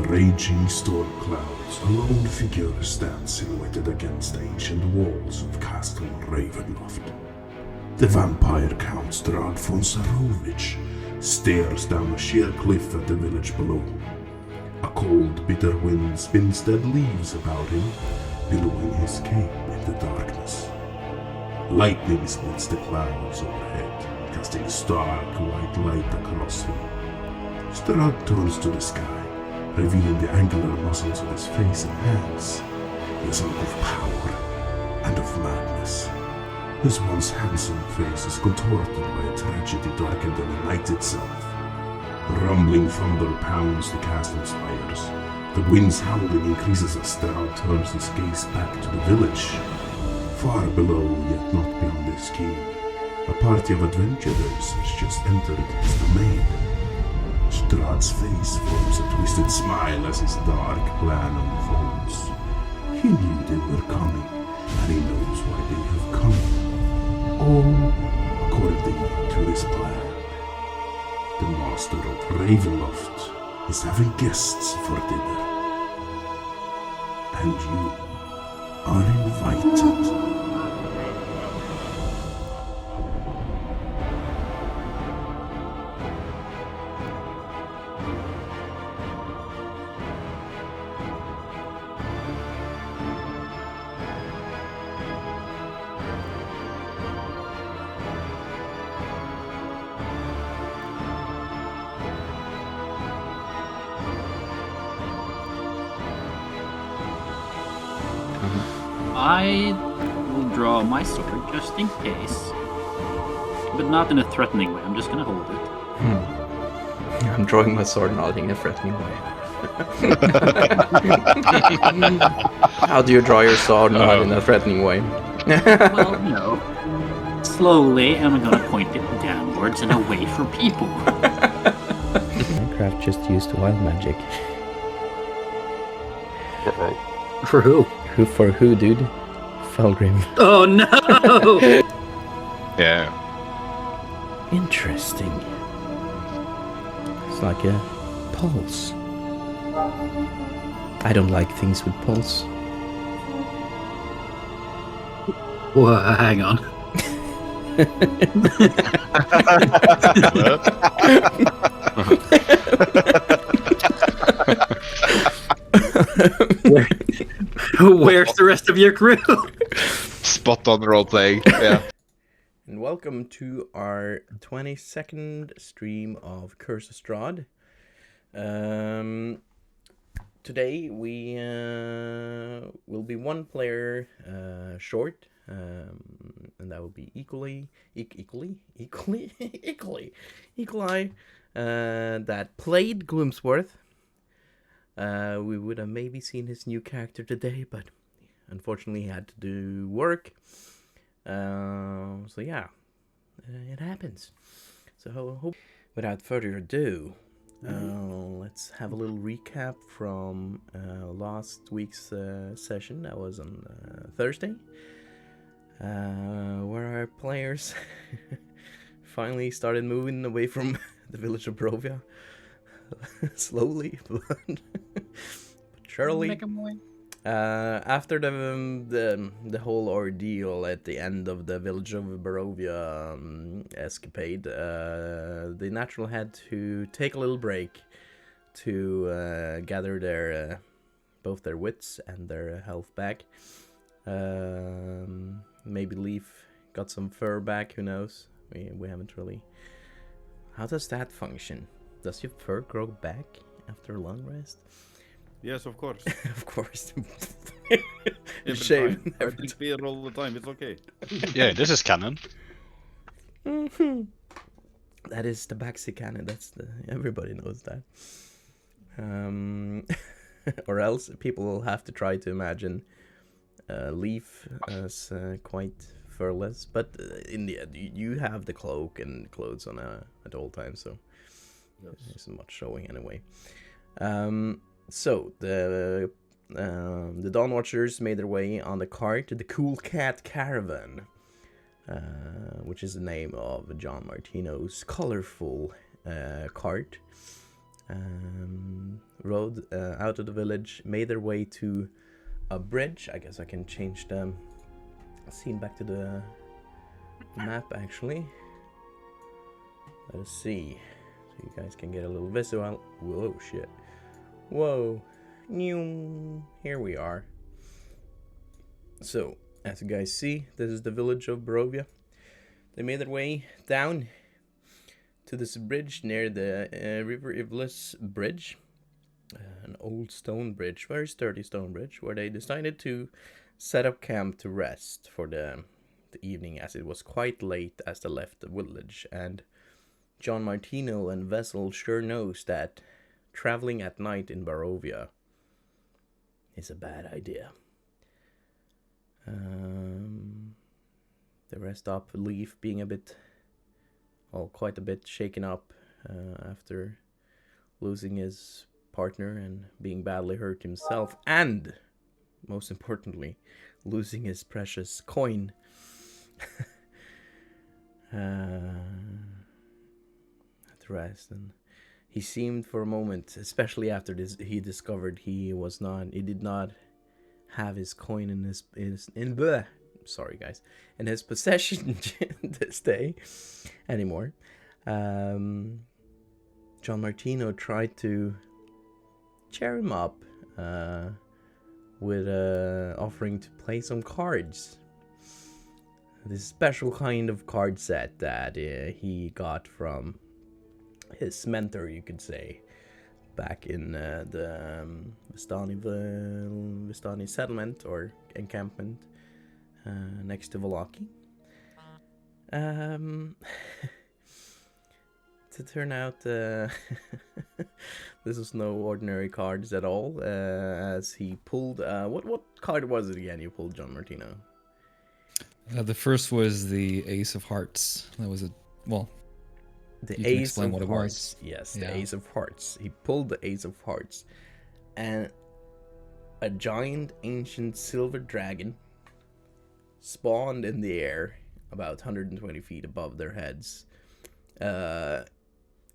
raging storm clouds, a lone figure stands silhouetted against the ancient walls of Castle Ravenloft. The vampire Count Strahd von Sarovich stares down a sheer cliff at the village below. A cold, bitter wind spins dead leaves about him, billowing his cape in the darkness. Lightning splits the clouds overhead, casting stark white light across him. Strahd turns to the sky, revealing the angular muscles of his face and hands. He is a look of power and of madness. His once handsome face is contorted by a tragedy darker than the night itself. Rumbling thunder pounds the castle's spires. The wind's howling increases as Strahd turns his gaze back to the village. Far below, yet not beyond his ken, a party of adventurers has just entered his domain. Strahd's face forms a twisted smile as his dark plan unfolds. He knew they were coming, and he knows why they have come. All according to his plan. The master of Ravenloft is having guests for dinner. And you are invited. I will draw my sword just in case. But not in a threatening way, I'm just gonna hold it. I'm drawing my sword not in a threatening way. How do you draw your sword not in a threatening way? Well, you know, slowly, and I'm gonna point it downwards and away from people. Minecraft just used wild magic. For who? Who for who, dude? Falgrim. Oh no! Yeah. Interesting. It's like a pulse. I don't like things with pulse. Well, hang on. Where's the rest of your crew? Spot on role playing. Yeah. And welcome to our 22nd stream of Curse of Strahd. Today we will be one player short, and that will be equally that played Gloomsworth. We would have maybe seen his new character today, but unfortunately he had to do work. So yeah, it happens. So without further ado, let's have a little recap from last week's session. That was on Thursday, where our players finally started moving away from the village of Barovia. Slowly, but surely. After the whole ordeal at the end of the village of Barovia escapade, they naturally had to take a little break to gather their both their wits and their health back. Maybe Leaf got some fur back. Who knows? We haven't really. How does that function? Does your fur grow back after a long rest? Yes, of course. Of course. Every Shame. time. I drink beer all the time. It's okay. Yeah, this is canon. That is the Tabaxi canon. Everybody knows that. Or else people will have to try to imagine Leaf as quite furless. But in the end, you have the cloak and clothes on at all times, so. Yes. There isn't much showing anyway. So the Dawnwatchers made their way on the cart to the Cool Cat Caravan, which is the name of John Martino's colorful cart. rode out of the village, made their way to a bridge. I guess I can change the scene back to the map actually. Let us see, so you guys can get a little visual. Whoa, shit. Whoa. Here we are. So, as you guys see, this is the village of Barovia. They made their way down to this bridge near the River Ivlis bridge. An old stone bridge, very sturdy stone bridge, where they decided to set up camp to rest for the evening, as it was quite late as they left the village. And John Martino and Vessel sure knows that traveling at night in Barovia is a bad idea. The rest up, Leaf being quite a bit shaken up after losing his partner and being badly hurt himself, and most importantly, losing his precious coin. At rest, and he seemed for a moment, especially after this, he discovered he did not have his coin in his possession this day anymore. John Martino tried to cheer him up with offering to play some cards. This special kind of card set that he got from his mentor, you could say, back in the vestani settlement or encampment next to Vallaki. To turn out, this was no ordinary cards at all, as he pulled... what card was it again you pulled, John Martino? The first was the Ace of Hearts. That was The you can Ace explain of what it Hearts. was. Yes, Yeah. the Ace of Hearts. He pulled the Ace of Hearts. And a giant ancient silver dragon spawned in the air about 120 feet above their heads.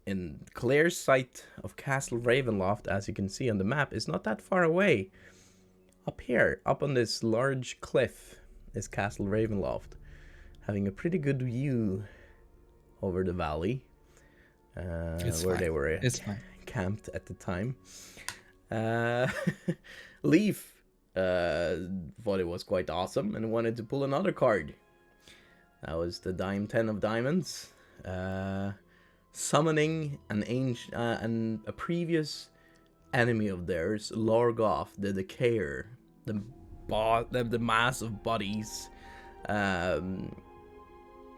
In clear sight of Castle Ravenloft, as you can see on the map, is not that far away. Up here, up on this large cliff, is Castle Ravenloft, having a pretty good view over the valley where they were camped at the time. Leaf thought it was quite awesome and wanted to pull another card. That was the 10 of diamonds, summoning a previous enemy of theirs, Lorgoth the Decayer, the mass of bodies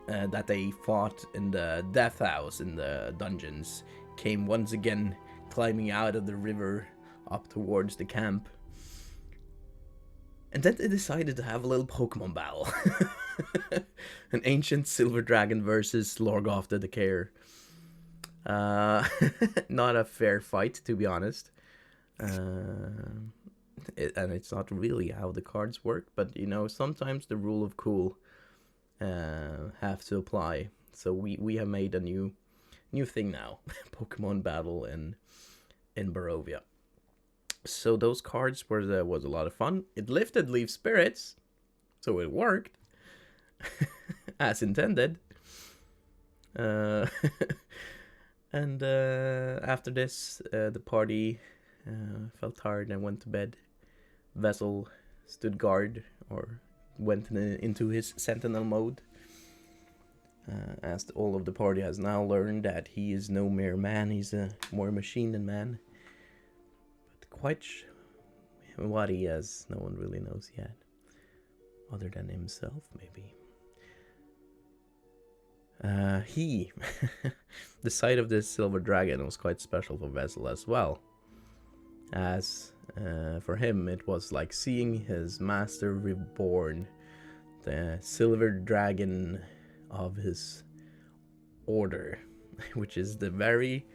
that they fought in the Death House in the dungeons, came once again climbing out of the river up towards the camp. And then they decided to have a little Pokemon battle. An ancient silver dragon versus Lorgoth the Decayer. Not a fair fight, to be honest. And it's not really how the cards work, but you know, sometimes the rule of cool have to apply. So we have made a new thing now. Pokemon battle in Barovia. So those cards was a lot of fun. It lifted Leaf's spirits, so it worked as intended. And after this, the party felt tired and went to bed. Vessel stood guard, or went into his sentinel mode, as all of the party has now learned that he is no mere man, he's a more machine than man. But quite what he is, no one really knows yet, other than himself, maybe. The sight of this silver dragon was quite special for Vessel as well, as for him it was like seeing his master reborn, the silver dragon of his order, which is the very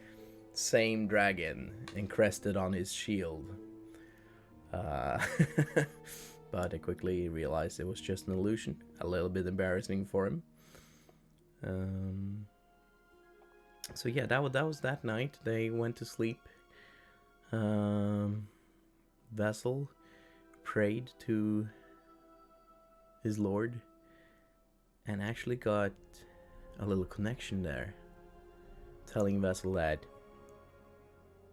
same dragon encrusted on his shield. But I quickly realized it was just an illusion, a little bit embarrassing for him. So yeah, that was that night. They went to sleep. Vessel prayed to his lord and actually got a little connection there, telling Vessel that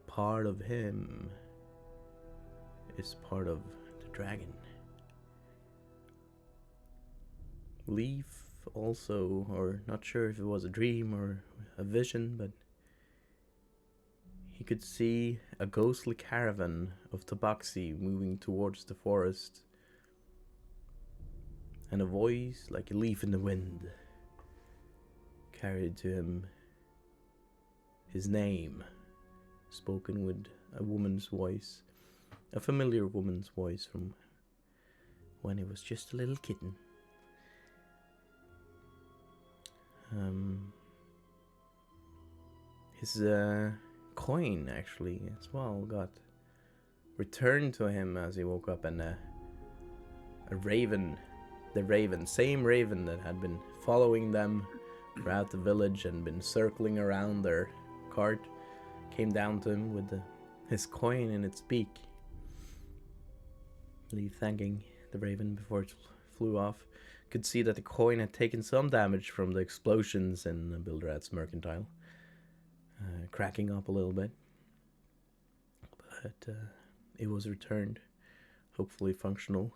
part of him is part of the dragon. Leaf also, or not sure if it was a dream or a vision, but he could see a ghostly caravan of tabaxi moving towards the forest, and a voice like a leaf in the wind carried to him his name, spoken with a woman's voice, a familiar woman's voice from when he was just a little kitten. His coin actually as well got returned to him as he woke up, and a raven, same raven that had been following them throughout the village and been circling around their cart, came down to him with his coin in its beak. Lee thanking the raven before it flew off. Could see that the coin had taken some damage from the explosions in Bildrad's mercantile, cracking up a little bit, but it was returned, hopefully functional,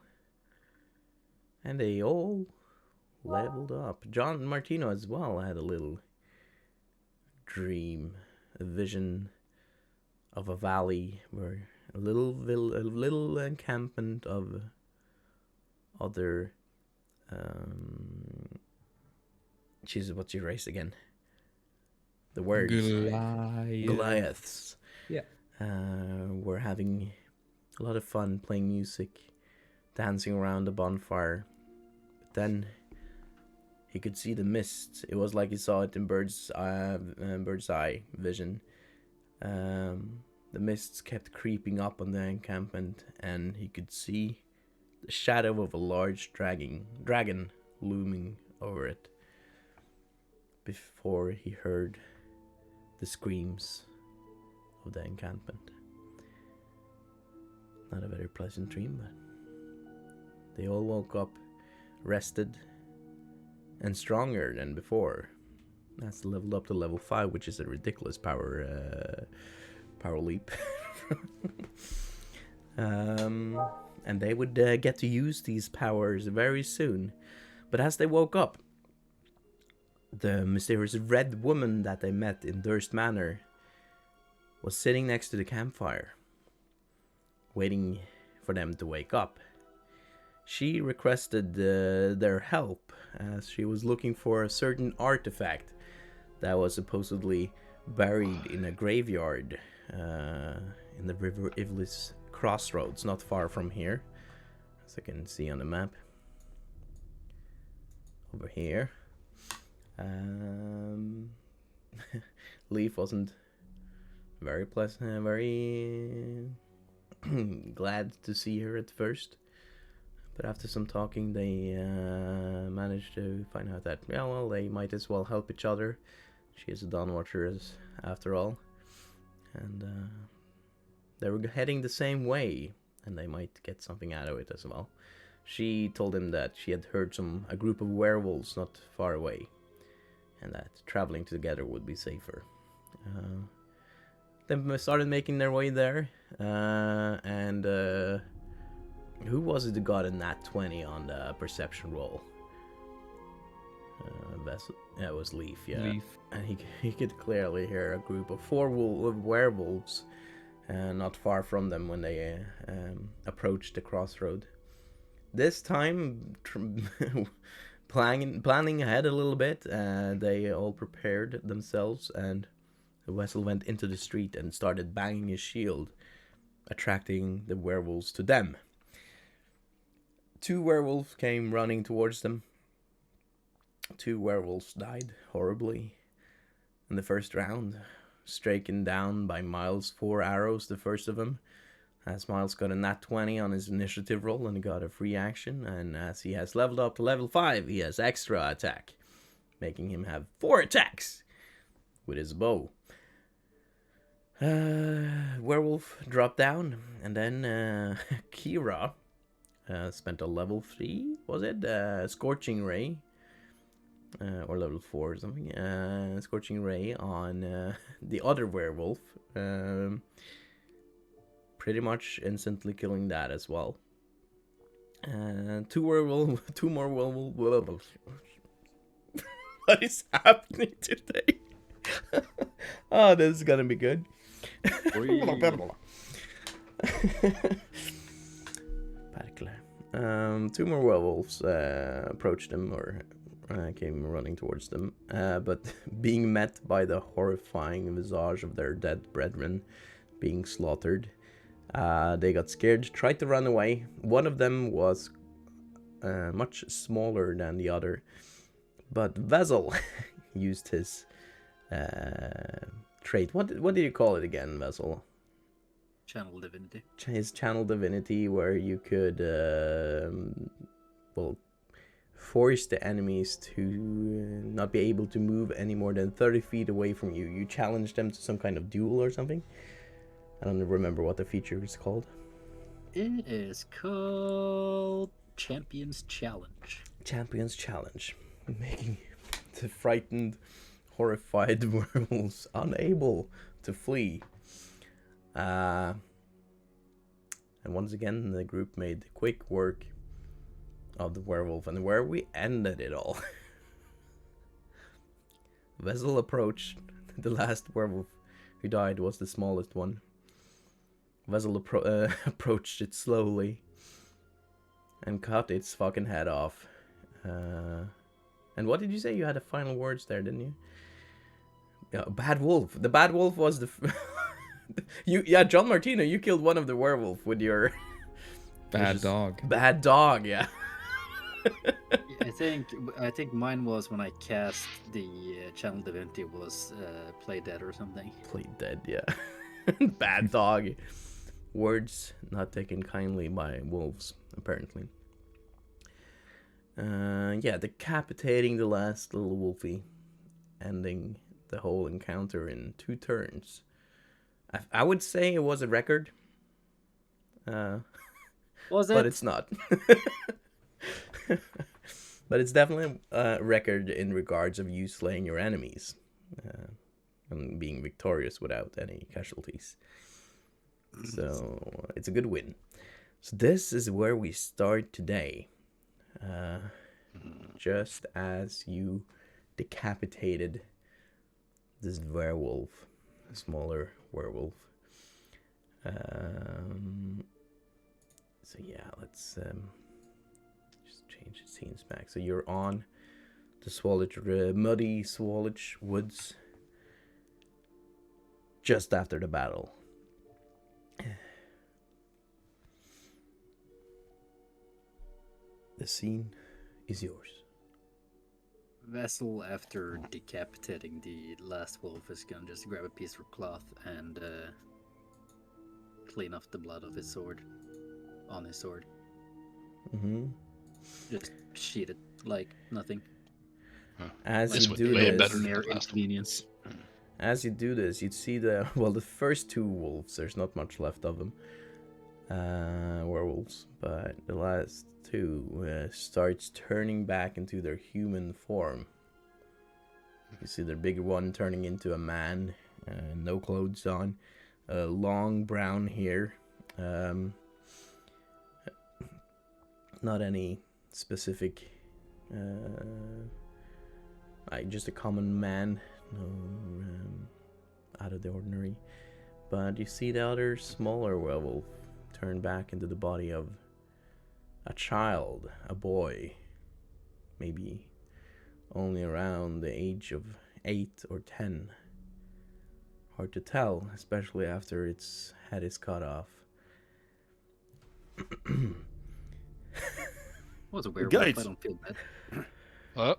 and they all leveled up. John Martino as well had a little dream, a vision of a valley where a little encampment of other Jesus, what's your race again? The words. Goliaths. Yeah. We're having a lot of fun playing music, dancing around the bonfire. But then he could see the mist. It was like he saw it in bird's eye vision. The mists kept creeping up on the encampment, and he could see the shadow of a large dragon looming over it before he heard the screams of the encampment. Not a very pleasant dream, but they all woke up rested and stronger than before. That's leveled up to level 5, which is a ridiculous power leap. And they would get to use these powers very soon. But as they woke up, the mysterious red woman that they met in Durst Manor was sitting next to the campfire, waiting for them to wake up. She requested their help as she was looking for a certain artifact that was supposedly buried in a graveyard in the River Ivlis Crossroads, not far from here, as I can see on the map. Over here. Leaf wasn't very pleasant, very glad to see her at first. But after some talking, they managed to find out that, yeah, well, they might as well help each other. She is a Dawnwatcher after all. And they were heading the same way, and they might get something out of it as well. She told him that she had heard a group of werewolves not far away, and that traveling together would be safer. They started making their way there, and who was it that got a nat 20 on the perception roll? Yeah, it was Leaf, yeah. Leaf. And he could clearly hear a group of 4 werewolves not far from them when they approached the crossroad. This time, planning ahead a little bit, they all prepared themselves, and the vessel went into the street and started banging his shield, attracting the werewolves to them. 2 werewolves came running towards them. 2 werewolves died horribly in the first round, stricken down by Miles' 4 arrows, the first of them. As Miles got a nat 20 on his initiative roll and got a free action, and as he has leveled up to level 5, he has extra attack, making him have 4 attacks with his bow. Werewolf dropped down, and then Kira spent a level 3, was it? Scorching Ray. Or level 4 or something. Scorching Ray on the other werewolf. Pretty much instantly killing that as well. Two more werewolves. What is happening today? Oh, this is gonna be good. 2 more werewolves approached them, or came running towards them, but being met by the horrifying visage of their dead brethren being slaughtered, they got scared, tried to run away. One of them was much smaller than the other, but Vezel used his trait. What did you call it again, Vezel? Channel divinity. His channel divinity, where you could force the enemies to not be able to move any more than 30 feet away from you. You challenge them to some kind of duel or something. I don't remember what the feature is called. It is called Champion's Challenge. Champion's Challenge. Making the frightened, horrified werewolves unable to flee. And once again, the group made quick work of the werewolf, and where we ended it all. Vezel approached the last werewolf who died, was the smallest one. Vezel approached it slowly and cut its fucking head off. And what did you say? You had the final words there, didn't you? Yeah, bad wolf. The bad wolf was the... John Martino, you killed one of the werewolf with your... Bad dog. Bad dog, yeah. I think mine was when I cast the channel divinity was play dead or something. Play dead, yeah. Bad dog. Words not taken kindly by wolves, apparently. Decapitating the last little wolfie, ending the whole encounter in 2 turns. I would say it was a record. Was it? But it's not. But it's definitely a record in regards of you slaying your enemies and being victorious without any casualties. So it's a good win. So this is where we start today. Just as you decapitated this werewolf, a smaller werewolf. So yeah, let's just change the scenes back. So you're on the muddy Swallage Woods just after the battle. The scene is yours. Vessel, after decapitating the last wolf, is gonna just grab a piece of cloth and clean off the blood of his sword. On his sword. Mm-hmm. Just sheet it like nothing. As This you would do be way this, better than Mere the last one. inconvenience. as you do this, you'd see the first 2 wolves. There's not much left of them, werewolves, but the last 2 starts turning back into their human form. You see the bigger one turning into a man, no clothes on, long brown hair. Not any specific, just a common man, no out of the ordinary. But you see the other smaller werewolf turn back into the body of a child, a boy, maybe only around the age of 8 or 10. Hard to tell, especially after its head is cut off. Was a werewolf. Guys. I don't feel bad.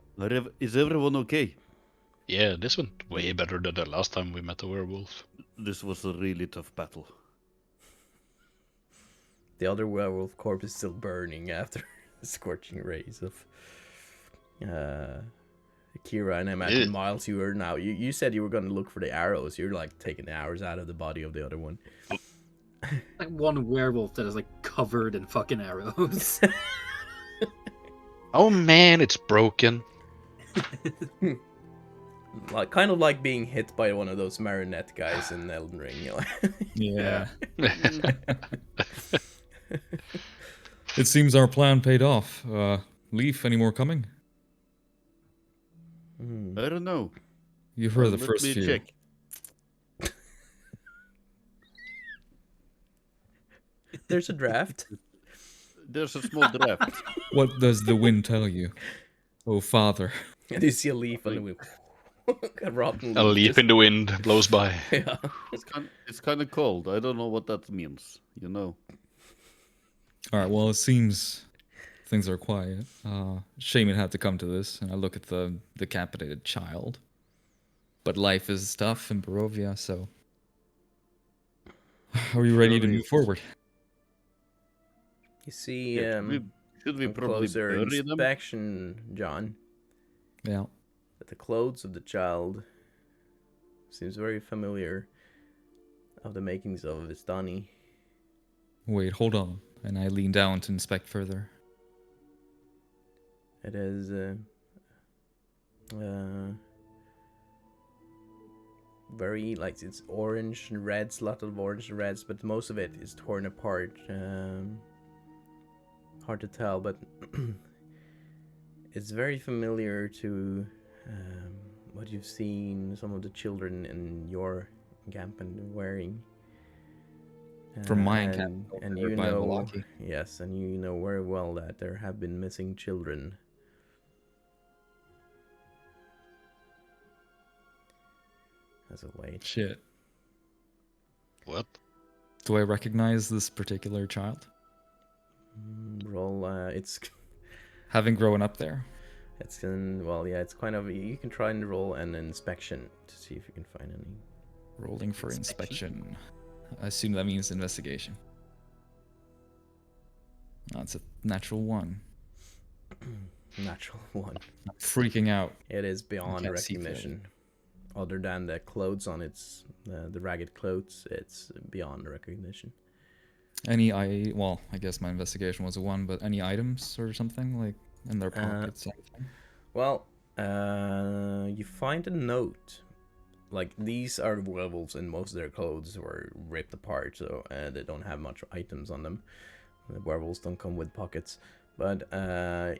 Is everyone okay? Yeah, this went way better than the last time we met a werewolf. This was a really tough battle. The other werewolf corpse is still burning after the scorching rays of Kira, and I imagine Yeah. Miles, you are now. You said you were going to look for the arrows. You're like taking the arrows out of the body of the other one. Like one werewolf that is like covered in fucking arrows. Oh man, it's broken. Like kind of like being hit by one of those marionette guys in Elden Ring. You know? Yeah. It seems our plan paid off. Leaf, any more coming? I don't know. You've heard the Let first me few. check. There's a draft. There's a small draft. What does the wind tell you? Oh, father. And you see a leaf on the wind. A rotten A leaf. leaf just- in the wind blows by. Yeah. It's kind of cold. I don't know what that means. You know. All right, well, it seems things are quiet. Shame it had to come to this, and I look at the decapitated child. But life is tough in Barovia, so... Are we ready to Sure move is. forward? You see, Yeah, should we on probably closer bury them? inspection, John, Yeah. that the clothes of the child seems very familiar of the makings of a vestani. Wait, hold on. And I lean down to inspect further. It is very like it's orange and reds, a lot of orange and reds, but most of it is torn apart. Hard to tell, but it's very familiar to what you've seen some of the children in your encampment wearing. From my And- encampment and over you by know, Valaki. yes, and you know very well that there have been missing children. As of late. Shit. What? Do I recognize this particular child? Roll, it's Having grown up there? well, yeah, it's kind of, you can try and roll an inspection to see if you can find any. Rolling for inspection. I assume that means investigation. That's a natural one. Natural one. I'm freaking out. It is beyond can't see recognition. Other than the clothes on its, the ragged clothes, it's beyond recognition. Well, I guess my investigation was a 1, but any items or something, like, in their pockets? Anything? Well, you find a note. Like, these are werewolves, and most of their clothes were ripped apart, so they don't have much items on them. The werewolves don't come with pockets. But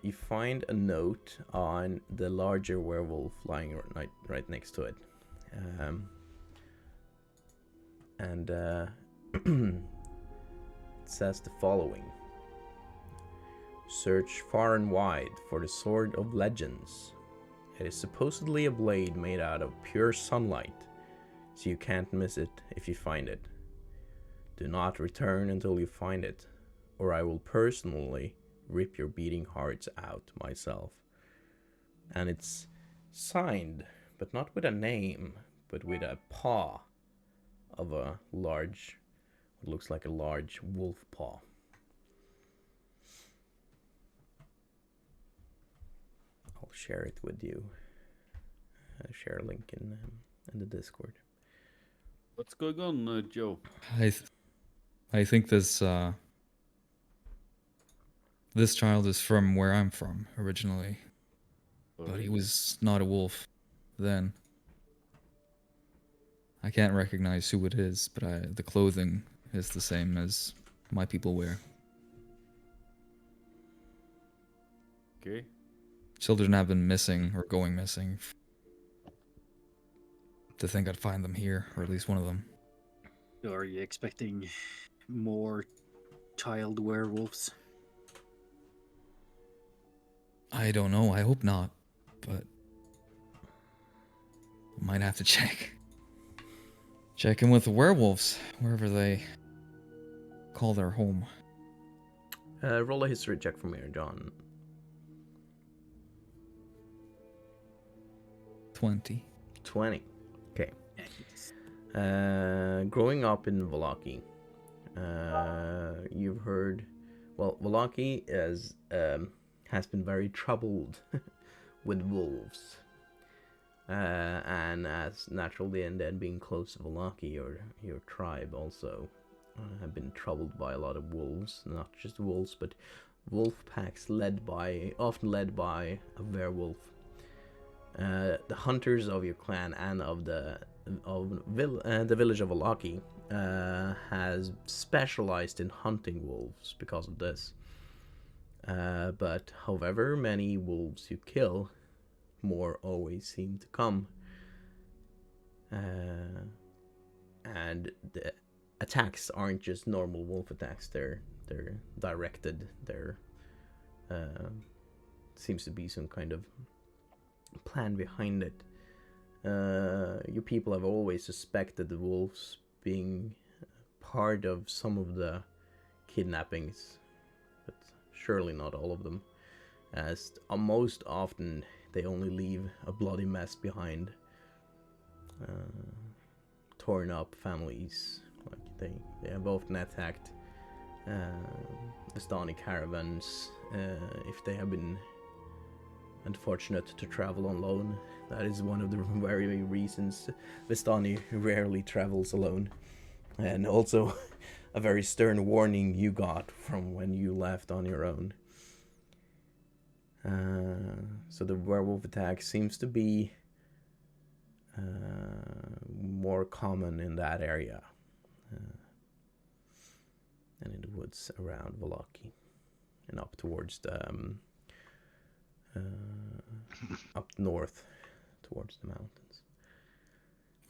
you find a note on the larger werewolf lying right next to it. It says the following. Search far and wide for the Sword of Legends. It is supposedly a blade made out of pure sunlight, so you can't miss it if you find it. Do not return until you find it, or I will personally rip your beating hearts out myself. And it's signed, but not with a name, but with a paw of a large, what looks like a large wolf paw. I'll share it with you. Share a link in the Discord. What's going on, Joe? I think this this child is from where I'm from originally, but he was not a wolf then. I can't recognize who it is, but the clothing is the same as my people wear. Okay. Children have been missing or going missing. To think I'd find them here, or at least one of them. Are you expecting more child werewolves? I don't know. I hope not, but might have to check. Check in with the werewolves, wherever they call their home. Roll a history check for me, John. 20. 20. Okay. Growing up in Valaki, you've heard. Well, Valaki has been very troubled with wolves and as naturally, and then being close to Vallaki, your tribe also have been troubled by a lot of wolves. Not just wolves, but wolf packs often led by a werewolf. The hunters of your clan and of the village of Vallaki has specialized in hunting wolves because of this. But however many wolves you kill, more always seem to come. And the attacks aren't just normal wolf attacks. They're directed. There seems to be some kind of plan behind it. You people have always suspected the wolves being part of some of the kidnappings, but surely not all of them, as most often they only leave a bloody mess behind. Torn up families. Like they have often attacked vestani caravans if they have been unfortunate to travel alone. That is one of the very reasons vestani rarely travels alone, and also a very stern warning you got from when you left on your own. So the werewolf attack seems to be more common in that area and in the woods around Vallaki and up towards the up north towards the mountains.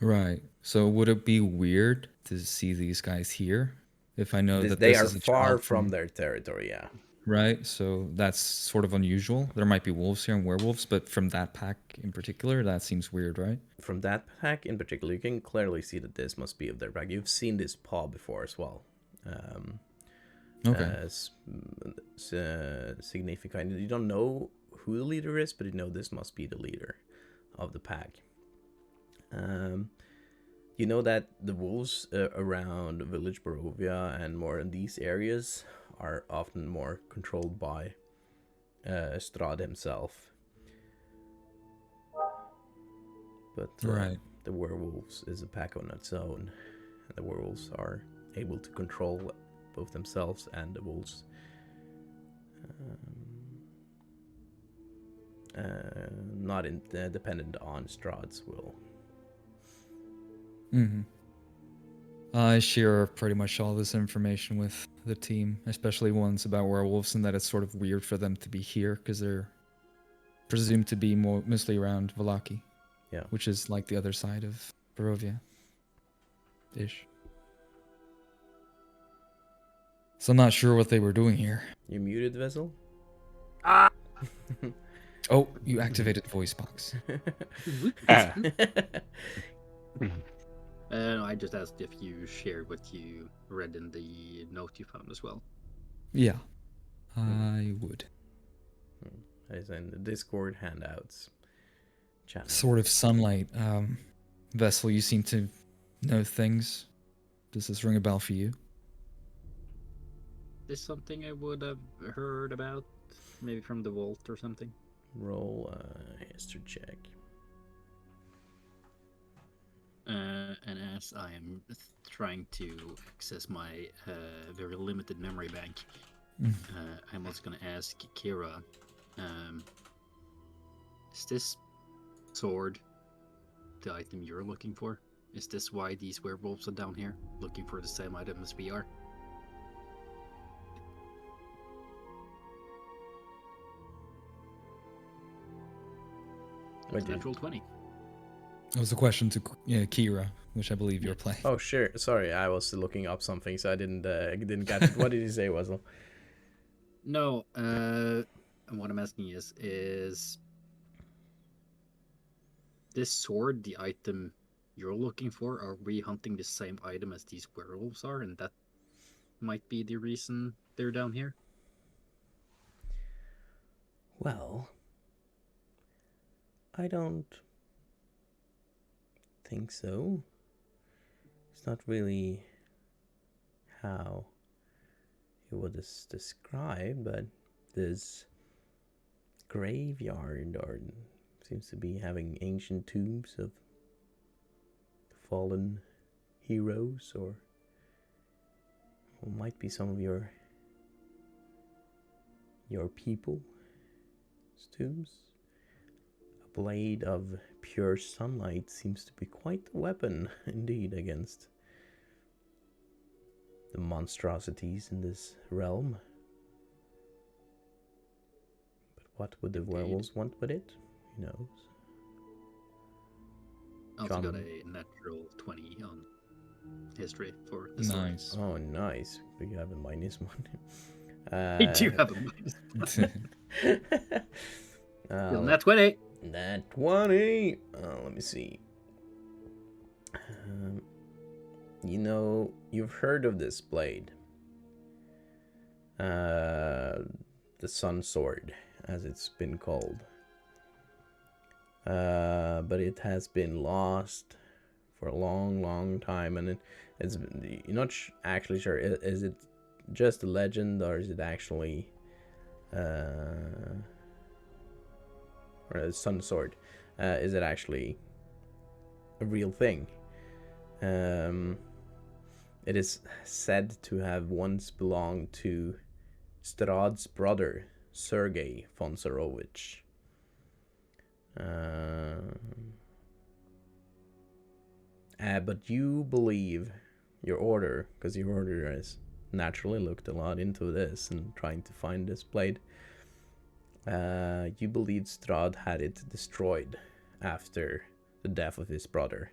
Right. So would it be weird to see these guys here if I know that They this are is a far child from their territory, yeah. Right, so that's sort of unusual. There might be wolves here and werewolves, but from that pack in particular, that seems weird, right? From that pack in particular, you can clearly see that this must be of their pack. You've seen this paw before as well. Okay. Significant. You don't know who the leader is, but you know this must be the leader of the pack. You know that the wolves around village Barovia and more in these areas are often more controlled by Strahd himself. But right. The werewolves is a pack on its own, and the werewolves are able to control both themselves and the wolves. Not dependent on Strahd's will. Mm-hmm. I share pretty much all this information with the team, especially ones about werewolves, and that it's sort of weird for them to be here because they're presumed to be mostly around Vallaki. Yeah. Which is like the other side of Barovia. Ish. So I'm not sure what they were doing here. You muted, Vessel? Oh, you activated voice box. I just asked if you shared what you read in the note you found as well. Yeah, I would. As in the Discord handouts channel. Sort of sunlight. Vessel, you seem to know things. Does this ring a bell for you? Is this something I would have heard about? Maybe from the vault or something? Roll a history check. And as I am trying to access my very limited memory bank, I'm also going to ask Kira, is this sword the item you're looking for? Is this why these werewolves are down here, looking for the same item as we are? Natural 20. That was a question to Kira, which I believe you're playing. Oh, sure. Sorry, I was looking up something, so I didn't catch it. What did you say, Wessel? No, and what I'm asking is this sword the item you're looking for? Are we hunting the same item as these werewolves are, and that might be the reason they're down here? Well, I don't think so. It's not really how it was described, but this graveyard, or Seems to be having ancient tombs of fallen heroes, or might be some of your people's tombs. A blade of pure sunlight seems to be quite a weapon indeed against the monstrosities in this realm. But what would the werewolves want with it? Who knows? I also got a natural 20 on history for the sword. Nice. Oh, nice. Do you have a minus one? I do have a minus. Nat 20. Nat 20. Let me see. You know, you've heard of this blade. The Sun Sword, as it's been called. But it has been lost for a long time, and it's you're not actually sure. Is it just a legend, or is it actually or a Sun Sword? Is it actually a real thing? It is said to have once belonged to Strahd's brother, Sergei von Zarovich. But you believe your order, because your order has naturally looked a lot into this and trying to find this blade. You believe Strahd had it destroyed after the death of his brother.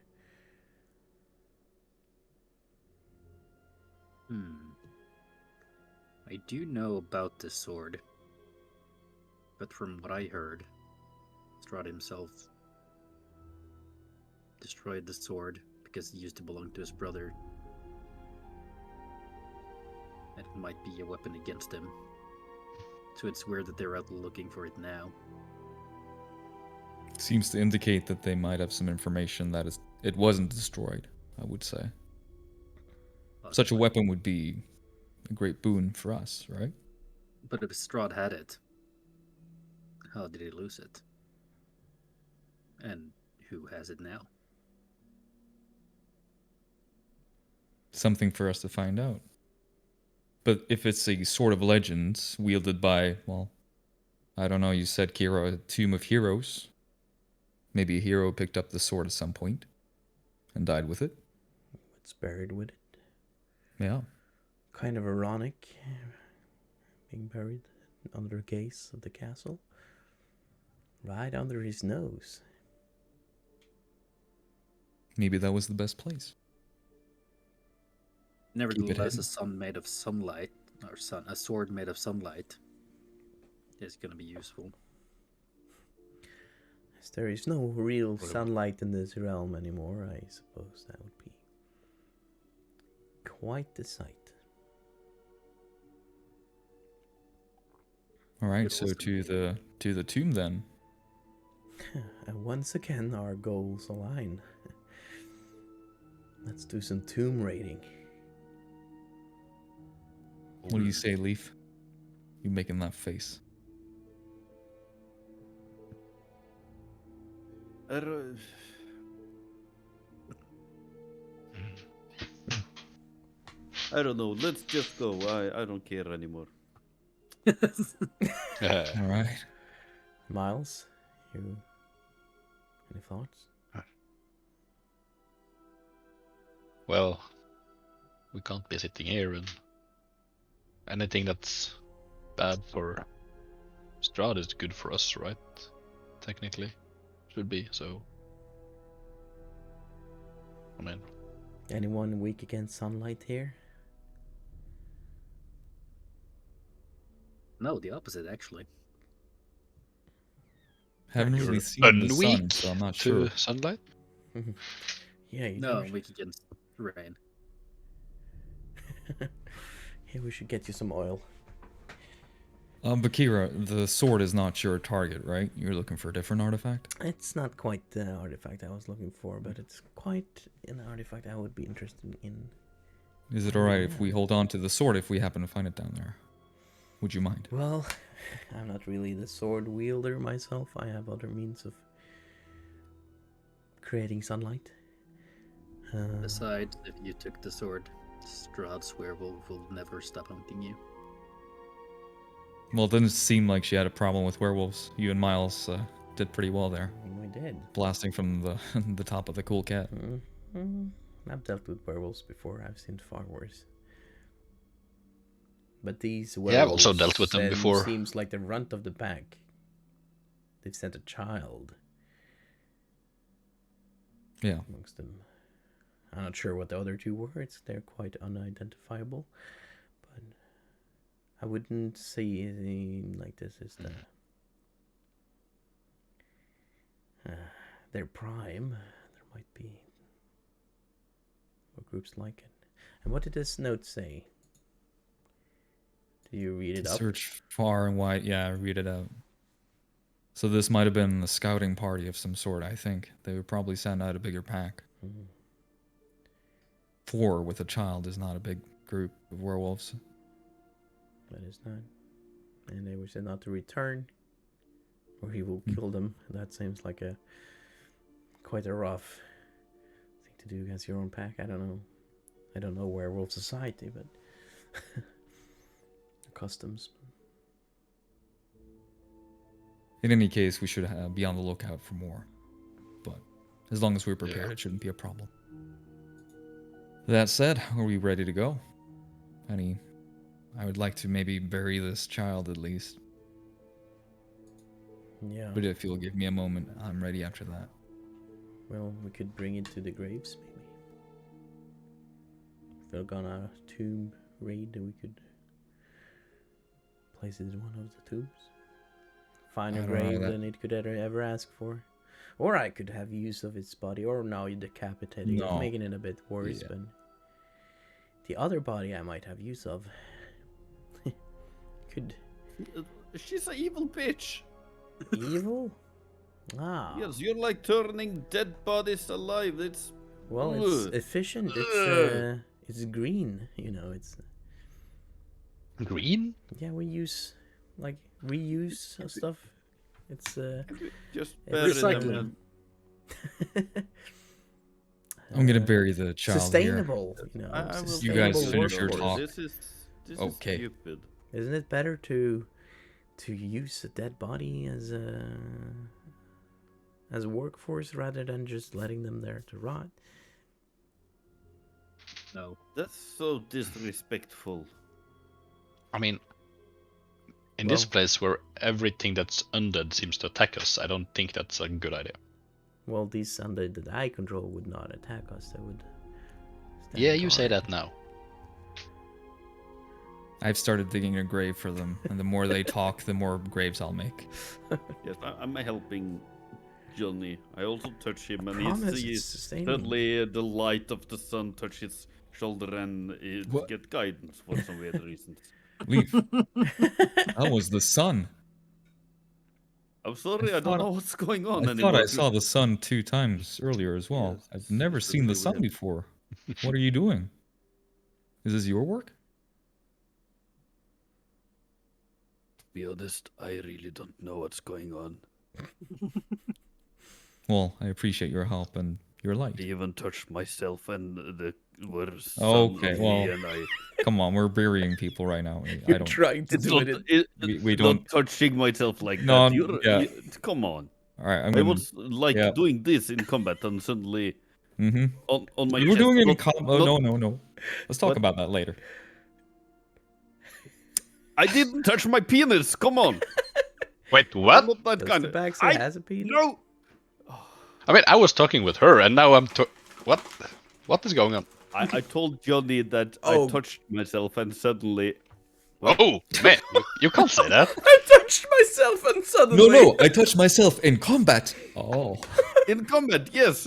I do know about this sword, but from what I heard, Strahd himself destroyed the sword because it used to belong to his brother. It might be a weapon against him. So it's weird that they're out looking for it now. Seems to indicate that they might have some information that it wasn't destroyed, I would say. Such a weapon would be a great boon for us, right? But if Strahd had it, how did he lose it? And who has it now? Something for us to find out. But if it's a sword of legends wielded by, well, I don't know, you said, Kira, a tomb of heroes. Maybe a hero picked up the sword at some point and died with it. What's buried with it? Yeah. Kind of ironic, being buried under the gates of the castle. Right under his nose. Maybe that was the best place. Nevertheless, a sun made of sunlight, or a sword made of sunlight, is going to be useful. As there is no real sunlight in this realm anymore, I suppose that would be quite the sight. All right, so to the tomb then. And once again, our goals align. Let's do some tomb raiding. What do you say, Leaf? You making that face? I don't know. Let's just go. I don't care anymore. All right. Miles, you any thoughts? Well, we can't be sitting here, and anything that's bad for Strahd is good for us, right? Technically, should be. So, I mean, Anyone weak against sunlight here? No, the opposite, actually. Haven't really seen the sun, unweak so I'm not to sure. sunlight. Yeah, you No, never I'm weak against rain. Hey, we should get you some oil. Bakira, the sword is not your target, right? You're looking for a different artifact? It's not quite the artifact I was looking for, but it's quite an artifact I would be interested in. Is it alright if we hold on to the sword if we happen to find it down there? Would you mind? Well, I'm not really the sword wielder myself. I have other means of creating sunlight. Besides, if you took the sword, Strahd's werewolf will never stop hunting you. Well, it didn't seem like she had a problem with werewolves. You and Miles did pretty well there. We did. Blasting from the the top of the cool cat. I've dealt with werewolves before. I've seen far worse. But these werewolves Yeah, I've also dealt with them before. Seems like the runt of the pack. They've sent a child. Yeah. Amongst them. I'm not sure what the other two were. They're quite unidentifiable. But I wouldn't say anything like this is their prime. There might be more groups like it. And what did this note say? Do you read it up? Search far and wide. Yeah, read it out. So this might have been a scouting party of some sort, I think. They would probably send out a bigger pack. 4 with a child is not a big group of werewolves. That is not. And they were said not to return, or he will kill them. That seems like quite a rough thing to do against your own pack. I don't know. I don't know werewolf society, but customs. In any case, we should be on the lookout for more. But as long as we're prepared, it shouldn't be a problem. That said, are we ready to go? I would like to maybe bury this child at least. Yeah. But if you'll give me a moment, I'm ready after that. Well, we could bring it to the graves, maybe. If they're gonna tomb raid, we could place it in one of the tombs. Find a grave than it could ever ask for. Or I could have use of its body, or now you decapitating it, making it a bit worse, but the other body I might have use of. Could. She's an evil bitch. Evil? Ah. Yes, you're like turning dead bodies alive. It's efficient. It's green. You know, it's green. Yeah, we use reuse stuff. It's just recycling. I'm gonna bury the child sustainable, here. You know. You guys finish your talk. This is okay. Stupid. Isn't it better to use a dead body as a workforce rather than just letting them there to rot? No. That's so disrespectful. I mean, in this place where everything that's undead seems to attack us, I don't think that's a good idea. Well, these undead that I control would not attack us. They would. Yeah, you say that now. I've started digging a grave for them, and the more they talk, the more graves I'll make. Yes, I'm helping Johnny. I also touch him, and he sees sustaining. suddenly the light of the sun touch his shoulder, and he get guidance for some weird reasons. Leave. That was the sun. I'm sorry, I don't know what's going on I anymore. thought I saw the sun 2 times earlier as well. Yes, I've never seen the sun before. What are you doing? Is this your work? To be honest, I really don't know what's going on. Well, I appreciate your help and your light. I even touched myself and the words. Okay, well, come on, we're burying people right now. You're trying to do it. We don't touching myself like that. Come on. All right, I was doing this in combat, and suddenly on my. You were doing it in combat. Oh, no. Let's talk about that later. I didn't touch my penis. Come on. Wait, what? Not that kind the back say has a penis? No. I mean, I was talking with her, and now I'm. What? What is going on? I told Johnny that I touched myself, and suddenly. Oh man, you can't say that. I touched myself, and suddenly. No, I touched myself in combat. Oh. In combat, yes.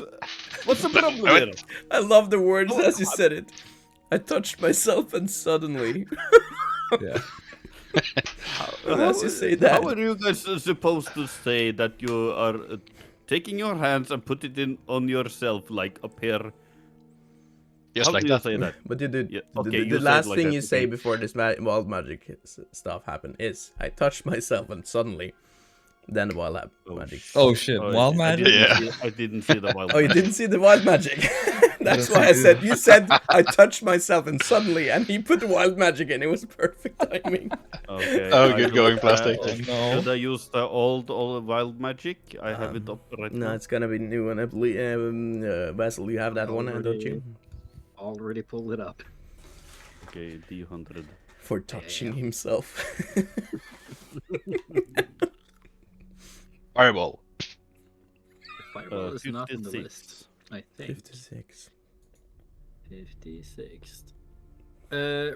What's the problem here? I love the words as you said it. I touched myself, and suddenly. Yeah. As you say that. How are you guys supposed to say that you are taking your hands and put it on yourself like a pair? Just How like do that. You say that? But the you last like thing that, you say before this wild magic stuff happened is, I touched myself and suddenly, Then the wild Oh, magic. Oh shit, wild magic? I didn't see the wild Oh, you magic. didn't see the wild magic. That's Yes, why I I did. said. You said I touched myself, and suddenly, and he put the wild magic in. It was perfect timing. Okay. Oh, I good will, going, plastic. Oh, Should no. I use the old wild magic? I have it up right No, now. it's gonna be new, and I believe, Basil, you have that one, don't you? Already pulled it up. Okay, D100. For touching himself. Fireball. Fireball is not on the 56. list, I think. 56. 56.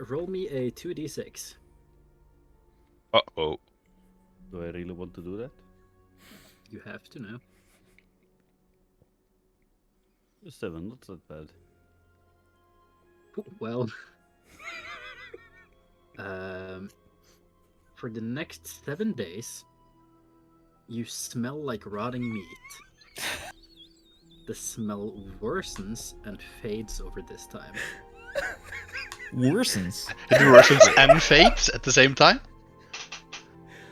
Roll me a 2d6. Uh-oh. Do I really want to do that? You have to know. 7, not that bad. Well, for the next 7 days, you smell like rotting meat. The smell worsens and fades over this time. Worsens. It worsens and fades at the same time?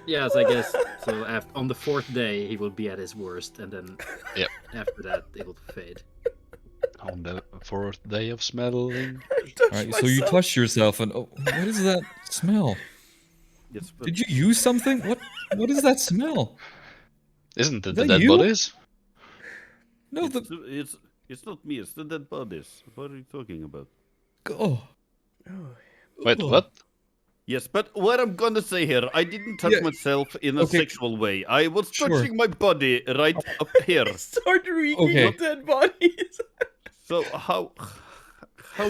Yes, I guess. So on the 4th day, he will be at his worst, and then Yep. after that, it will fade. On the 4th day of smelling. Alright, so you touched yourself and what is that smell? Yes, but Did you use something? What is that smell? Isn't it Is the that dead you? bodies? No, it's not me. It's the dead bodies. What are you talking about? oh. Wait, Oh. what? Yes, but what I'm gonna say here, I didn't touch Yeah. myself in a Okay. sexual way. I was Sure. touching my body right up here. Start reeking Okay. of dead bodies. So how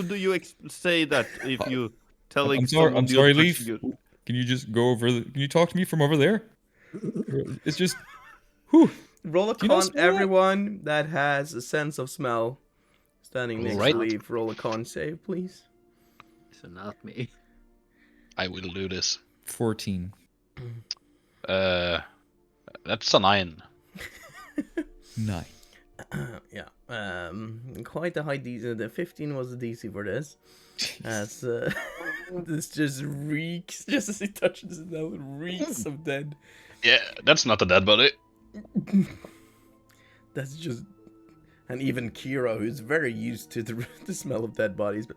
do you say that if you telling I'm sorry, someone I'm sorry, you're Leaf. touching you- Can you just go over can you talk to me from over there? It's just whew. Roll a Do you know con, smell? everyone that has a sense of smell. Standing next Right. to Leaf, roll a con save, please. So not me. I will do this. 14. That's a 9. 9. Yeah. Quite a high DC. The 15 was the DC for this. As this just reeks, just as he touches it now, it reeks of dead. Yeah, that's not a dead body. That's just, and even Kira, who's very used to the smell of dead bodies, but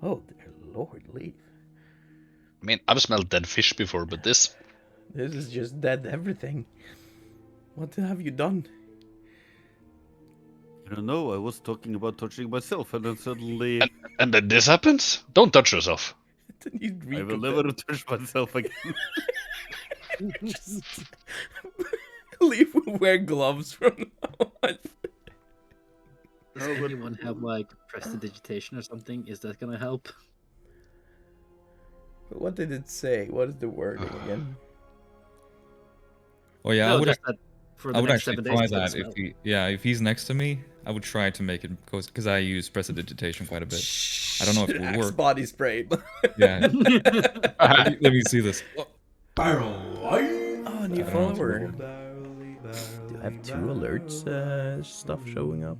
oh dear Lord, Leaf, I mean, I've smelled dead fish before, but this... this is just dead everything. What have you done? I don't know. I was talking about touching myself, and then suddenly And then this happens? Don't touch yourself. Then you I reek will of never dead. touch myself again. Just Leaf will wear gloves from now on. Does anyone have like prestidigitation or something? Is that gonna help? What did it say? What is the wording again? Oh yeah, No, I would just that for the I would next actually 7 days. try it's that gonna if he's next to me, I would try to make it because I use prestidigitation quite a bit. I don't know if it will Axe work. body spray. Yeah. let me see this. Barrel light. Oh, new I don't know if follower. it'll Do I have 2 alerts stuff showing up?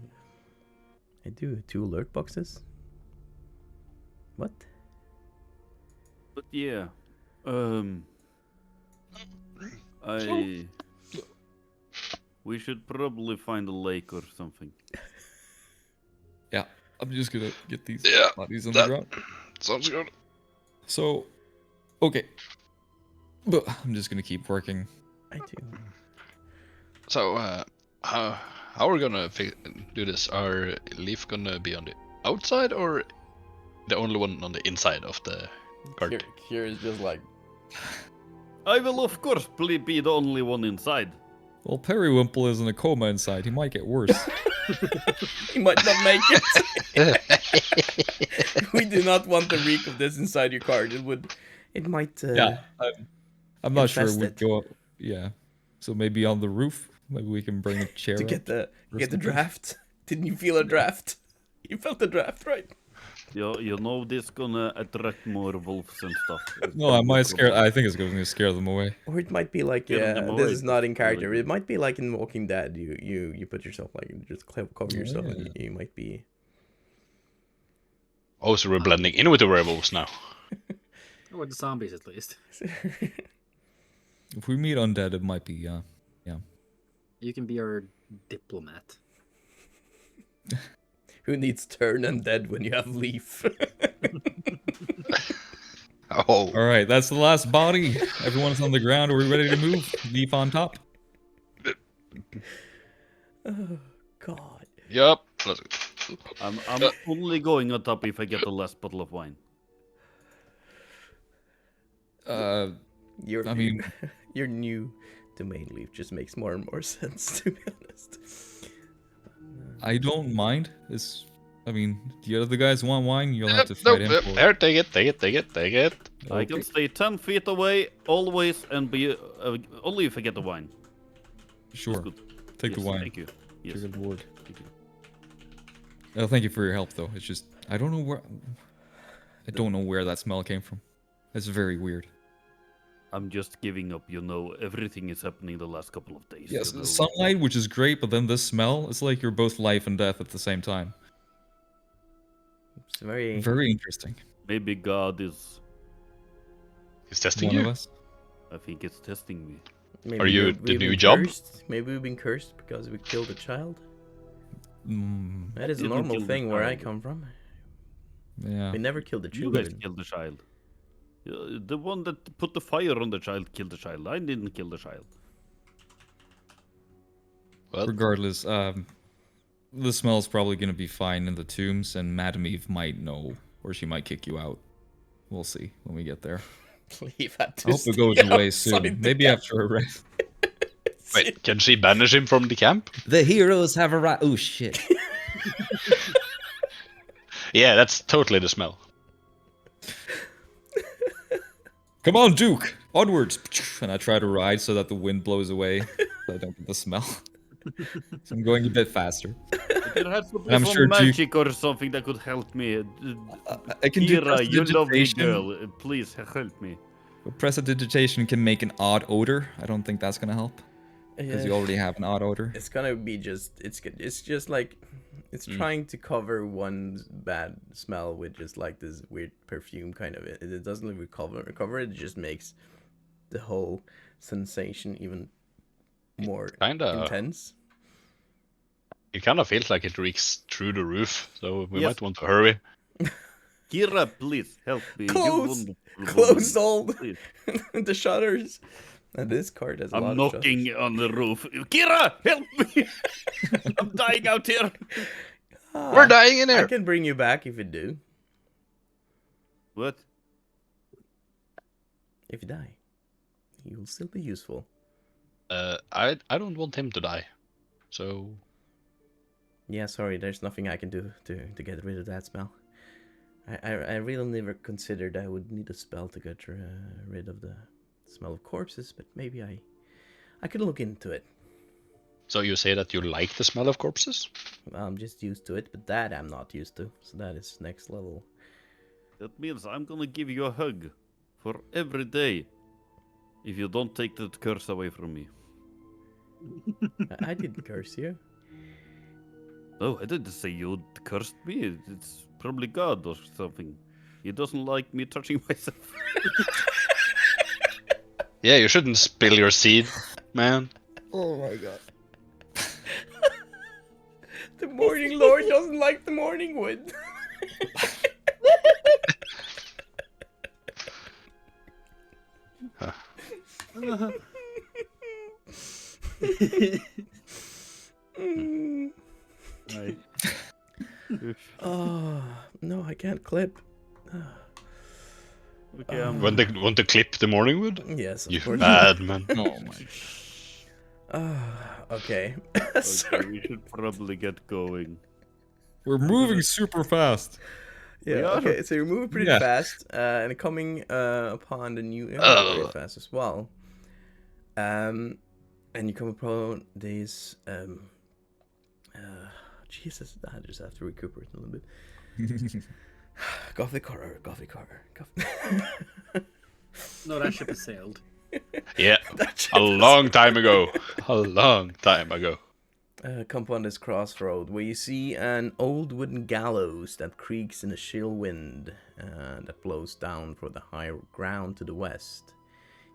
I do. 2 alert boxes. What? But yeah, we should probably find a lake or something. Yeah, I'm just gonna get these Yeah, bodies on that- the ground. Sounds good. So, okay. But I'm just gonna keep working. I do. So, how are we gonna do this? Are Leaf gonna be on the outside or the only one on the inside of the cart? Here is just like. I will, of course, be the only one inside. Well, Periwimple is in a coma inside. He might get worse. He might not make it. We do not want the reek of this inside your cart. It might. Yeah, I'm not sure infest we'd it. go up. Yeah, so maybe on the roof. Maybe we can bring a chair To up. get the or get the something. draft. Didn't you feel a draft? You felt the draft, right? You know this gonna attract more wolves and stuff. No, I might scare. I think it's going to scare them away. Or it might be like, Get yeah, them this away, is not in that's really character. good. It might be like in Walking Dead. You put yourself like just cover yourself, and Yeah. you might be. Oh, so we're blending in with the werewolves now. Or the zombies at least. If we meet undead, it might be You can be our diplomat. Who needs turn undead when you have leaf? Oh. All right, that's the last body. Everyone's on the ground. Are we ready to move? Leaf on top. Oh, God. Yup. Let's go. I'm only going on top if I get the last bottle of wine. Your, I mean- your new domain leaf just makes more and more sense, to be honest. I don't mind. I mean, the other guys want wine. You'll have to fight him for it. There, take it. I can stay 10 feet away always and be only if I get the wine. Sure. Good. Take the Yes, wine. Thank you. Yes. Take the reward. Thank you. Thank you for your help, though. It's just I don't know where that smell came from. It's very weird. I'm just giving up. You know, everything is happening the last couple of days. Yes, you know. sunlight, which is great, but then this smell, it's like you're both life and death at the same time. It's very... Very interesting. Maybe God is. He's testing One you. of us. I think it's testing me. Maybe Are you we've the new been job? cursed. Maybe we've been cursed because we killed a child. Mm, That is a Didn't normal kill the thing where I child. come from. yeah. We never killed the You guys children. killed the child. The one that put the fire on the child killed the child. I didn't kill the child. Well, Regardless, the smell's probably gonna be fine in the tombs, and Madame Eve might know, or she might kick you out. We'll see when we get there. Leave that I hope it goes away soon. Maybe after a rest. wait, can she banish him from the camp? The heroes have arrived. Oh shit. Yeah, that's totally the smell. Come on, Duke! Onwards! And I try to ride so that the wind blows away, so I don't get the smell. So I'm going a bit faster. There has to be And I'm some sure Duke- magic or something that could help me. I can do Kira, you lovely prestidigitation. girl. Please help me. Prestidigitation can make an odd odor. I don't think that's gonna help, because you already have an odd odor. It's gonna be just... It's just like... It's trying to cover one bad smell with just like this weird perfume kind of it. It doesn't really recover. It just makes the whole sensation even more Kinda. intense. It kind of feels like it reeks through the roof, so we Yes. might want to hurry. Kira, please help me. You Close! wonderful Close woman. all Please. the shutters. And this card has a lot I'm of knocking shutters. on the roof. Kira, help me! I'm dying out here. We're dying in I here! can bring you back if you do. What? If you die, you will still be useful. I don't want him to die. So, Yeah, sorry, there's nothing I can do to get rid of that smell. I really never considered I would need a spell to get rid of the smell of corpses, but maybe I could look into it. so you say that you like the smell of corpses? I'm just used to it, but that I'm not used to, so that is next level. That means I'm gonna give you a hug for every day if you don't take that curse away from me. I didn't curse you. No, I didn't say you cursed me. It's probably God or something. He doesn't like me touching myself. Yeah, you shouldn't spill your seed, man. Oh my god. The Morning Lord doesn't like the morning wood. Right. Oh, no, I can't clip. Okay, Want to clip the morning wood? Yes, of You course. bad man. Oh my. Okay. okay, Sorry. we should probably get going. We're moving super fast. Yeah, We are. okay, so you're moving pretty Yeah. fast, and coming upon the new area very fast as well. And you come upon these, Jesus, I just have to recuperate a little bit. Gothic horror. No, that ship has sailed. Yeah, That shit a was- long time ago. A long time ago. Come upon this crossroad where you see an old wooden gallows that creaks in a chill wind that blows down from the high ground to the west.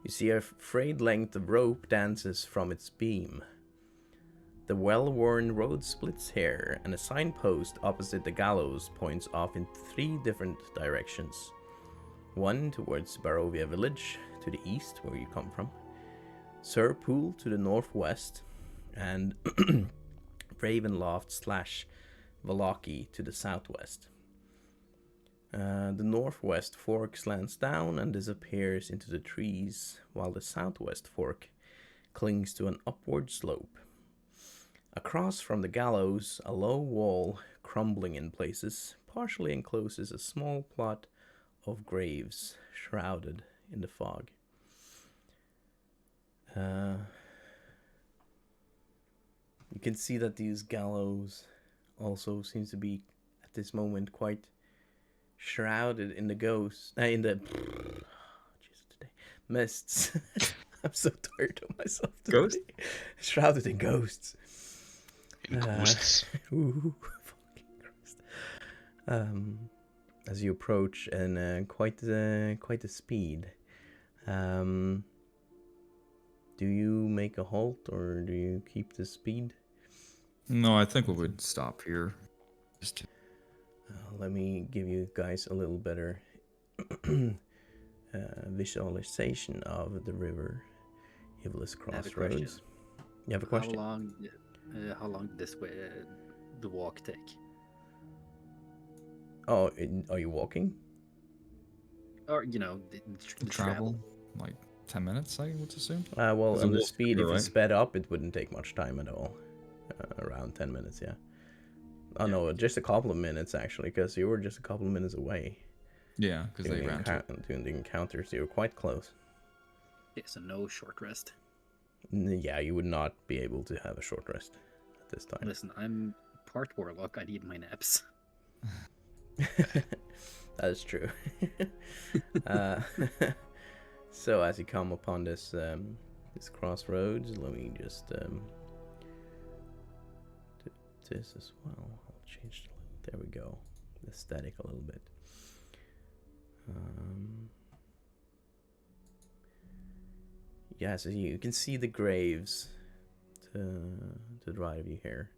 You see a frayed length of rope dances from its beam. The well-worn road splits here, and a signpost opposite the gallows points off in 3 different directions. One towards Barovia village, to the east, where you come from. Tser Pool to the northwest, and Ravenloft / Valaki to the southwest. The northwest fork slants down and disappears into the trees, while the southwest fork clings to an upward slope. Across from the gallows, a low wall, crumbling in places, partially encloses a small plot of graves, shrouded in the fog. You can see that these gallows also seems to be, at this moment, quite shrouded in the mists. I'm so tired of myself today. Ghosts? Shrouded in ghosts. In ghosts. Ooh, fucking Christ. As you approach and quite a speed. Do you make a halt or do you keep the speed? No, I think we would stop here. Just Let me give you guys a little better visualization of the River Ivlis Crossroads. You have a question? How long this way the walk take? Oh, are you walking? Or the travel like 10 minutes, I would assume. Well, It's a on the walk speed, through, if you right? sped up, it wouldn't take much time at all. Around 10 minutes, yeah. Oh no, just a couple of minutes actually, because you were just a couple of minutes away. Yeah, because they ran to doing the encounters. You were quite close. Yeah, so no short rest. Yeah, you would not be able to have a short rest at this time. Listen, I'm part warlock. I need my naps. That is true. So as you come upon this crossroads, let me just do this as well. I'll change there we go, the aesthetic a little bit. Yeah, so you can see the graves to the right of you here.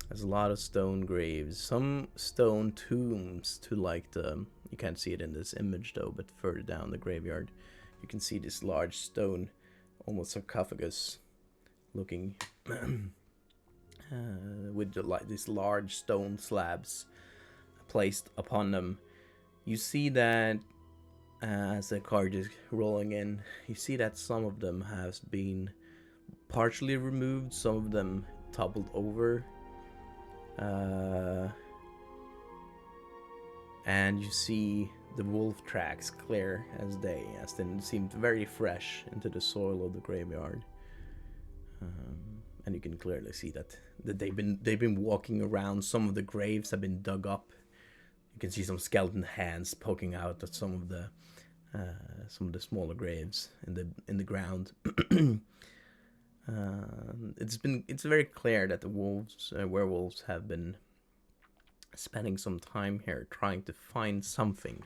There's a lot of stone graves, some stone tombs to like you can't see it in this image though, but further down the graveyard you can see this large stone, almost sarcophagus looking with these large stone slabs placed upon them. You see that as the cart is rolling in, you see that some of them have been partially removed, some of them toppled over. And you see the wolf tracks clear as day, as they seemed very fresh into the soil of the graveyard. And you can clearly see that they've been walking around. Some of the graves have been dug up. You can see some skeleton hands poking out at some of the smaller graves in the ground. It's very clear that the werewolves have been spending some time here trying to find something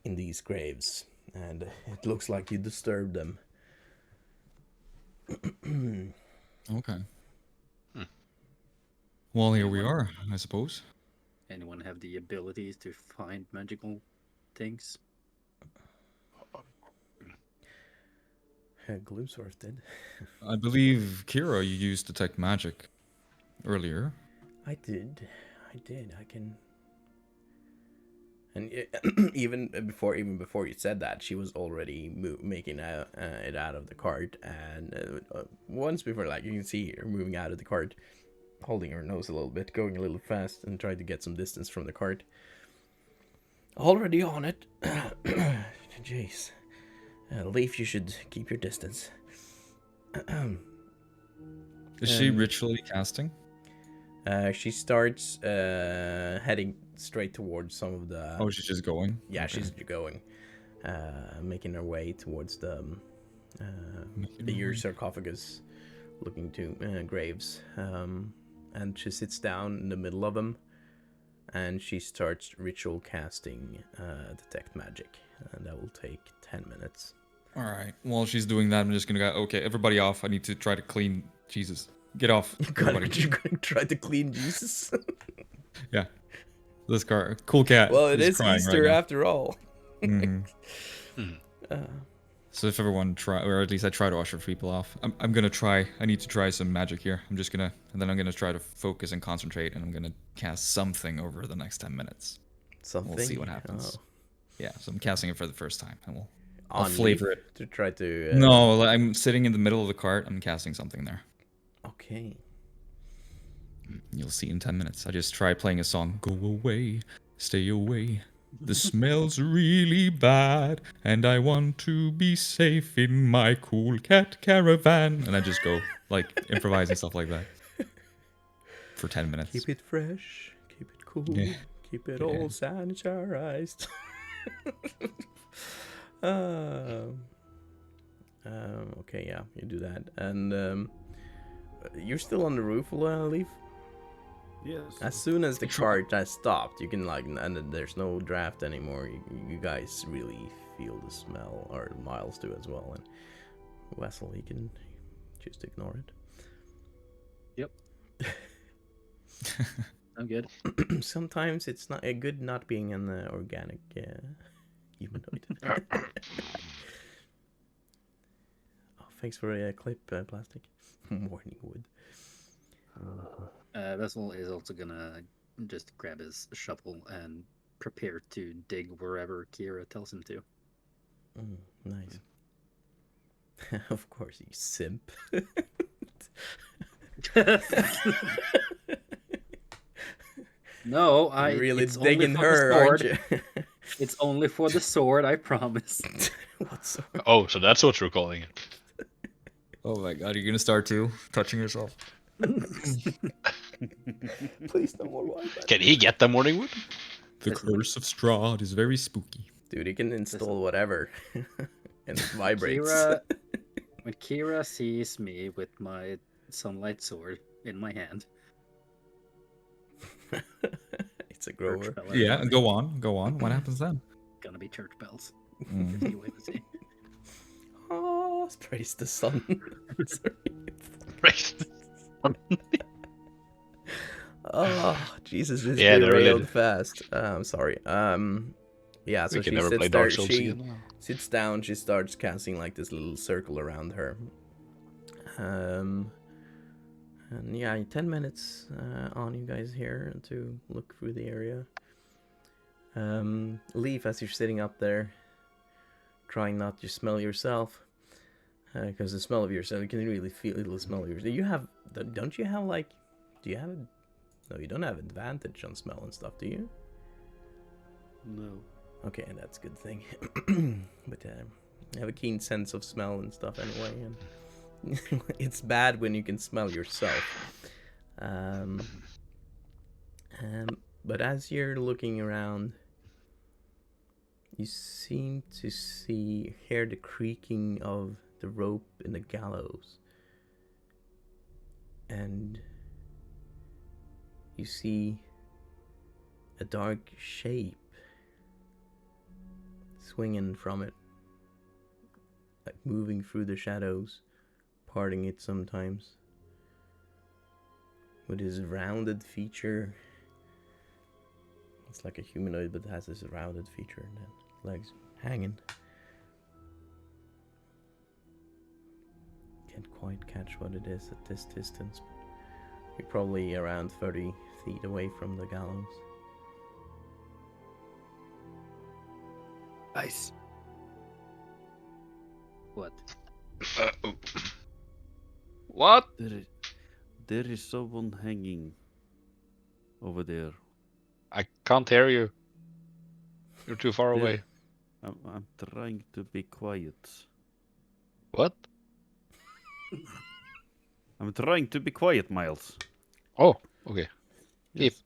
in these graves, and it looks like you disturbed them. Okay. Well, here we are, I suppose. Anyone have the abilities to find magical things? Gloomsworth did. I believe, Kira, you used detect magic earlier. I did. I can. And even before you said that, she was already making it out of the cart. And once before, like, you can see her moving out of the cart, holding her nose a little bit, going a little fast, and trying to get some distance from the cart. Already on it. Jeez. Leaf, you should keep your distance. Is she ritually casting? She starts heading straight towards some of the... Oh, she's just going? Yeah, Okay. she's going. Making her way towards the ear sarcophagus, looking to graves. And she sits down in the middle of them, and she starts ritual casting detect magic. And that will take 10 minutes. Alright, while she's doing that, I'm just gonna go, okay, everybody off. I need to try to clean... Jesus. Get off, everybody. You're gonna try to clean Jesus. Yeah. This car, cool cat. Well, it is crying Easter right now. after all. Mhm. Uh, So if everyone try, or at least I try to usher people off. I'm gonna try. I need to try some magic here. I'm just gonna, and then I'm gonna try to focus and concentrate, and I'm gonna cast something over the next 10 minutes. something. We'll see what happens. Oh. Yeah, so I'm casting it for the first time, and I'll On flavor leaf it. to try to. No, I'm sitting in the middle of the cart. I'm casting something there. Okay. You'll see in 10 minutes. I just try playing a song. Go away, stay away. The smell's really bad, and I want to be safe in my cool cat caravan. And I just go, like, improvising stuff like that. For 10 minutes. Keep it fresh. Keep it cool. Yeah. Keep it Yeah. all sanitarized. Okay, yeah, you do that. And you're still on the roof, Leaf? Yes. As soon as the cart has stopped, you can and then there's no draft anymore. You guys really feel the smell, or Miles do as well. And Wessel, he can just ignore it. Yep. I'm good. Sometimes it's not good not being an organic humanoid. Oh, thanks for a clip, Plastic. Morning wood. Vessel is also gonna just grab his shovel and prepare to dig wherever Kira tells him to. Nice. Of course, you simp. No, You're really it's only digging for her, the aren't sword. you? It's only for the sword, I promise. What sword? Oh, so that's what you're calling it. Oh my god, you're gonna start too? Touching yourself? Please no more Wi-Fi. Can he get the morning wood? The Curse of Strahd is very spooky. Dude, he can install whatever. And it vibrates. When Kira sees me with my sunlight sword in my hand, It's a grower. church bell Yeah, everybody. go on. What happens then? Gonna be church bells. Mm. If you wait and see. Oh, praise the sun. Sorry. Right. Oh, Jesus, this Yeah, they're derailed really- fast. I'm sorry. Yeah, so We can she never sits play there. Dark Souls She again. sits down. She starts casting like this little circle around her. And yeah, 10 minutes on you guys here to look through the area. Leaf, as you're sitting up there, trying not to smell yourself, because the smell of yourself, you can really feel the smell of yourself. You have, don't you have like, do you have a, no, you don't have advantage on smell and stuff, do you? No. Okay, that's a good thing. But you have a keen sense of smell and stuff anyway, and it's bad when you can smell yourself. But as you're looking around, you seem to hear the creaking of the rope in the gallows. And you see a dark shape swinging from it, like moving through the shadows, parting it sometimes, with his rounded feature. It's like a humanoid, but it has this rounded feature and then legs hanging. Can't quite catch what it is at this distance, but you're probably around 30 feet away from the gallows. Nice. What? What? There is someone hanging over there. I can't hear you. You're too far There- away. I'm trying to be quiet. What? I'm trying to be quiet, Miles. Oh, okay. Keep. Yes.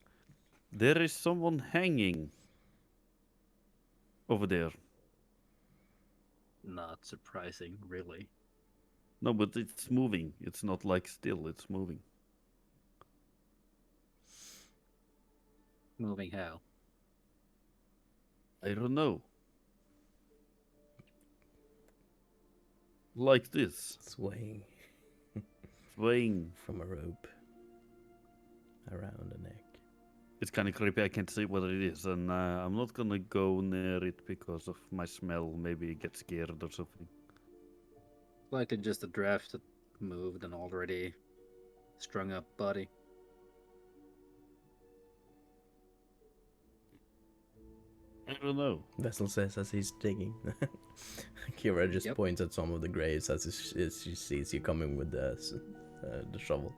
There is someone hanging over there. Not surprising, really. No, but it's moving. It's not like still, it's moving. Moving how? I don't know. Like this. Swaying. swaying. from a rope around the neck. It's kind of creepy. I can't see what it is, and I'm not gonna go near it because of my smell. Maybe it gets scared or something. Likely just a draft that moved an already strung up body. I don't know. Vessel says as he's digging. Kira just Yep. points at some of the graves as she sees you coming with the shovel.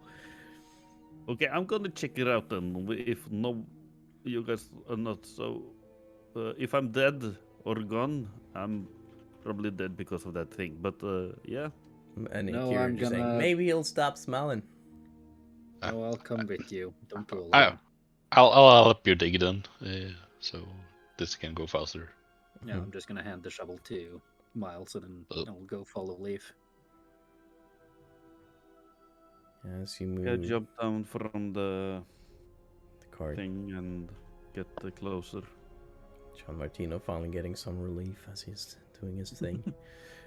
Okay, I'm gonna check it out then. If no, you guys are not so. If I'm dead or gone, I'm probably dead because of that thing. But yeah, And No, Kira I'm just saying, gonna- maybe he'll stop smelling. No, I'll come with you. Don't go I- alone. I'll help you dig then, so this can go faster. Yeah, I'm just gonna hand the shovel to Miles and then Oh. I'll go follow Leaf. As you move I jump down from the the cart, thing and get closer. John Martino finally getting some relief as he's doing his thing.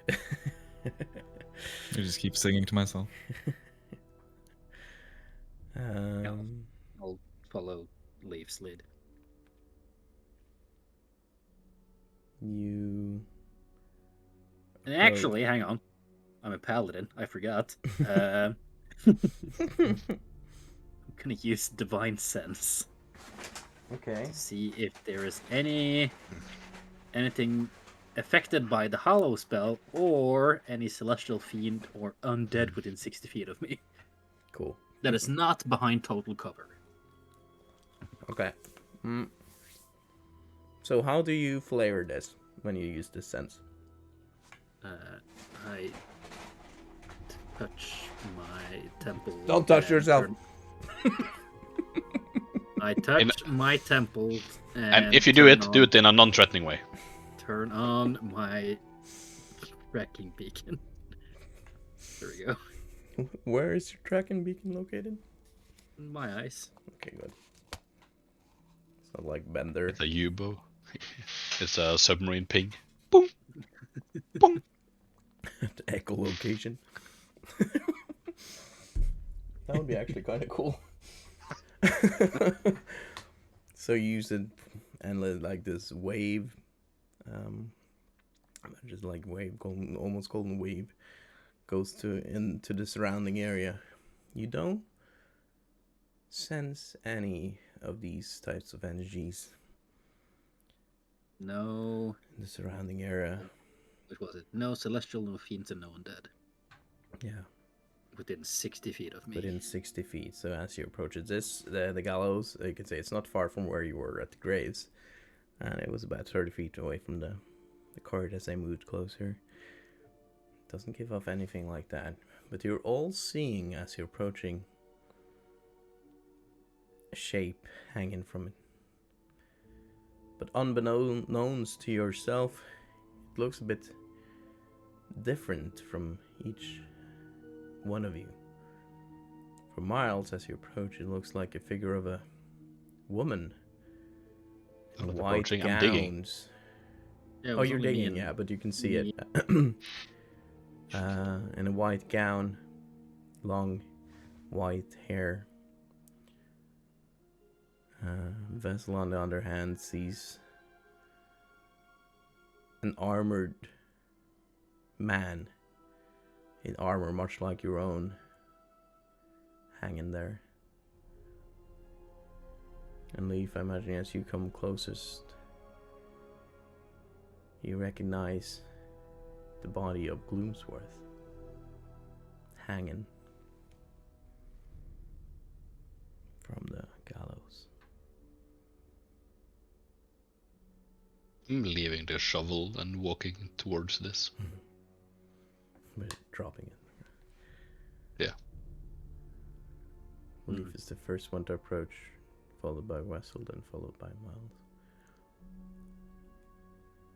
I just keep singing to myself. I'll follow Leaf's lead. You And actually, hang on. I'm a paladin. I forgot. I'm gonna use Divine Sense okay? to see if there is anything affected by the Hollow spell or any celestial fiend or undead within 60 feet of me. Cool. That is not behind total cover. Okay. So how do you flavor this when you use this sense? I touch my temple. Don't touch and yourself. I touch my temple And if you do it in a non-threatening way. Turn on my tracking beacon. There we go. Where is your tracking beacon located? My eyes. Okay, good. It's not like Bender. It's a U-bow. It's a submarine pig. Boom! Boom! Echolocation. That would be actually kind of cool. So you use it and like this wave, just like wave, almost golden wave, goes into the surrounding area. You don't sense any of these types of energies No. in the surrounding area. What was it? No celestial, no fiends, and no undead. Yeah. Within 60 feet of me. Within 60 feet. So as you approach it, the gallows, you can say it's not far from where you were at the graves. And it was about 30 feet away from the cart as they moved closer. Doesn't give off anything like that. But you're all seeing, as you're approaching, a shape hanging from it. But unbeknownst to yourself, it looks a bit different from each one of you. For Miles, as you approach, it looks like a figure of a woman I'm in not white approaching, I'm digging. gowns. Yeah, it Oh, was you're only me digging, and- yeah, but you can see it. In a white gown, long white hair. Vessel, on the other hand, sees an armored man in armor, much like your own, hanging there. And Leaf, I imagine as you come closest, you recognize the body of Gloomsworth hanging from the gallows. I'm leaving the shovel and walking towards this. But dropping it. Yeah. Leaf is the first one to approach, followed by Wessel, then followed by Miles.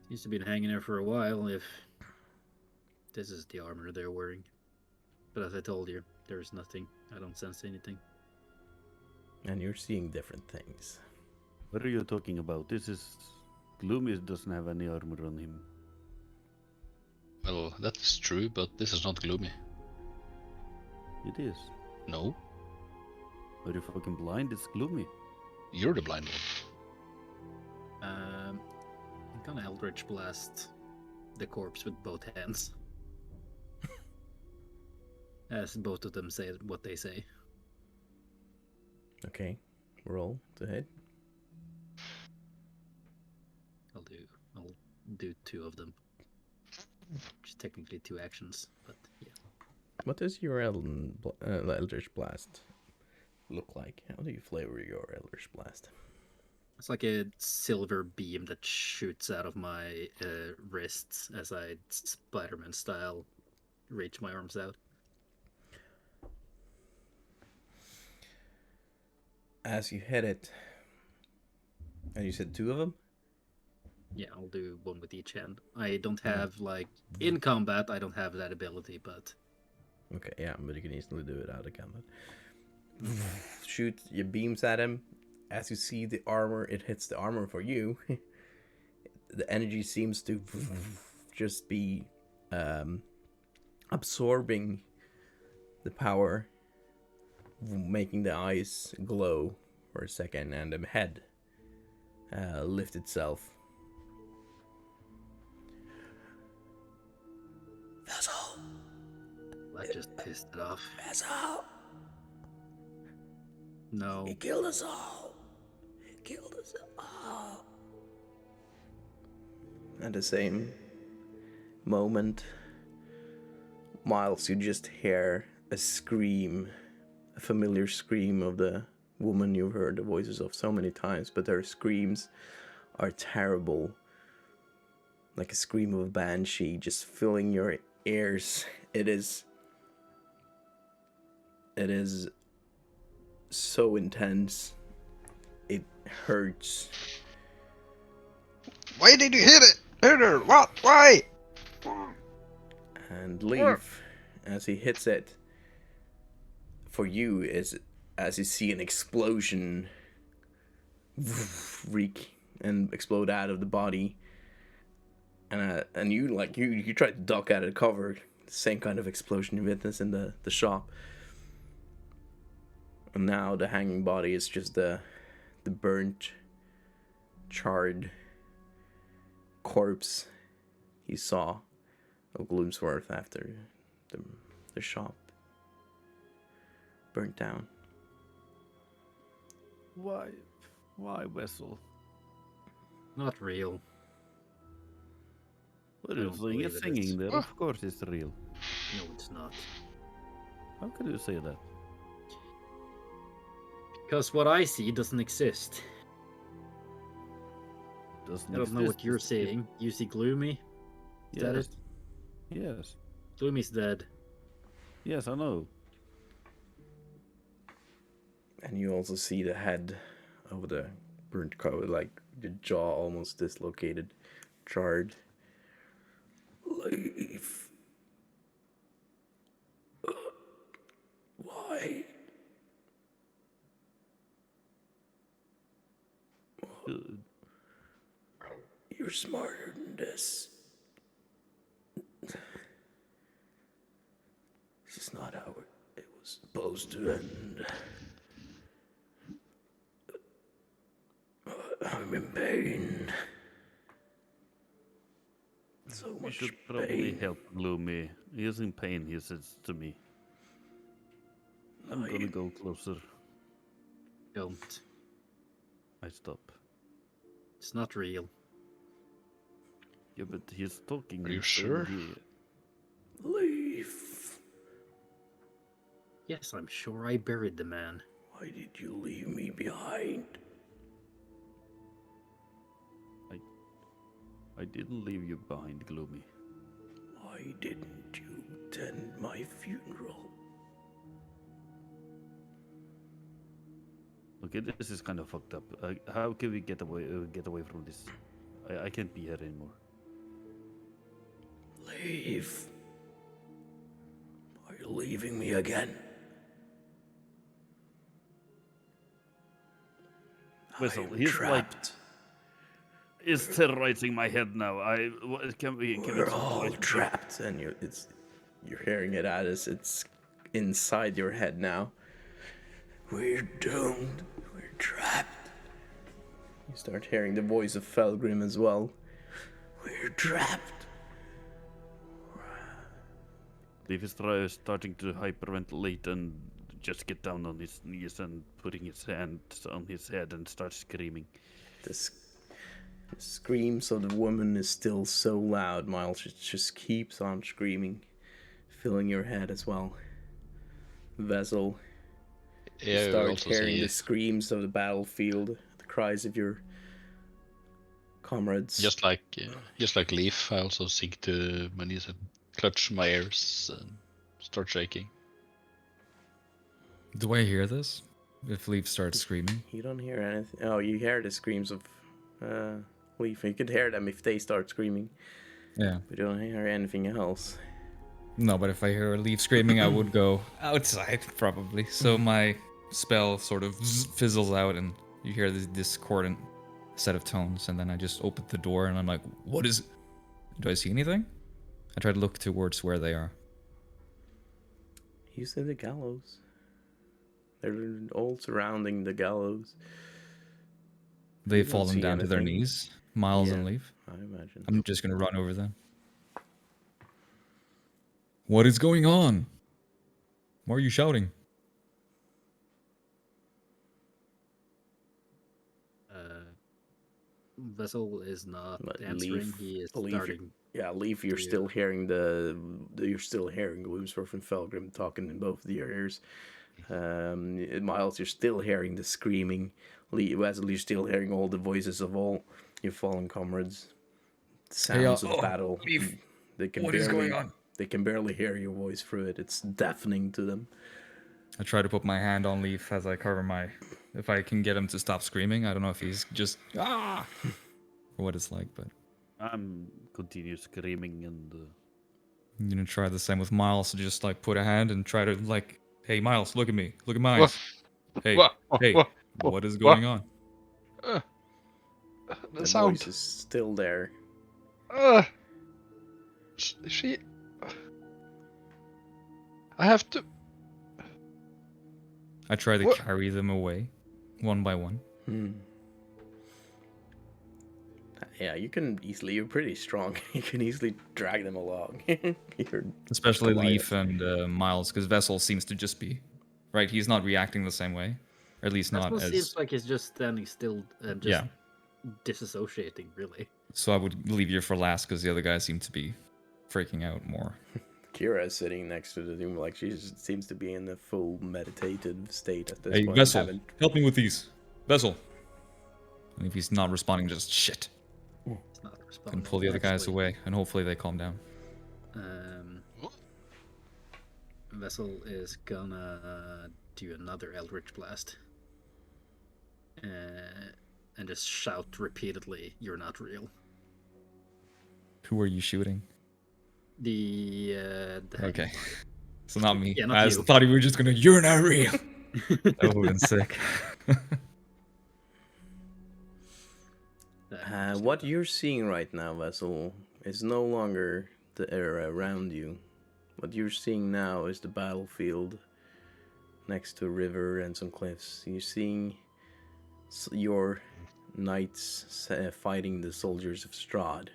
Seems to be hanging there for a while if this is the armor they're wearing. But as I told you, there's nothing. I don't sense anything. And you're seeing different things. What are you talking about? This is Gloomy doesn't have any armor on him. Well, that's true, but this is not gloomy. It is. No, Are you fucking blind? It's gloomy. you're the blind one. I'm gonna Eldritch Blast the corpse with both hands. As both of them say what they say. Okay, roll to hit. I'll do two of them. Which is technically two actions, but yeah. What does your Eldritch Blast look like? How do you flavor your Eldritch Blast? It's like a silver beam that shoots out of my wrists as I Spider-Man style reach my arms out. As you hit it, and you said two of them? Yeah, I'll do one with each hand. I don't have, like, in combat, I don't have that ability, but... Okay, yeah, but you can easily do it out of combat. Shoot your beams at him. As you see the armor, it hits the armor for you. The energy seems to just be absorbing the power, making the eyes glow for a second, and the head lift itself. Vessel! That just pissed it off. Vessel! No. He killed us all! He killed us all! At the same moment, Miles, you just hear a scream, a familiar scream of the woman you've heard the voices of so many times, but her screams are terrible. Like a scream of a banshee just filling your ears. It is so intense. It hurts. Why did you hit it? Hit her! What? Why? And leave as he hits it. For you, is as you see an explosion reek and explode out of the body, and you you try to duck out of cover. The same kind of explosion you witnessed in the shop. And now the hanging body is just the burnt, charred corpse you saw of Gloomsworth after the shop burnt down. Why, Wessel? Not real. What I are you don't saying? believe It's it singing is. there. Of course it's real. No, it's not. How can you say that? Because what I see doesn't exist. Doesn't I don't know what exist. you're saying. You see Gloomy? Is that Yes. it? Yes. Gloomy's dead. Yes, I know. And you also see the head of the burnt cow, like the jaw almost dislocated, charred. Leave. Why? You're smarter than this. This is not how it was supposed to end. I'm in pain. So We much should probably pain. help Gloomy. He is in pain, he says to me. I'm gonna go closer. Don't. I stop. It's not real. Yeah, but he's talking. Are you instead. sure? Leave. Yes, I'm sure I buried the man. Why did you leave me behind? I didn't leave you behind, Gloomy. Why didn't you attend my funeral? Okay, this is kind of fucked up. How can we get away from this? I can't be here anymore. Leave. Are you leaving me again? Wessel, I'm he's trapped. is terrorizing my head now. Can we We're all trapped, and you're hearing it as it's inside your head now. We're doomed. We're trapped. You start hearing the voice of Felgrim as well. We're trapped. Leaf is starting to hyperventilate and just get down on his knees and putting his hands on his head and start screaming. The screams of the woman is still so loud, Miles. It just keeps on screaming, filling your head as well. Vessel, you Yeah, we start also hearing see the screams of the battlefield, the cries of your comrades. just like Leaf. I also seek to my knees and clutch my ears and start shaking. Do I hear this? If Leaf starts screaming? You don't hear anything. Oh, you hear the screams of Leaf. You could hear them if they start screaming. Yeah. But you don't hear anything else. No, but if I hear Leaf screaming, I would go outside, probably. So my spell sort of fizzles out, and you hear this discordant set of tones, and then I just open the door, and I'm like, what is... Do I see anything? I try to look towards where they are. You see the gallows. They're all surrounding the gallows. They've don't fallen see down to their anything. knees, Miles and Yeah. Leaf. I imagine. I'm just gonna run over them. What is going on? Why are you shouting? Vessel is not But answering. Leaf- He is Leaf- starting. Yeah, Leaf, you're Yeah. still hearing you're still hearing Gloomsworth and Felgrim talking in both of your ears. Miles, you're still hearing the screaming. Wesley, you're still hearing all the voices of all your fallen comrades. Sounds of battle. Leaf, They can what barely, is going on? They can barely hear your voice through it. It's deafening to them. I try to put my hand on Leaf as I cover my... If I can get him to stop screaming. I don't know if he's just... Ah! Or what it's like, but... I'm continue screaming and I'm gonna try the same with Miles. Just, like, put a hand and try to, like... Hey, Miles, look at me. Look at my eyes. Hey, hey, what is going on? The The sound. voice is still there. She. I have to. I try to What? carry them away, one by one. Yeah, you're pretty strong. You can easily drag them along. You're Especially Goliath. Leaf and Miles, because Vessel seems to just be... Right, he's not reacting the same way. Or at least not Vessel as... seems like he's just standing still and just Yeah. disassociating, really. So I would leave you for last, because the other guys seem to be freaking out more. Kira is sitting next to the room like she seems to be in a full meditative state at this Hey, point. Vessel, help me with these. Vessel. And if he's not responding, just shit. It's not Can responding. pull the other guys actually. away, and hopefully they calm down. Vessel is gonna do another Eldritch Blast. And just shout repeatedly, "You're not real." Who are you shooting? The Okay. So not me. Yeah, not I you. thought you were just gonna, you're not real. That would have been sick. What you're seeing right now, Vessel, is no longer the area around you. What you're seeing now is the battlefield next to a river and some cliffs. You're seeing your knights fighting the soldiers of Strahd.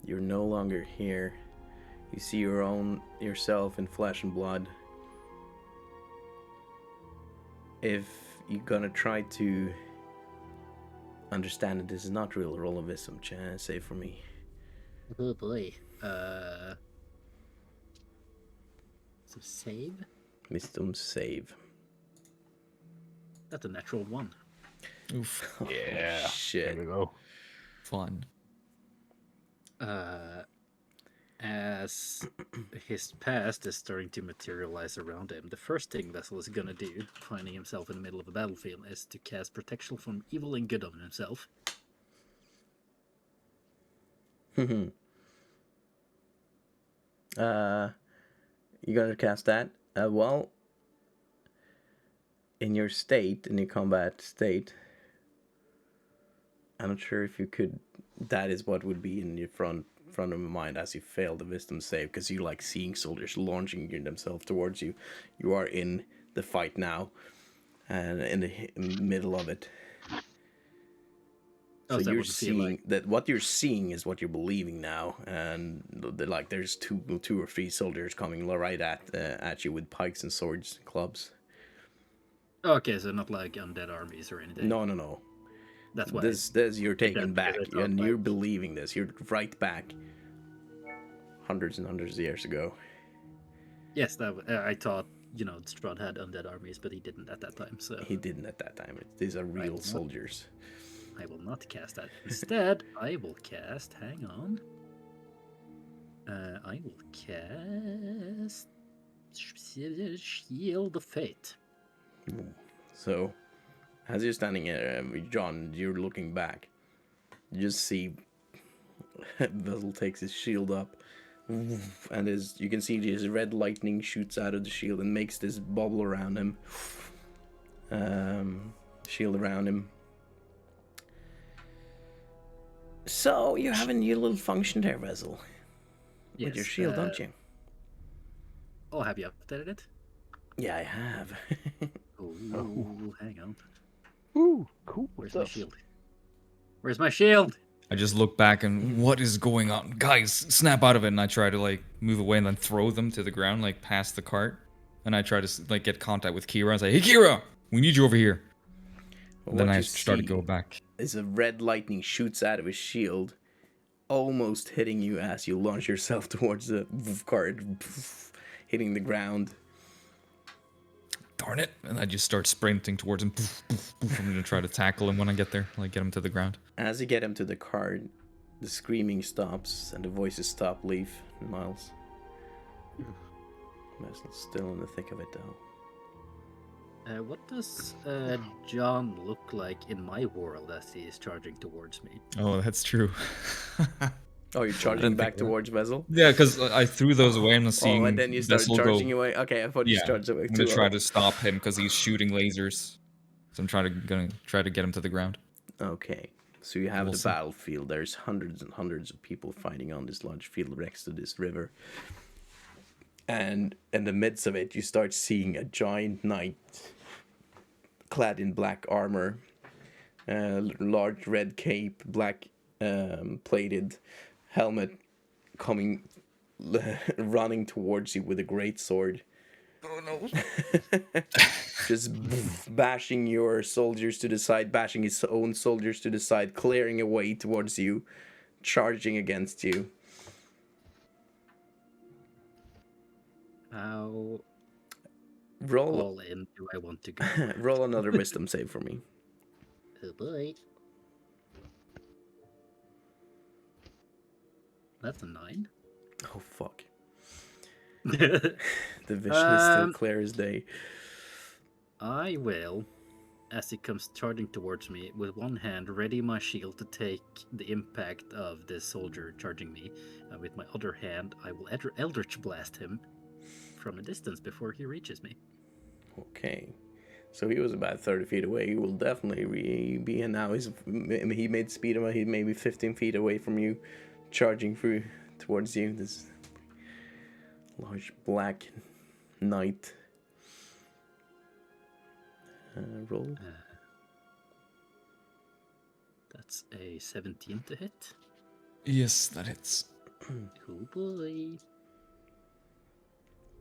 You're no longer here. You see yourself in flesh and blood. If you're gonna try to understand that this is not real, roll a wisdom save for me. Oh boy. So save? Wisdom save. That's a natural 1. Oof. Yeah. Shit. There we go. Fun. As his past is starting to materialize around him, the first thing Vessel is gonna do, finding himself in the middle of a battlefield, is to cast protection from evil and good on himself. You gonna cast that? Well, in your combat state, I'm not sure if you could. That is what would be in your front front of your mind as you fail the wisdom save, because you like seeing soldiers launching themselves towards you. You are in the fight now, and in the middle of it. So that you're wouldn't feel seeing like- that what you're seeing is what you're believing now, and like there's two or three soldiers coming right at you with pikes and swords, and clubs. Okay, so not like undead armies or anything. No. That's why. This you're taken back, I thought, and you're like- believing this. You're right back, hundreds and hundreds of years ago. Yes, I thought Strahd had undead armies, but he didn't at that time. So He didn't at that time. These are real Right. soldiers. I will not cast that. Instead, I will cast. Hang on. I will cast Shield of Fate. So, as you're standing here, John, you're looking back. You just see Vessel takes his shield up, and you can see his red lightning shoots out of the shield and makes this bubble around him. Shield around him. So, you have a new little function there, Vessel. With your shield, don't you? Oh, have you updated it? Yeah, I have. Oh, hang on. Ooh, cool. Where's my shield? Where's my shield? I just look back and what is going on? Guys, snap out of it, and I try to like move away and then throw them to the ground, like past the cart. And I try to like get contact with Kira and say, "Hey, Kira, we need you over here." And then I start to go back. Is a red lightning shoots out of his shield, almost hitting you as you launch yourself towards the cart, hitting the ground. Darn it! And I just start sprinting towards him. I'm gonna try to tackle him when I get there, like get him to the ground. As you get him to the cart, the screaming stops and the voices stop. Leaf and Miles. Vessel's still in the thick of it though. What does John look like in my world as he is charging towards me? Oh, that's true. Oh, you're charging didn't back think of that. towards Vessel? Yeah, because I threw those away and I'm seeing. Oh, and then you start Vessel charging go. away? Okay, I thought you Yeah, charged away I'm too. gonna try to stop him because he's shooting lasers. So I'm gonna try to get him to the ground. Okay, so you have We'll the see. battlefield. There's hundreds and hundreds of people fighting on this large field next to this river. And in the midst of it, you start seeing a giant knight clad in black armor, large red cape, black plated helmet, coming running towards you with a great sword. Oh no! Just bashing your soldiers to the side, bashing his own soldiers to the side, clearing a way towards you, charging against you. How Roll all in do I want to go? roll another wisdom save for me. Oh boy. That's a 9. Oh fuck. The vision is still Um, clear as day. I will, as he comes charging towards me, with one hand ready my shield to take the impact of this soldier charging me. And with my other hand, I will Eldritch Blast him from a distance before he reaches me. Okay. So he was about 30 feet away. He will definitely be, and now he made speed away. He may be 15 feet away from you, charging through towards you. This large black knight. Roll. That's a 17 to hit. Yes, that hits. Oh boy.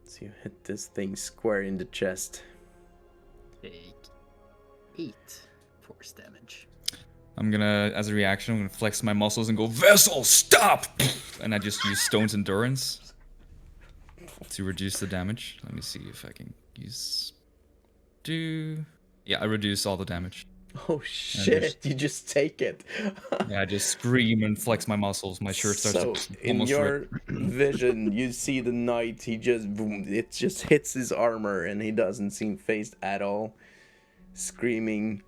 So you hit this thing square in the chest. Take 8 force damage. I'm gonna, as a reaction, I'm gonna flex my muscles and go, "Vessel, stop!" And I just use Stone's Endurance to reduce the damage. Let me see if I can use. Yeah, I reduce all the damage. Oh shit! You just take it. Yeah, I just scream and flex my muscles. My shirt starts So to in almost your rip. vision, you see the knight. He just boom. It just hits his armor, and he doesn't seem phased at all. Screaming.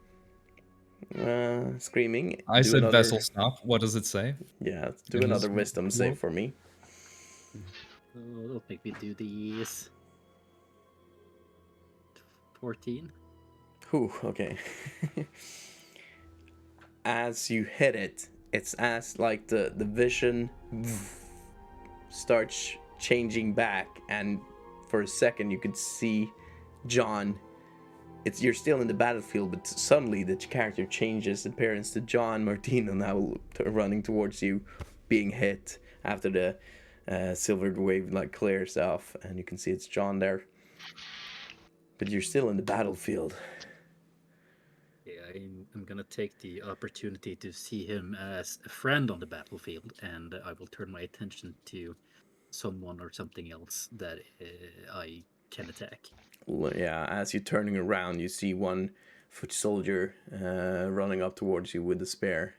Screaming. I Do said, another- "Vessel, stop." What does it say? Yeah, do It another was- wisdom save for me. Oh, don't make me do these. 14. Whew, okay. As you hit it, it's as like the vision starts changing back, and for a second you could see John. You're still in the battlefield, but suddenly the character changes appearance to John Martino, now running towards you, being hit after the silver wave like clears off, and you can see it's John there. But you're still in the battlefield. Yeah, I'm gonna take the opportunity to see him as a friend on the battlefield, and I will turn my attention to someone or something else that I can attack. Yeah, as you're turning around, you see one foot soldier running up towards you with a spear.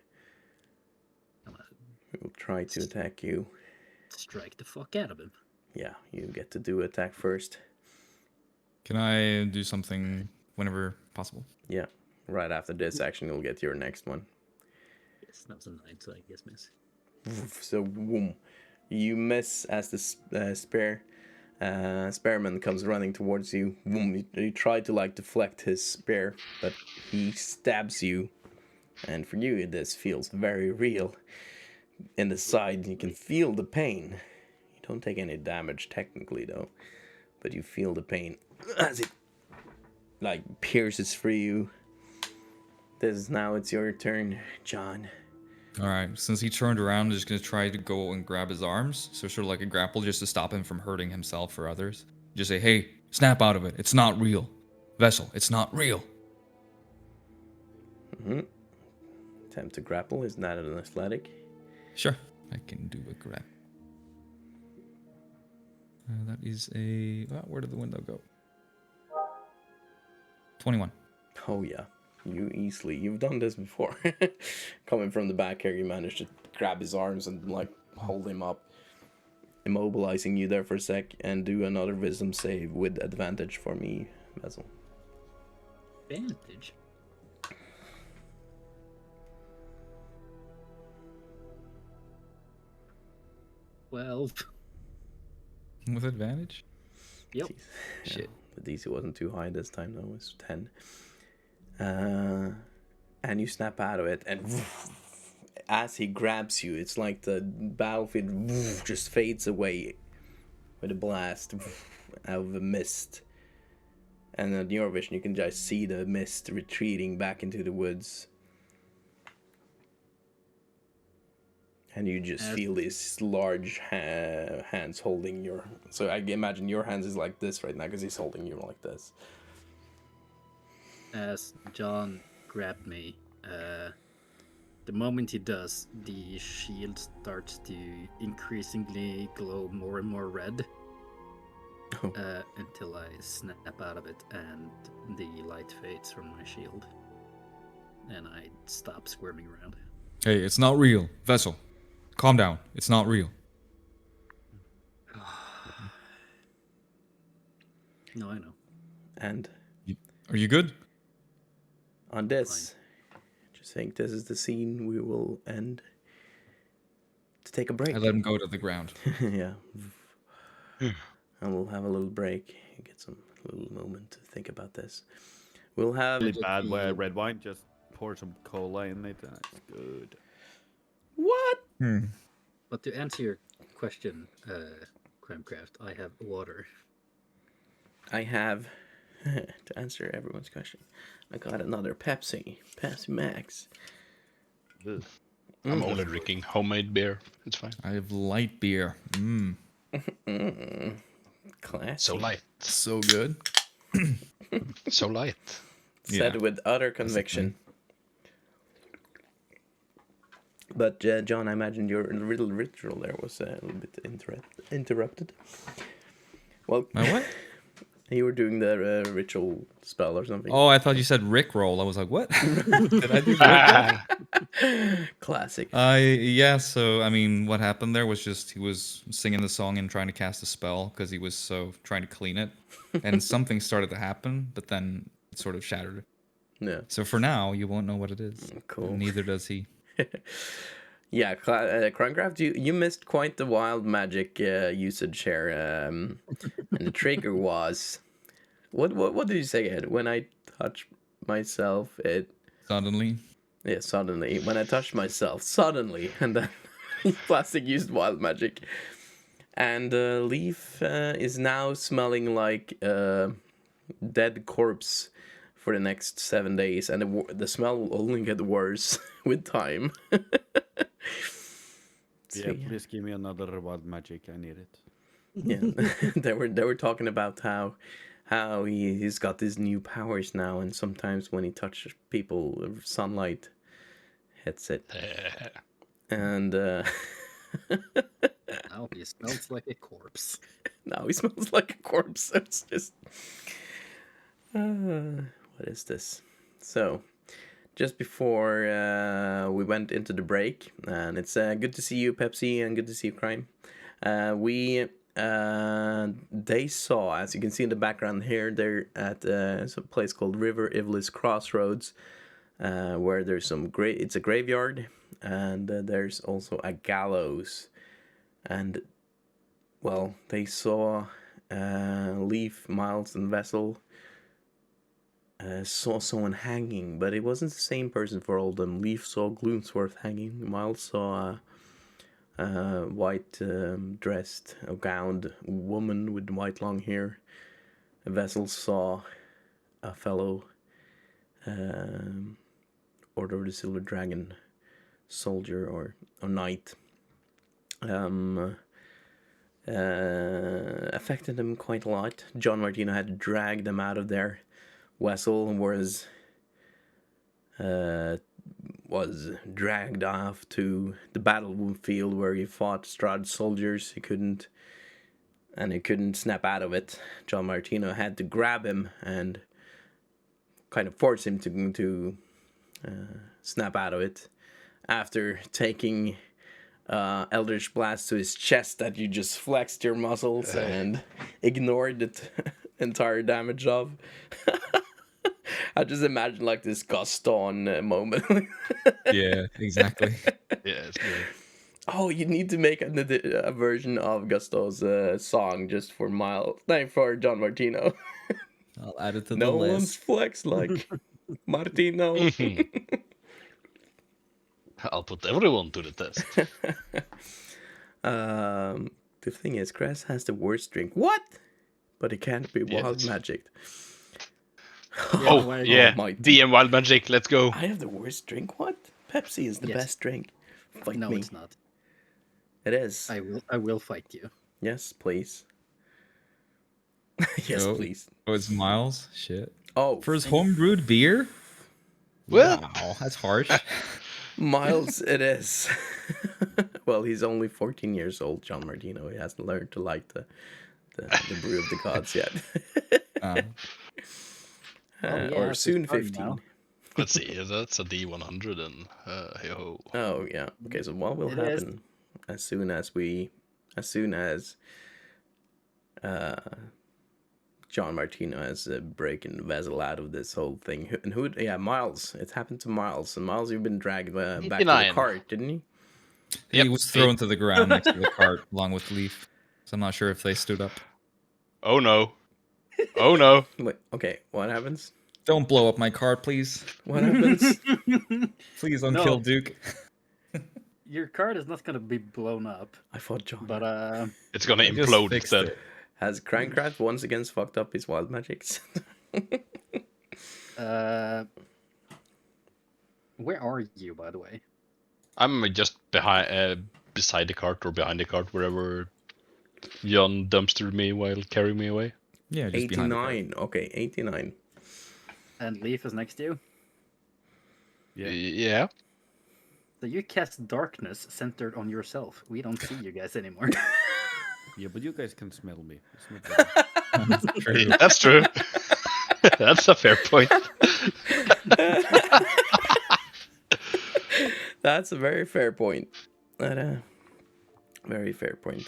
He will try to attack you. Strike the fuck out of him. Yeah, you get to do attack first. Can I do something whenever possible? Yeah, right after this action, you'll get your next one. Yes, that was a 9, so I guess miss. So, boom. You miss as the spearman comes running towards you. Boom. You try to like deflect his spear, but he stabs you. And for you, this feels very real. In the side, you can feel the pain. You don't take any damage technically, though, but you feel the pain as it like pierces through you. It's your turn, John. All right. Since he turned around, I'm just gonna try to go and grab his arms, so sort of like a grapple, just to stop him from hurting himself or others. Just say, "Hey, snap out of it. It's not real, Vessel. It's not real." Attempt to grapple. Isn't that an athletic? Sure, I can do a grab. That is a. Where did the window go? 21. Oh yeah, you've done this before. Coming from the back here, you managed to grab his arms and like hold him up, immobilizing you there for a sec, and do another wisdom save with advantage for me, Basil. Advantage? Well, With advantage? yep. Shit. The DC wasn't too high this time though, it was 10. And you snap out of it, and as he grabs you, it's like the battlefield just fades away with a blast out of the mist. And in your vision, you can just see the mist retreating back into the woods. And you just feel these large hands holding your... So I imagine your hands is like this right now, because he's holding you like this. As John grabbed me, the moment he does, the shield starts to increasingly glow more and more red. Until I snap out of it and the light fades from my shield. And I stop squirming around. Hey, it's not real. Vessel, calm down. It's not real. No, I know. And Are you good? on this, just think this is the scene we will end to take a break. I let him go to the ground. Yeah. And we'll have a little break, get some little moment to think about this. We'll have... Really bad red wine, just pour some cola in it, and it's good. What? But to answer your question, Cramcraft, I have water. I have, to answer everyone's question, I got another Pepsi Max. Ugh. I'm only drinking homemade beer. It's fine. I have light beer. Classic. So light. So good. So light. Said Yeah. with utter conviction. But John, I imagine your little ritual there was a little bit interrupted. Well, My what? you were doing the ritual spell or something. Oh, I thought you said Rickroll. I was like, what? Did I do Rickroll? Classic. Yeah, so, I mean, what happened there was just he was singing the song and trying to cast a spell because he was so trying to clean it. And something started to happen, but then it sort of shattered. Yeah. So for now, you won't know what it is. Cool. And neither does he. Yeah, Crancraft, you missed quite the wild magic usage here. And the trigger was... What did you say again? When I touch myself, it... Suddenly, Yeah, suddenly. When I touched myself, suddenly. And then Plastic used wild magic. And Leaf is now smelling like dead corpse for the next 7 days. And the smell will only get worse with time. Yeah, please give me another wild magic. I need it. Yeah, they were talking about how he's got these new powers now, and sometimes when he touches people, sunlight hits it, and Now he smells like a corpse. now he smells like a corpse. It's just what is this? So, just before we went into the break, and it's good to see you, Pepsi, and good to see you, Crime. They saw, as you can see in the background here, they're at a place called River Ivlis Crossroads, where there's it's a graveyard, and there's also a gallows. And, well, they saw Leaf, Miles, and Vessel saw someone hanging, but it wasn't the same person for all of them. Leaf saw Gloomsworth hanging, Miles saw white dressed, gowned woman with white long hair. A Vessel saw a fellow Order of the Silver Dragon soldier or knight. Affected them quite a lot. John Martino had to drag them out of their vessel, was dragged off to the battlefield where he fought Strahd's soldiers. He couldn't snap out of it. John Martino had to grab him and kind of force him to snap out of it. After taking Eldritch Blast to his chest that you just flexed your muscles and ignored the entire damage of. I just imagine like this Gaston moment. Yeah, exactly. Yeah, it's good. Oh, you need to make a version of Gaston's song just for for John Martino. I'll add it to the No list. one's flexed like Martino. I'll put everyone to the test. The thing is, Grass has the worst drink. What? But it can't be wild Yes. magic. Oh, yeah. my- DM Wild Magic, let's go. I have the worst drink. What? Pepsi is the Yes. best drink. Fight No, me. it's not. It is. I will fight you. Yes, please. Yes, Oh. please. Oh, it's Miles? Shit. Oh, For his homebrewed beer? Well, Wow, that's harsh. Miles, it is. Well, he's only 14 years old, John Martino. He hasn't learned to like the brew of the gods yet. yeah, Or it's soon starting 15. now. let's see. That's a D100 and hey-ho. Oh yeah. Okay, so what will It is. happen as soon as John Martino has breaking Vessel out of this whole thing? Miles. It happened to Miles. And Miles, you've been dragged back to the 89. cart, didn't you? He Yep. was thrown to the ground next to the cart along with Leaf. So I'm not sure if they stood up. Oh no. Oh no. Wait, okay, what happens? Don't blow up my cart, please. What happens? Please don't No. kill Duke. Your card is not gonna be blown up, I thought John but It's gonna I just implode fixed instead. it. has Crankcraft once again fucked up his wild magics. where are you, by the way? I'm just beside the cart or behind the cart, wherever John dumpstered me while carrying me away. Yeah, just behind the cart. 89. Okay, 89. And Leaf is next to you. Yeah. So you cast darkness centered on yourself. We don't see you guys anymore. Yeah, but you guys can smell me. It's no problem. True. That's true. That's a fair point. That's a very fair point. Very fair point.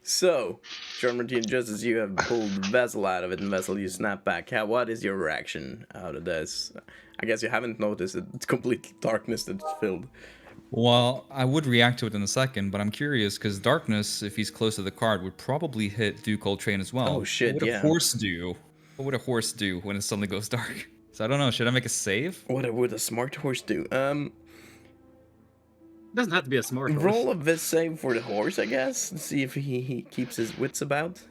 So, John Martino, just as you have pulled Vessel out of it, and Vessel, you snap back. What is your reaction out of this? I guess you haven't noticed it's complete darkness that's filled. Well, I would react to it in a second, but I'm curious because darkness, if he's close to the card, would probably hit Duke Coltrane as well. Oh, shit, What would yeah. a horse do? What would a horse do when it suddenly goes dark? So I don't know. Should I make a save? What would a smart horse do? Doesn't have to be a smart horse. Roll a vis save for the horse, I guess. See if he keeps his wits about.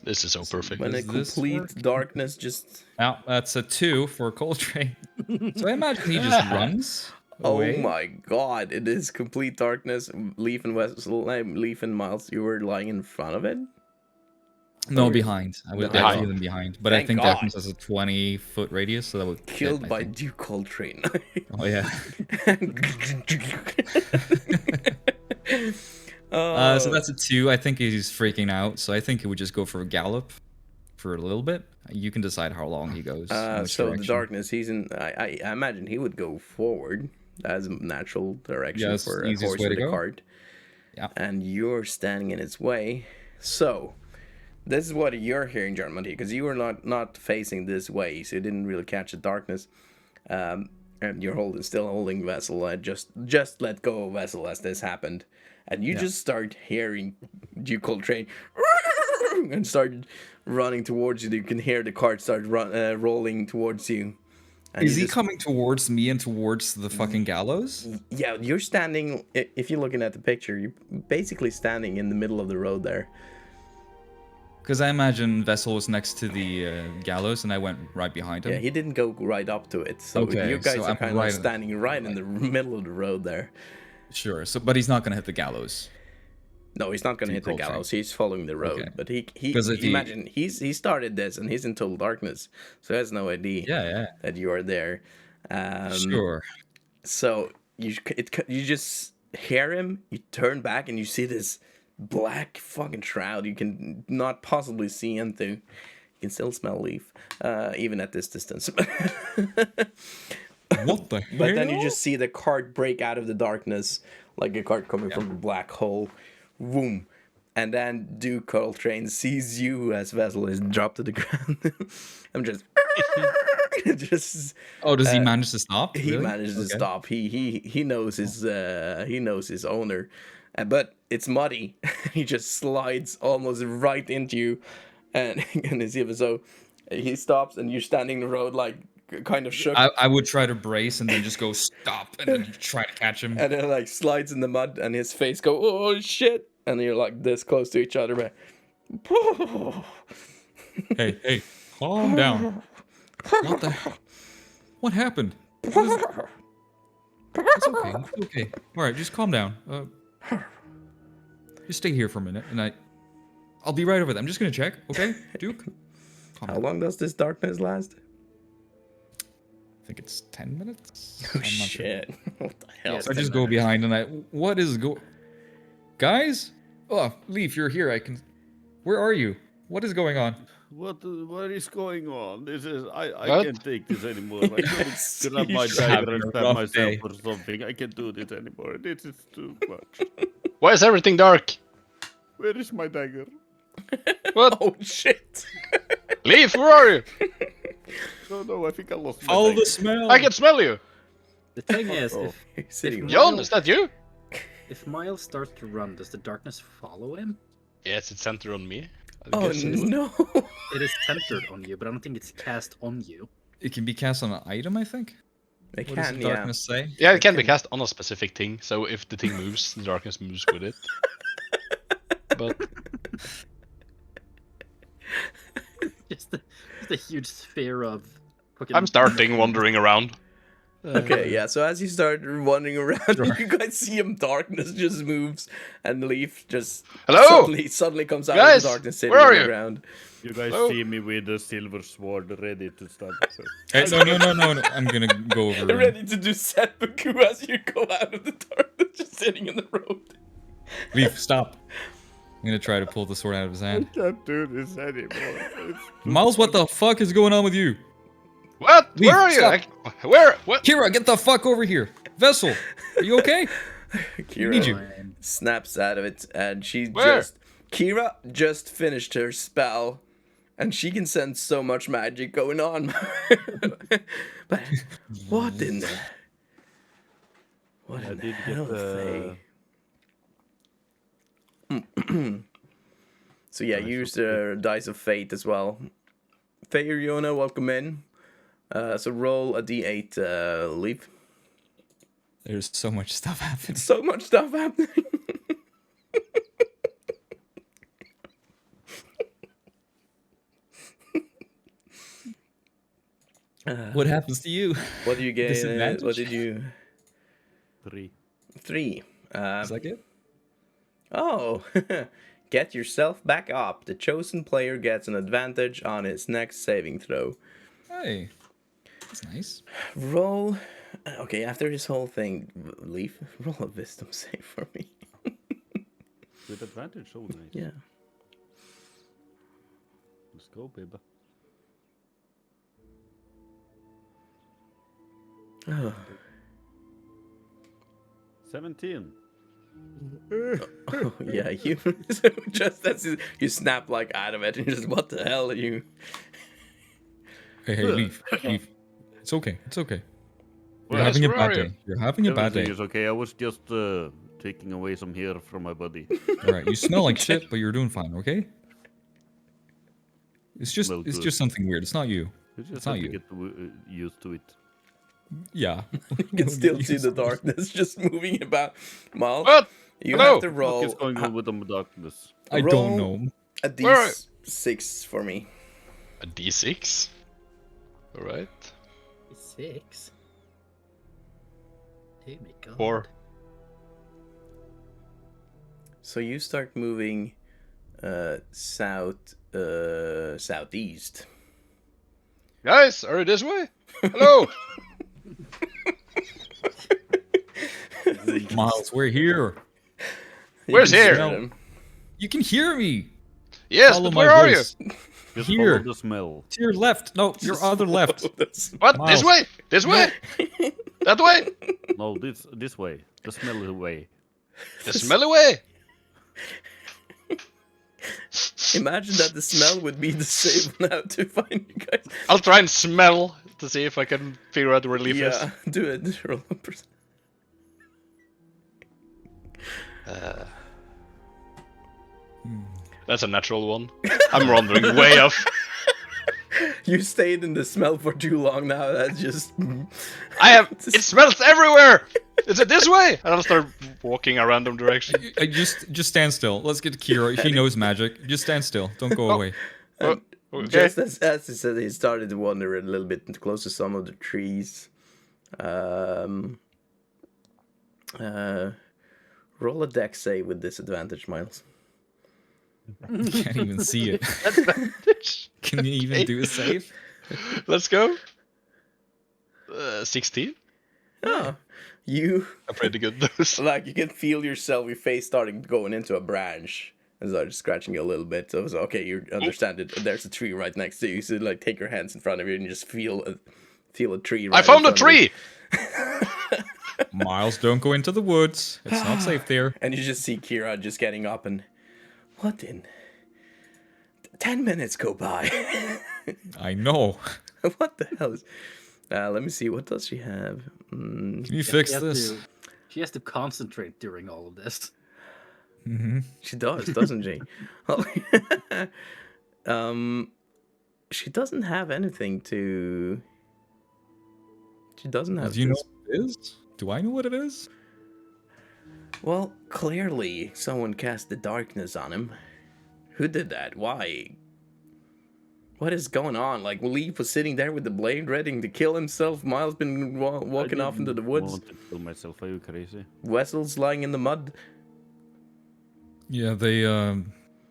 This is so perfect. When a Does this complete work? darkness just... Oh, that's a 2 for Coltrane. So I imagine he just runs away. Oh my god, it is complete darkness. Leaf and Leaf and Miles, you were lying in front of it? No, behind. I would Behind. feel them behind. But I Thank think God. darkness has a 20-foot radius, so that would fit, Killed I by think. Duke Coltrane. Oh yeah. Oh. So that's a 2. I think he's freaking out, so I think he would just go for a gallop for a little bit. You can decide how long he goes. in which So the direction. darkness, he's in. I imagine he would go forward as a natural direction that's for the a easiest horse way to with a go. cart. Yeah. And you're standing in its way. So this is what you're hearing, John Martino, because you were not facing this way, so you didn't really catch the darkness. And you're still holding Vessel. Just let go of Vessel as this happened, and you just start hearing Duke Coltrane and start running towards you. You can hear the cart start rolling towards you. And Is you he just- coming towards me and towards the fucking gallows? Yeah, you're standing. If you're looking at the picture, you're basically standing in the middle of the road there. Because I imagine Vessel was next to the gallows, and I went right behind him. Yeah, he didn't go right up to it. So Okay, you guys so are I'm kind right- of standing right in the middle of the road there. Sure. So, but he's not gonna hit the gallows. No, he's not going to hit the Coltrane. gallows. He's following the road. Okay. But he 'Cause if he- imagine he started this and he's in total darkness, so he has no idea Yeah. that you are there. Sure. So you just hear him. You turn back and you see this black fucking shroud. You can not possibly see into. You can still smell Leaf, even at this distance. What the hell? But then you just see the cart break out of the darkness, like a cart coming from a black hole. Boom. And then Duke Coltrane sees you as Vessel is dropped to the ground. I'm just... Oh, does he manage to stop? He Really? manages to Okay. stop. He knows his owner, but it's muddy. He just slides almost right into you, and so he stops, and you're standing in the road like kind of shook, I would try to brace and then just go stop and then try to catch him. and then like slides in the mud, and his face go oh shit, and you're like this close to each other, man. Hey, calm down. What the? What happened? It's okay. It's okay. All right, just calm down. Just stay here for a minute, and I'll be right over there. I'm just gonna check. Okay, Duke. Calm How down. long does this darkness last? I think it's 10 minutes. Oh I'm not sure. shit! What the hell? Yes. So I just go behind and what is guys? Oh, Leaf, you're here. Where are you? What is going on? What is going on? This is I What? can't take this anymore. I Yes, can't grab you my should dagger have and a stab rough myself day. or something. I can't do this anymore. This is too much. Why is everything dark? Where is my dagger? What? Oh shit! Leaf, where are you? No, I think I lost my Follow dagger. the smell. I can smell you. The thing is, Uh-oh. He's sitting If- John, is that you? if Miles starts to run, does the darkness follow him? Yes, it's centered on me. I Oh guess it's- no! It is centered on you, but I don't think it's cast on you. It can be cast on an item, I think. They What does can, the yeah. darkness say? Yeah, it can be cast on a specific thing. So if the thing moves, the darkness moves with it. But Just a huge sphere of. fucking- I'm starting wandering around. Okay, yeah. So as you start wandering around, you guys see him. Darkness just moves, and Leaf just Hello? suddenly comes out Guys, of the darkness, sitting where on are the you? ground. You guys Hello? see me with a silver sword ready to stab. Hey, no. I'm gonna go over. and- Ready to do seppuku as you go out of the darkness, just sitting in the road. Leaf, stop. I'm gonna try to pull the sword out of his I hand. can't do this anymore. It's Miles, what the fuck is going on with you? What? Leaf, Where are you? stop. Where? What? Kira, get the fuck over here. Vessel, are you okay? Kira Need you. Fine. snaps out of it, and Where? Kira just finished her spell, and she can sense so much magic going on. But what in the? What I in the did hell, get Faye? So yeah, Dice use of the Dice of Fate as well. Faye Riona, welcome in. So roll a d8, Leaf. There's so much stuff happening. So much stuff happening. What happens to you? What do you get? Disadvantage? What did you? 3. 3. Is that good? Oh, get yourself back up. The chosen player gets an advantage on his next saving throw. Hey, that's nice. Roll. Okay, after this whole thing, Leaf, roll a wisdom save for me. With advantage, so nice. Yeah. Let's go, baby. Oh. 17. Oh, yeah, you just you snap like out of it and just what the hell are you? Hey, leave. It's okay. It's okay. You're Where having a are bad you? day. You're having a bad Everything day. is okay. I was just taking away some hair from my body. All right, you smell like shit, but you're doing fine. Okay. It's just Smell it's good. just something weird. It's not you. You just It's have not to you. get used to it. Yeah. You can still see the darkness just moving about. Miles, What? you Hello? have to What roll is going on with the darkness? I roll don't know. a Where- d6 for me. A D6. All right. 6. Oh my god. 4. So you start moving southeast. Guys, are you this way? Hello. Miles, we're here. Where's You can here? smell them. You can hear me. Yes, Follow but my where are you? voice. Just Here. follow the smell. To your left. No, your Just other left. follow this. What? Miles. This way? This way? That way? No, this way. The smelly way. The smelly way? Imagine that the smell would be the same now to find you guys. I'll try and smell to see if I can figure out where Leaf is. Yeah, do it. Roll a percent. That's a natural one. I'm wandering way off. You stayed in the smell for too long now. That's just. I have. It smells everywhere. Is it this way? And I'll start walking a random direction. Just stand still. Let's get Kira. He knows magic. Just stand still. Don't go away. Oh, okay. Just as he said, he started to wander a little bit close to some of the trees. Roll a dex save with disadvantage, Miles. Can't even see it. Advantage. Can you even do a save? Let's go. 16. Oh, you I'm pretty good at those. like you can feel yourself, your face starting going into a branch and started scratching you a little bit. So it was okay. You understand it. There's a tree right next to you. So like take your hands in front of you and you just feel a tree. Right I found in a front of you. tree. Miles, don't go into the woods. It's not safe there. And you just see Kira just getting up and what in 10 minutes go by. I know. What the hell is let me see, what does she have? Can you fix this? She has to concentrate during all of this. She does, doesn't she? She doesn't have anything to. She doesn't have. Do you know this- what it is? Do I know what it is? Well, clearly someone cast the darkness on him. Who did that? Why? What is going on? Like, Leaf was sitting there with the blade ready to kill himself. Miles been walking off into the I woods. want to kill myself. Are you crazy? Vessel's lying in the mud. Yeah, they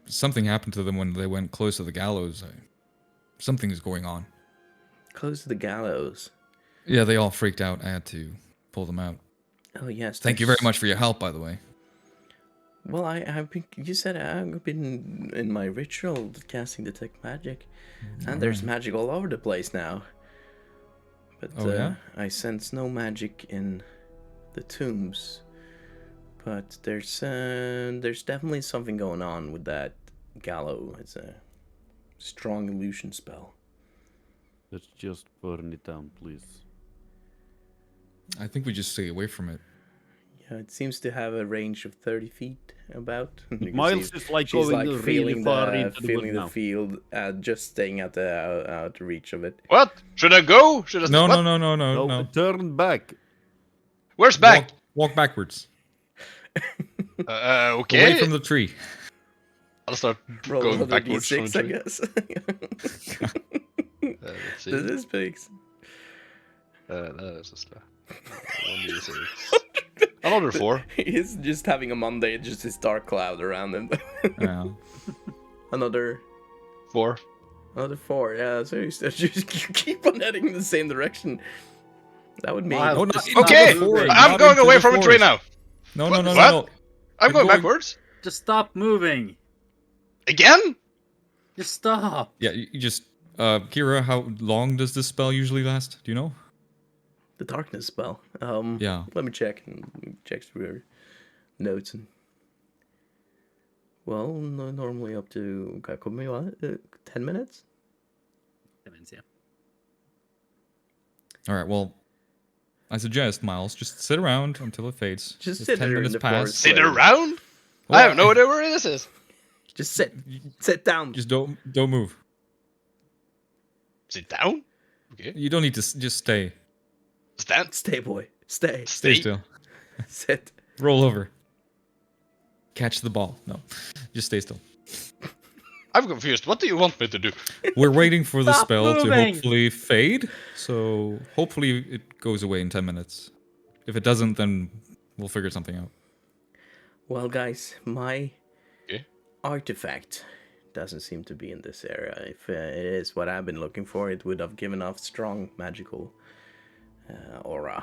something happened to them when they went close to the gallows. Something is going on. Close to the gallows. Yeah, they all freaked out. I had to pull them out. Oh, yes. Thank you very much for your help, by the way. Well, I've been. You said I've been in my ritual casting detect magic, and there's magic all over the place now. But Oh, yeah? I sense no magic in the tombs. But there's definitely something going on with that gallow. It's a strong illusion spell. Let's just burn it down, please. I think we just stay away from it. It seems to have a range of 30 feet about. You can Miles see is like she's going like really far into the feeling wood the now. field, just staying at the out reach of it. What? Should I go? Should I? No, what? no. Turn back. Where's back? Walk backwards. Okay. Away from the tree. I'll start Roll going another backwards from d6, the I tree. guess. Let's see. This is pigs. That's just 1d6. Another 4. He's just having a Monday, just this dark cloud around him. Yeah. Another 4. 4, yeah, so you keep on heading in the same direction. That would mean... Wow. Oh, not, Okay, not the forest, I'm not going into away the from the tree forest. now. No, What? I'm You're going backwards. Just stop moving. Again? Just stop. Yeah, you just Kira, how long does this spell usually last? Do you know? The darkness spell. Yeah. Let me check. Check through your notes. Well, normally up to 10 minutes? That means, yeah. All right. Well, I suggest Miles just sit around until it fades. Just If sit 10 there in minutes the pass. forest. Sit Wait. around? Well, I have no idea where this is. Just sit. Sit down. Just don't move. Sit down? Okay. You don't need to just stay. Stand. Stay, boy. Stay. Stay still. Sit. Roll over. Catch the ball. No, just stay still. I'm confused. What do you want me to do? We're waiting for the Stop spell to moving! hopefully fade. So hopefully it goes away in 10 minutes. If it doesn't, then we'll figure something out. Well, guys, my Okay. artifact doesn't seem to be in this area. If it is what I've been looking for, it would have given off strong magical aura.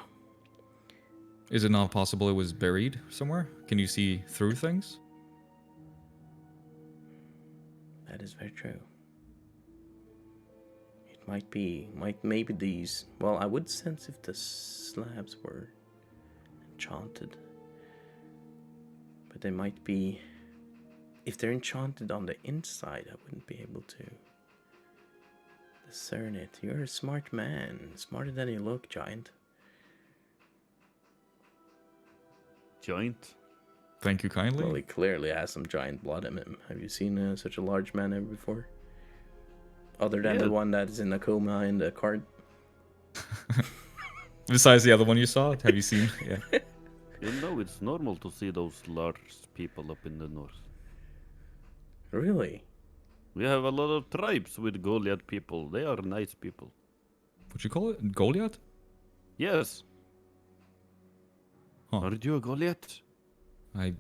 Is it not possible it was buried somewhere? Can you see through things? That is very true. It might be, maybe these. Well, I would sense if the slabs were enchanted, but they might be. If they're enchanted on the inside, I wouldn't be able to discern it. You're a smart man, smarter than you look, giant. Giant. Thank you kindly. Well, he clearly has some giant blood in him. Have you seen such a large man ever before? Other than the Yeah. one that is in a coma in the cart. Besides the other one you saw, have you seen? Yeah. You know, it's normal to see those large people up in the north. Really? We have a lot of tribes with Goliath people. They are nice people. What'd you call it? Goliath? Yes. Huh. Are you a Goliath? I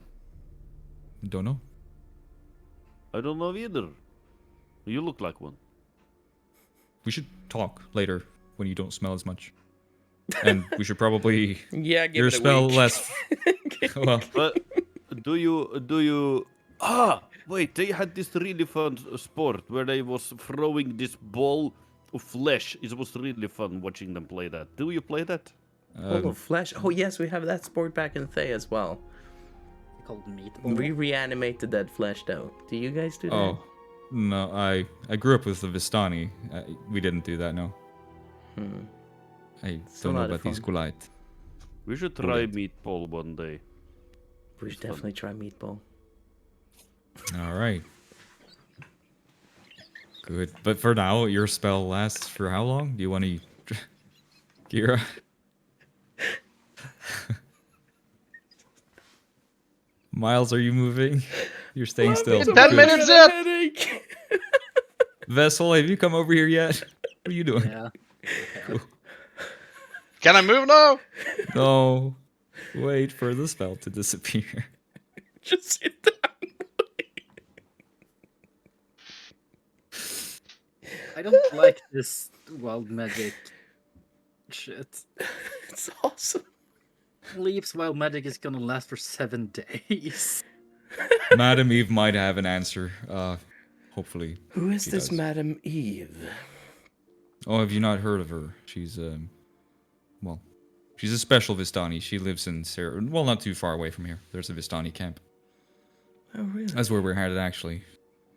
don't know. I don't know either. You look like one. We should talk later when you don't smell as much. And we should probably Yeah, give your it a spell week. less. Well, But do you? Wait, they had this really fun sport where they was throwing this ball of flesh. It was really fun watching them play that. Do you play that? Ball of flesh. Oh yes, we have that sport back in Thay as well. Called meatball. We reanimate the dead flesh though. Do you guys do that? oh no, I grew up with the Vestani. We didn't do that. No, Hmm. I a don't know lot of about these fun. Goliath. We should try meatball one day. We should definitely try meatball. All right. Good, but for now, your spell lasts for how long? Do you want to, Kira? Miles, are you moving? You're staying still. 10 minutes yet? Vessel, have you come over here yet? What are you doing? Yeah. Can I move now? No. Wait for the spell to disappear. Just sit down. I don't like this wild magic shit. It's awesome. Leaves wild magic is gonna last for 7 days. Madam Eve might have an answer. Hopefully. Who is She this does. Madam Eve? Oh, have you not heard of her? She's well, she's a special Vestani. She lives in well, not too far away from here. There's a Vestani camp. Oh really? That's where we're headed, actually.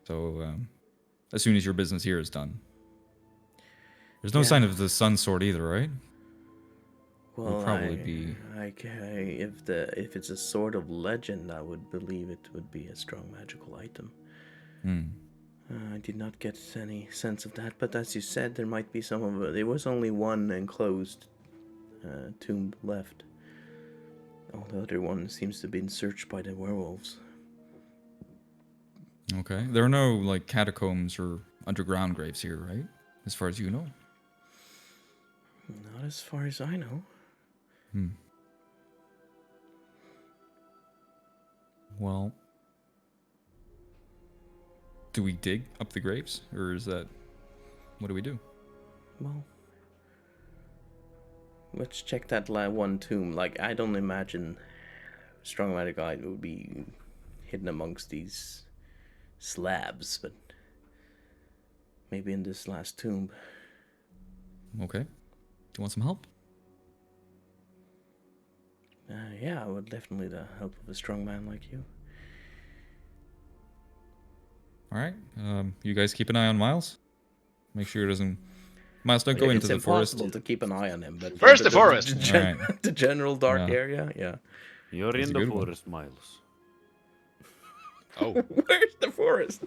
So, as soon as your business here is done. There's no Yeah. sign of the sun sword either, right? Well, probably be. if it's a sword of legend, I would believe it would be a strong magical item. I did not get any sense of that, but as you said, there might be some of it. There was only one enclosed tomb left. All the other one seems to have been searched by the werewolves. Okay. There are no like catacombs or underground graves here, right? As far as you know. Not as far as I know. Well, do we dig up the graves, or is that what do we do? Well, let's check that one tomb. Like, I don't imagine strong magic item would be hidden amongst these slabs, but maybe in this last tomb. Okay. Do you want some help? Yeah, I would definitely the help of a strong man like you. All right. You guys keep an eye on Miles. Make sure he doesn't. Miles, don't go into the forest. It's impossible to keep an eye on him, but Where's the forest? All right. The general dark Yeah. area, yeah. You're That's in a the good one. forest, Miles. Oh, Where's the forest?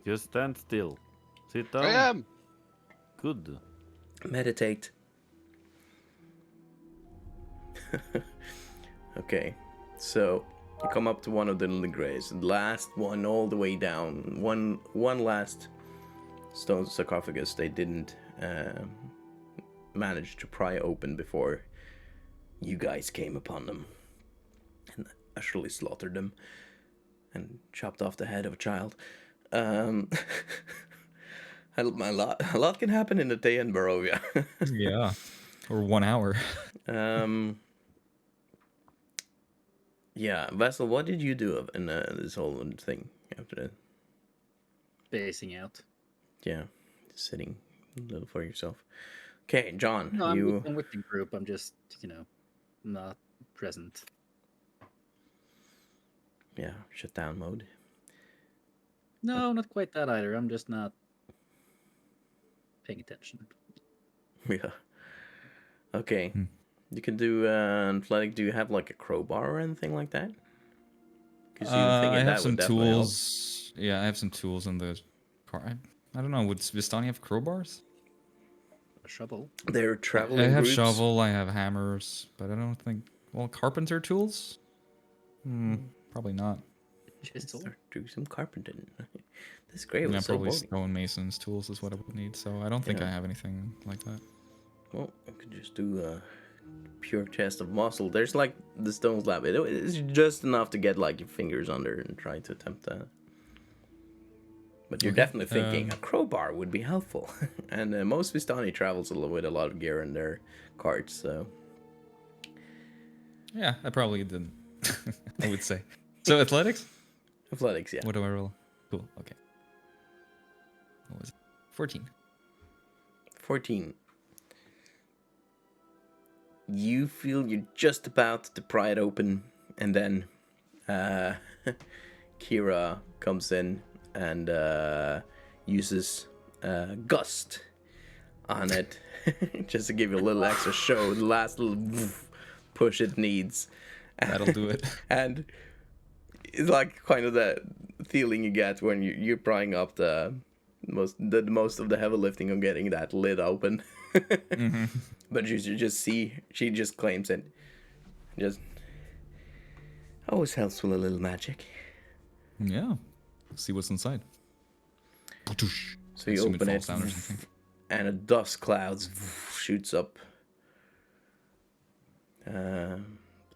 Just stand still. Sit down. I am. Good. Meditate. Okay, so you come up to one of the little graves, the last one all the way down. One last stone sarcophagus they didn't manage to pry open before you guys came upon them and utterly slaughtered them and chopped off the head of a child. A lot can happen in a day in Barovia. Yeah. Or 1 hour. Yeah, Vessel, what did you do in this whole thing after that? Basing out. Yeah, just sitting a little for yourself. Okay, John, No, you... I'm with the group. I'm just, not present. Yeah, shut down mode. No, not quite that either. I'm just not paying attention. Yeah. Okay. You can do athletic. Do you have like a crowbar or anything like that? 'Cause I that have some would definitely help. tools. Yeah, I have some tools in the car. I don't know. Would Vestani have crowbars? A shovel. They're traveling I have groups. shovel. I have hammers, but I don't think. Well, carpenter tools. Probably not. Chisel. Start doing some carpenting. This grave Yeah, was so probably boring. stonemason's tools is what I would need. So I don't think Yeah. I have anything like that. Well, I could just do a pure chest of muscle. There's like the stone slab. It's just enough to get like your fingers under and try to attempt that. But you're Okay, definitely thinking a crowbar would be helpful. And most Vistani travels with a lot of gear in their carts, so... Yeah, I probably didn't. I would say. So athletics? Athletics, yeah. What do I roll? Cool. Okay. What was it? 14. 14. You feel you're just about to pry it open, and then Kira comes in and uses Gust on it, just to give you a little extra show, the last little push it needs. That'll do it. And it's like kind of the feeling you get when you're prying up the most of the heavy lifting of getting that lid open. But you just see, she just claims it. Just always helps with a little magic. Yeah. See what's inside. So you open it, down or something. and a dust cloud shoots up.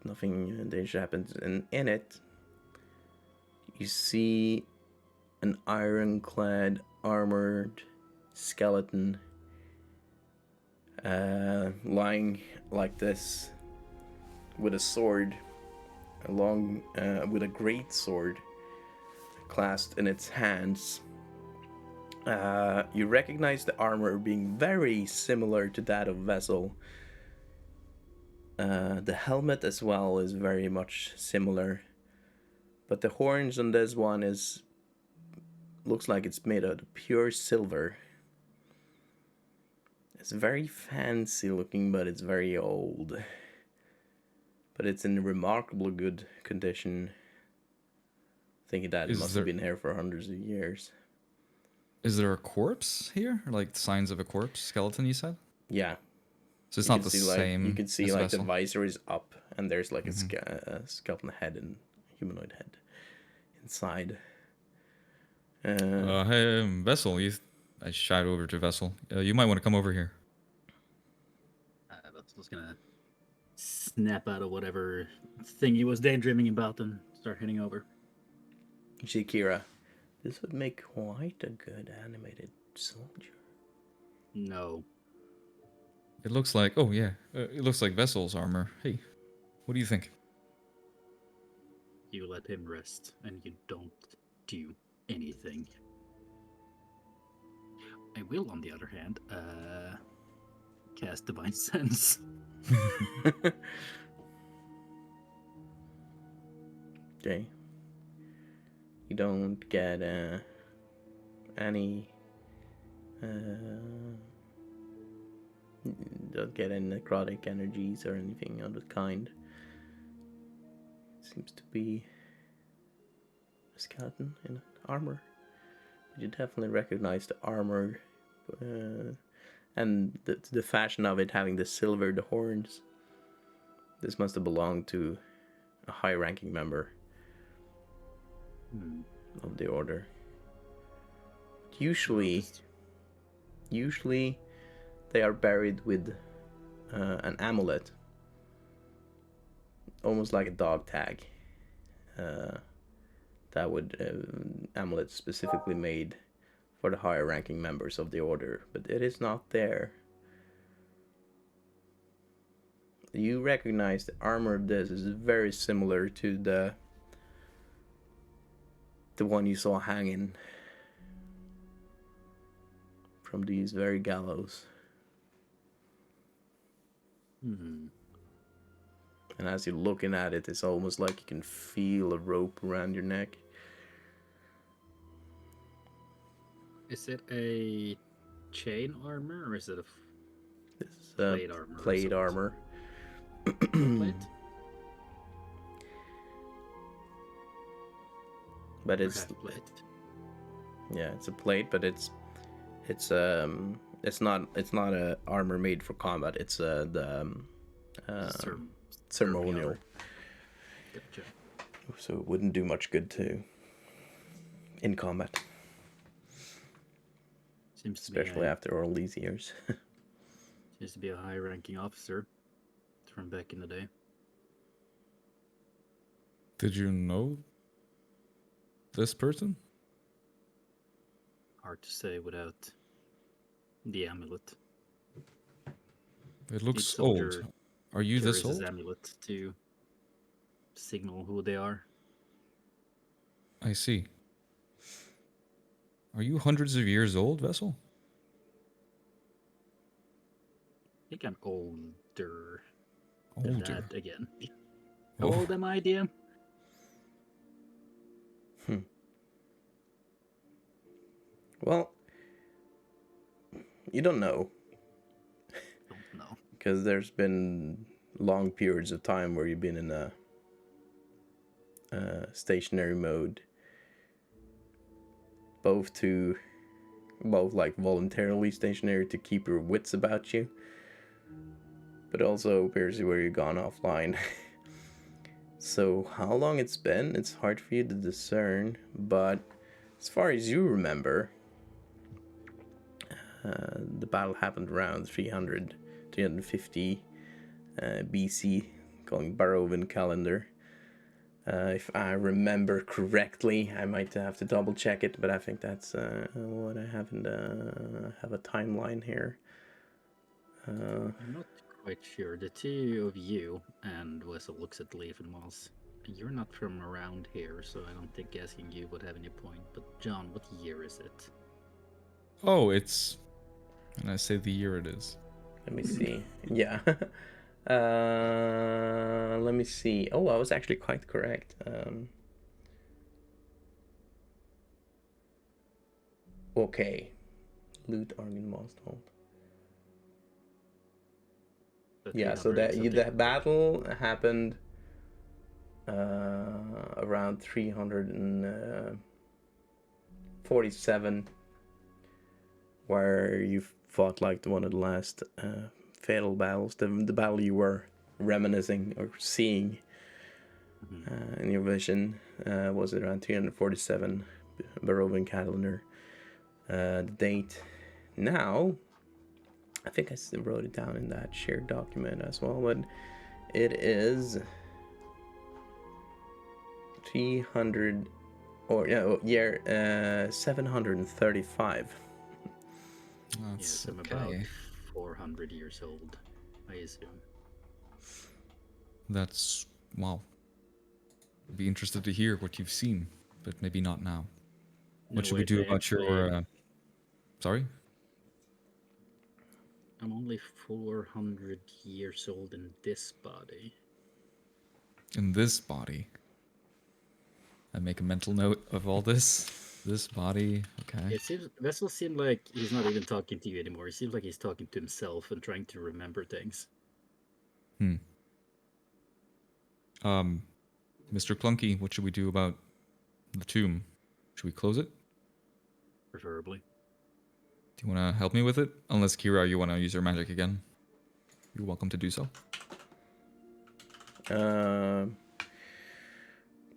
Nothing dangerous happens, and in it, you see an ironclad, armored skeleton lying like this, with a sword, with a great sword clasped in its hands. You recognize the armor being very similar to that of Vessel. The helmet as well is very much similar, but the horns on this one looks like it's made out of pure silver. It's very fancy looking, but it's very old. But it's in remarkably good condition. Thinking that it must have been here for hundreds of years. Is there a corpse here? Like signs of a corpse skeleton, you said? Yeah. So it's not the same. You can see as like the Vessel? visor is up, and there's like a skeleton head and humanoid head inside. Hey, Vessel, I shout over to Vessel. You might want to come over here. Vessel's gonna snap out of whatever thing he was daydreaming about and start heading over. You see Kira. This would make quite a good animated soldier. No. It looks like, oh yeah, it looks like Vessel's armor. Hey, what do you think? You let him rest, and you don't do anything. I will, on the other hand, cast Divine Sense. Okay. You don't get any don't get any necrotic energies or anything of the kind. Seems to be a skeleton in armor. But you definitely recognize the armor and the fashion of it having the silvered horns. This must have belonged to a high-ranking member of the order. Usually they are buried with an amulet, almost like a dog tag. That would amulet specifically made for the higher ranking members of the order, but it is not there. You recognize the armor of this is very similar to the one you saw hanging from these very gallows. And as you're looking at it, it's almost like you can feel a rope around your neck. Is it a chain armor, or is it a This is plate armor? Plate armor. Plate? But it's Plate. yeah, it's a plate, but it's not a armor made for combat. It's ceremonial. Gotcha. So it wouldn't do much good in combat, Seems to be especially after all these years. Seems to be a high-ranking officer from back in the day. Did you know this person? Hard to say without the amulet. It looks Each soldier old. Are you this carries his old? amulet to signal who they are. I see. Are you hundreds of years old, Vessel? I think I'm older than Older. that again. Oh. How old am I, DM? Well, you don't know. Don't know. Because there's been long periods of time where you've been in a stationary mode, both like voluntarily stationary to keep your wits about you, but also periods where you've gone offline. So how long it's been, it's hard for you to discern, but as far as you remember, the battle happened around 350 BC, calling Barovian calendar. If I remember correctly, I might have to double check it, but I think that's what I have have a timeline here. I'm not quite sure. The two of you, and Wessel looks at Leaf and Moss, you're not from around here, so I don't think asking you would have any point. But John, what year is it? Oh, it's... And I say the year it is. Let me see. Yeah. Let me see. Oh, I was actually quite correct. Okay. Loot Argon Mosthold. Yeah, so that battle happened around 347, where you fought like one of the last fatal battles, the battle you were reminiscing or seeing in your vision was around 347 Barovian calendar. The date now, I think I still wrote it down in that shared document as well, but it is 300 or year 735. Yes, That's I'm about 400 years old, I assume. That's wow. I'd be interested to hear what you've seen, but maybe not now. What should we do about your? Sorry. I'm only 400 years old in this body. In this body. I make a mental note of all this. This body, okay. It seems Vessel seemed like he's not even talking to you anymore. It seems like he's talking to himself and trying to remember things. Mr. Clunky, what should we do about the tomb? Should we close it? Preferably. Do you want to help me with it? Unless, Kira, you want to use your magic again. You're welcome to do so. To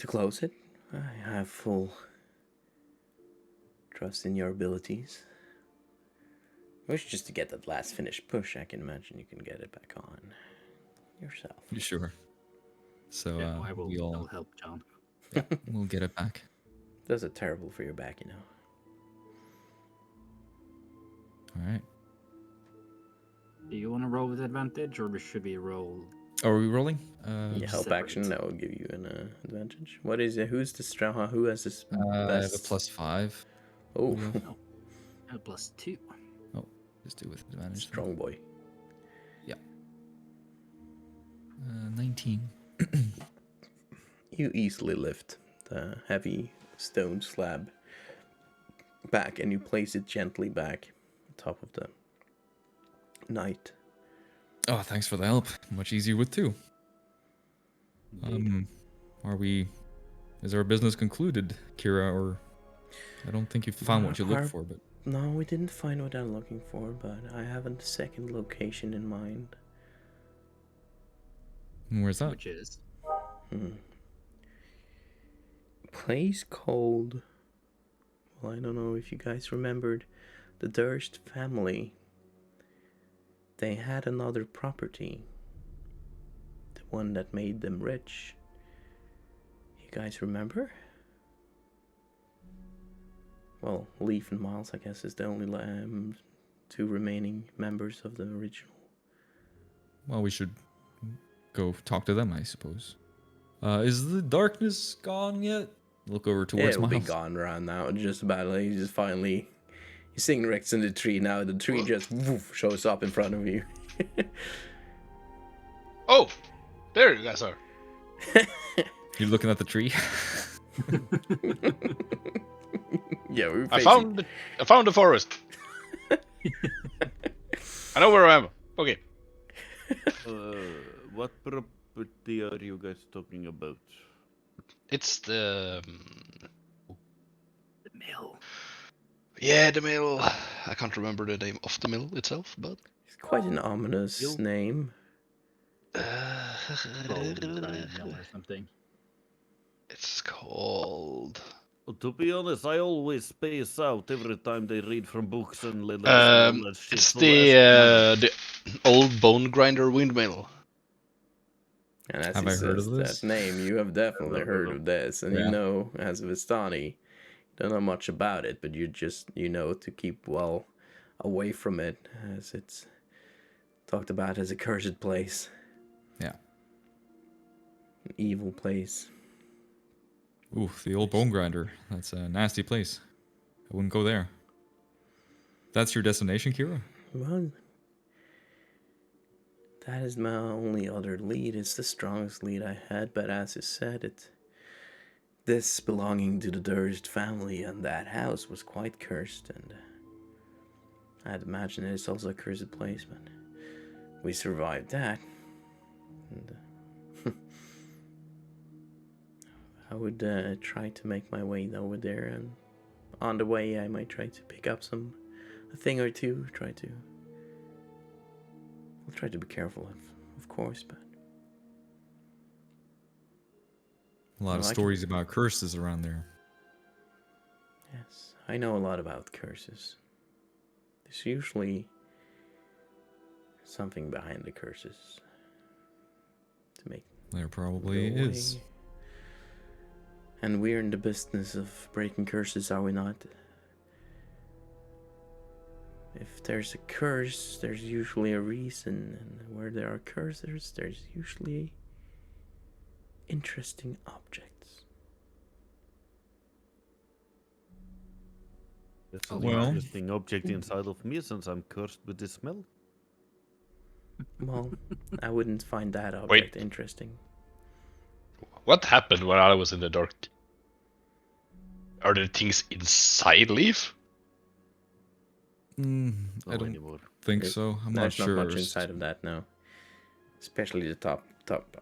close it, I have full trust in your abilities. I wish just to get that last finished push. I can imagine you can get it back on yourself. You sure? So Yeah, I'll help John. Yeah, we'll get it back. Does it terrible for your back, you know. All right. Do you want to roll with advantage, or should we roll? Are we rolling? Yeah, help action, that will give you an advantage. What is it? Who's the Strahd? Who has this best? I have a +5. Oh. No. A +2. Oh, just do with advantage. Strong boy. Yeah. 19. You easily lift the heavy stone slab back, and you place it gently back on top of the knight. Oh, thanks for the help. Much easier with 2. Is our business concluded, Kira, or I don't think you found what you looked for, but no, we didn't find what I'm looking for, but I have a second location in mind. Where's that? Which is? Place called, well, I don't know if you guys remembered, the Durst family. They had another property, the one that made them rich. You guys remember? Well, Leaf and Miles, I guess, is the only 2 remaining members of the original. Well, we should go talk to them, I suppose. Is the darkness gone yet? Look over towards It'll Miles. be gone around now. Just about, like, he's sitting next to the tree now. The tree just shows up in front of you. Oh, there you guys are. You're looking at the tree. Yeah, we're I found the forest. I know where I am. Okay. What property are you guys talking about? It's the mill. Yeah, the mill. I can't remember the name of the mill itself, but It's quite an ominous name. Or something. It's called. Well, to be honest, I always space out every time they read from books and letters. And all that shit. It's So the old bone grinder windmill. And as Have he I heard says of this? that name, you have definitely heard of this. And you Yeah. know, as a vestani, you don't know much about it, but you know to keep well away from it, as it's talked about as a cursed place. Yeah. An evil place. Oof, the old bone grinder. That's a nasty place. I wouldn't go there. That's your destination, Kira? Well, that is my only other lead. It's the strongest lead I had, but as you said, this belonging to the Durst family and that house was quite cursed, and I'd imagine it's also a cursed place, but we survived that. And, I would try to make my way over there, and on the way I might try to pick up a thing or two. I'll try to be careful, of course, but A lot of stories about curses around there. yes, I know a lot about curses. There's usually something behind the curses to make There probably go away. is. And we're in the business of breaking curses, are we not? If there's a curse, there's usually a reason, and where there are curses, there's usually interesting objects. That's an Well- interesting object inside of me since I'm cursed with the smell. Well, I wouldn't find that object interesting. What happened when I was in the dark? Are there things inside Leaf? I Not don't anymore. think It- so. I'm not There's sure. not much inside of that now. Especially the top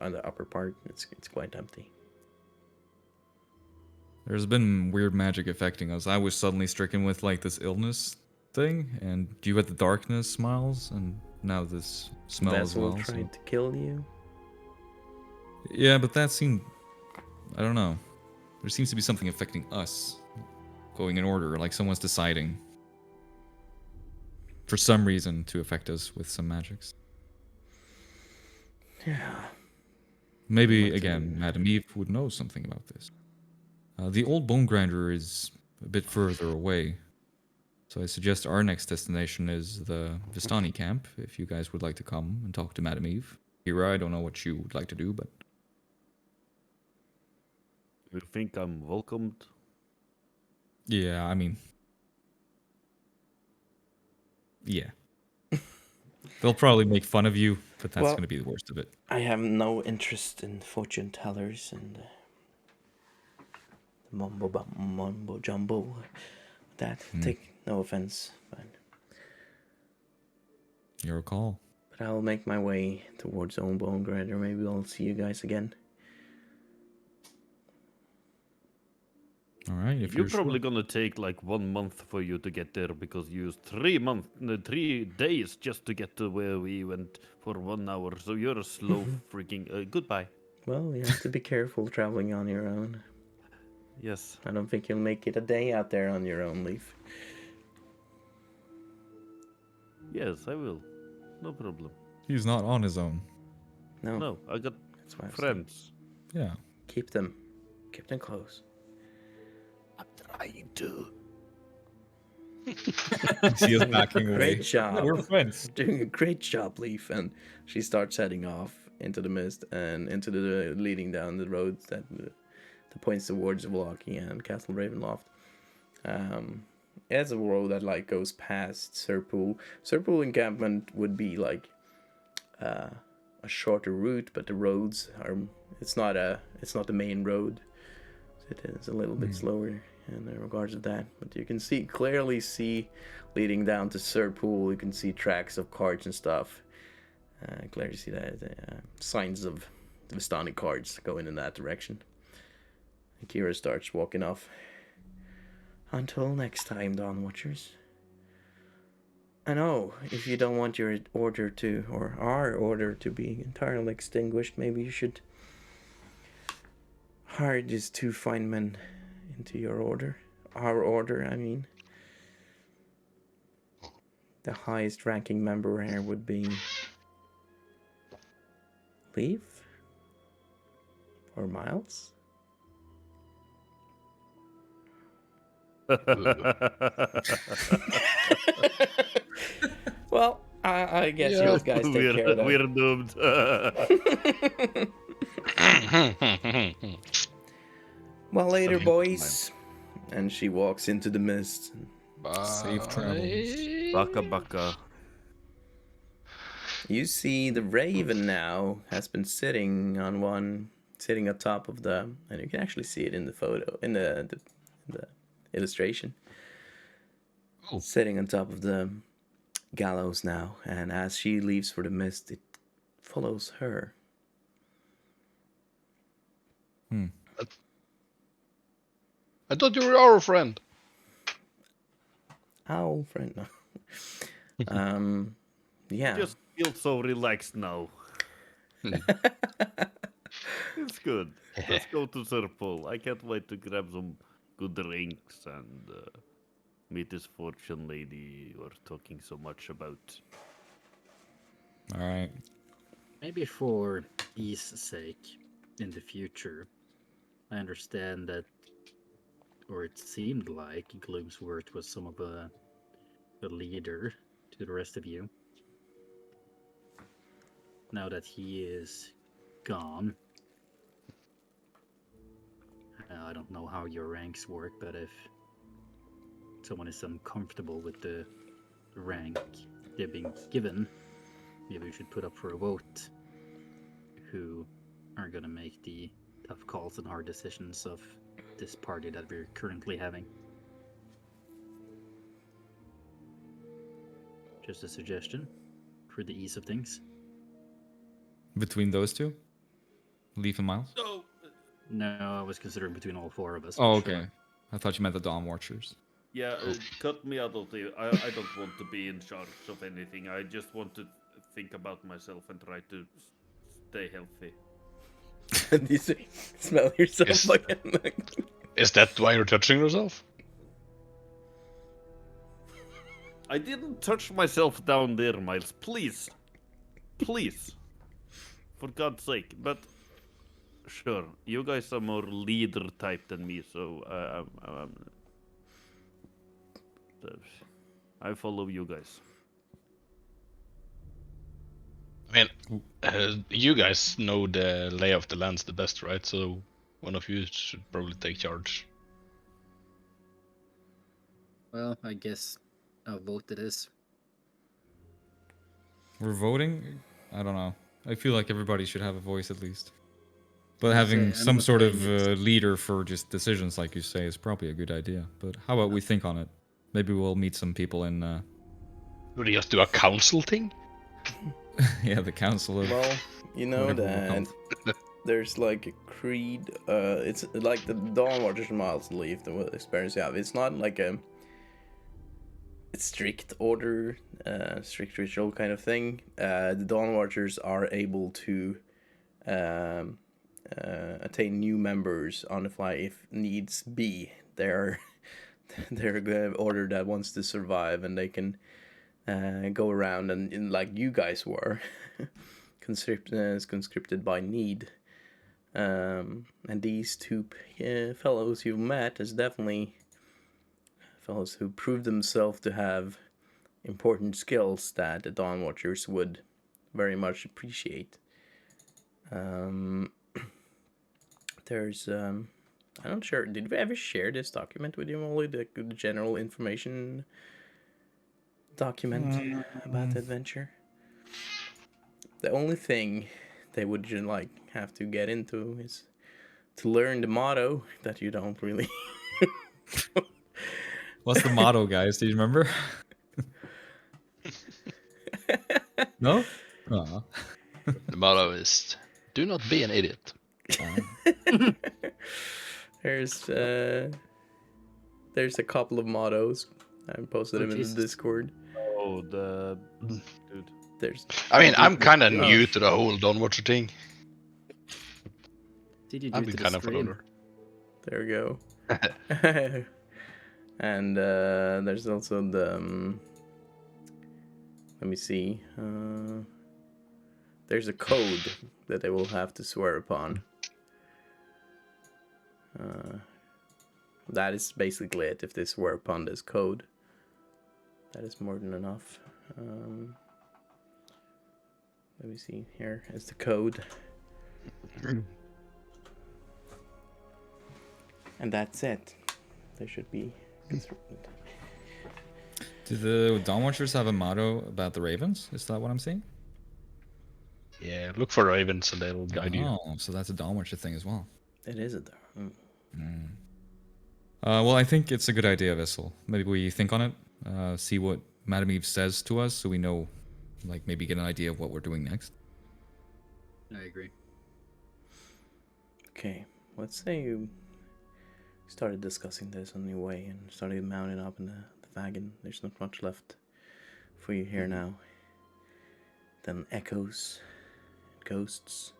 on the upper part. It's quite empty. There's been weird magic affecting us. I was suddenly stricken with like this illness thing, and you had the darkness smiles, and now this smell as Vessel well. so- tried to kill you. Yeah, but that seemed. I don't know. There seems to be something affecting us. Going in order, like someone's deciding. For some reason to affect us with some magics. Yeah. Maybe, What, again, Madame Eve would know something about this. The old bone grinder is a bit further away. So I suggest our next destination is the Vestani camp, if you guys would like to come and talk to Madame Eve. Kira, I don't know what you would like to do, but... You think I'm welcomed? Yeah, I mean... Yeah. They'll probably make fun of you, but that's Well- going to be the worst of it. I have no interest in fortune tellers and the mumbo jumbo. That take no offense, Your call. but I'll make my way towards Own Bone Grinder. Maybe I'll see you guys again. All right, if You're you're probably sure. gonna take like 1 month for you to get there because you used 3 days just to get to where we went for 1 hour. So you're a slow freaking. Goodbye. Well, you have to be careful traveling on your own. Yes. I don't think you'll make it a day out there on your own, Leaf. Yes, I will. No problem. He's not on his own. No, No, I got that's why I was saying, friends. Yeah. keep them close. I'm trying to. See us backing away. Great job. We're friends. Doing a great job, Leaf. And she starts heading off into the mist and into the leading down the road that points towards Wallachia and Castle Ravenloft. It's a road that like goes past Tser Pool. Tser Pool encampment would be like a shorter route, but the roads are. It's not the main road. It is a little bit slower in regards of that, but you can clearly see leading down to Tser Pool. You can see tracks of carts and stuff. Clearly see that signs of the vestani cards going in that direction. And Kira starts walking off. Until next time, Dawnwatchers. I know if you don't want your order to, or our order to be entirely extinguished, maybe you should hire these 2 fine men into your order. Our order, I mean. The highest ranking member here would be Leaf? Or Miles? Well, I guess you guys take care of that. We're doomed. Well, later, Something boys. And she walks into the mist. Safe travels. Baka baka. You see the raven now has been sitting atop of the, and you can actually see it in the photo, in the illustration. Oh. Sitting on top of the gallows now, and as she leaves for the mist, it follows her. I thought you were our friend. Owl friend. No. Yeah. Just feel so relaxed now. It's good. Let's go to Tser Pool. I can't wait to grab some good drinks and meet this fortune lady you're talking so much about. All right. Maybe for ease sake, in the future, I understand that, or it seemed like Gloomsworth was some of a leader to the rest of you. Now that he is gone, I don't know how your ranks work, but if someone is uncomfortable with the rank they're being given, maybe we should put up for a vote who are going to make the tough calls and hard decisions of this party that we're currently having. Just a suggestion for the ease of things. Between those two? Leaf and Miles? No, I was considering between all four of us. Oh, for okay. sure. I thought you meant the Dawnwatchers. Yeah, cut me out of the... I don't want to be in charge of anything. I just want to think about myself and try to stay healthy. You smell yourself Yes. again. Is that why you're touching yourself? I didn't touch myself down there, Miles. Please. Please. For God's sake. But, sure, you guys are more leader type than me, so I follow you guys. I mean, you guys know the lay of the lands the best, right? So one of you should probably take charge. Well, I guess I'll vote it is. We're voting? I don't know. I feel like everybody should have a voice at least. But having I'm some not sort of saying it's- leader for just decisions, like you say, is probably a good idea. But how about we think on it? Maybe we'll meet some people in, Would you just do a council thing? yeah, the council of... Well, you know whatever we're that called. there's like a creed. It's like the Dawnwatchers and Miles Leaf, the experience you have. It's not like a strict order, strict ritual kind of thing. The Dawnwatchers are able to attain new members on the fly if needs be. They're an order that wants to survive, and they can go around and like you guys were, conscripted by need. And these two fellows you met is definitely fellows who proved themselves to have important skills that the Dawnwatchers would very much appreciate. There's I'm not sure. Did we ever share this document with you, Molly? The general information document about the adventure. The only thing they would like have to get into is to learn the motto that you don't really. What's the motto, guys? Do you remember? No? Aw. The motto is, do not be an idiot. There's a couple of mottos. I posted them in Jesus. the Discord. Oh, the dude. There's I mean, I'm kind of Oh. new to the whole Dawnwatcher thing. Did you do I've it been to the kind of stream? follower. There we go. And there's also the let me see. There's a code that they will have to swear upon. That is basically it. If they swear upon this code, that is more than enough. Let me see. Here is the code. And that's it. They should be consistent. Do the Dawnwatchers have a motto about the ravens? Is that what I'm seeing? Yeah, look for ravens and they'll guide you. Oh, so that's a Dawnwatcher thing as well. It is it. Well, I think it's a good idea, Vessel. Maybe we think on it, see what Madame Eve says to us, so we know, like, maybe get an idea of what we're doing next. I agree. Okay, let's say you started discussing this on your way and started mounting up in the wagon. There's not much left for you here now. Then echoes, ghosts,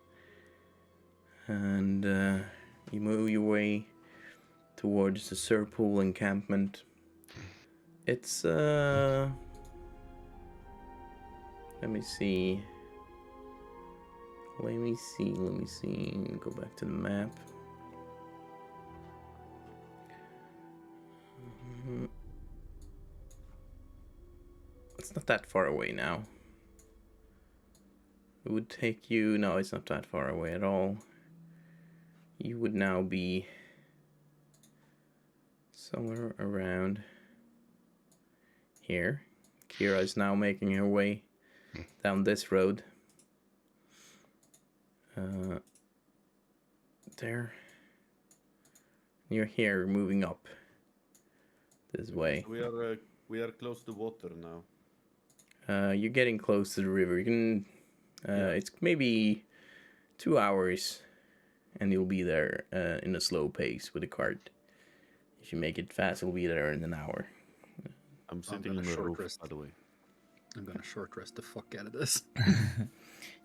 and you move your way towards the Tser Pool encampment. It's let me see. Let me see. Go back to the map. It's not that far away now. It would take you... No, it's not that far away at all. You would now be somewhere around here. Kira is now making her way down this road. There. You're here, moving up this way. We are close to water now. You're getting close to the river. You can. It's maybe 2 hours, and you'll be there in a slow pace with a cart. If you make it fast, you'll be there in an hour. I'm sitting on the roof, by the way. I'm gonna short rest the fuck out of this.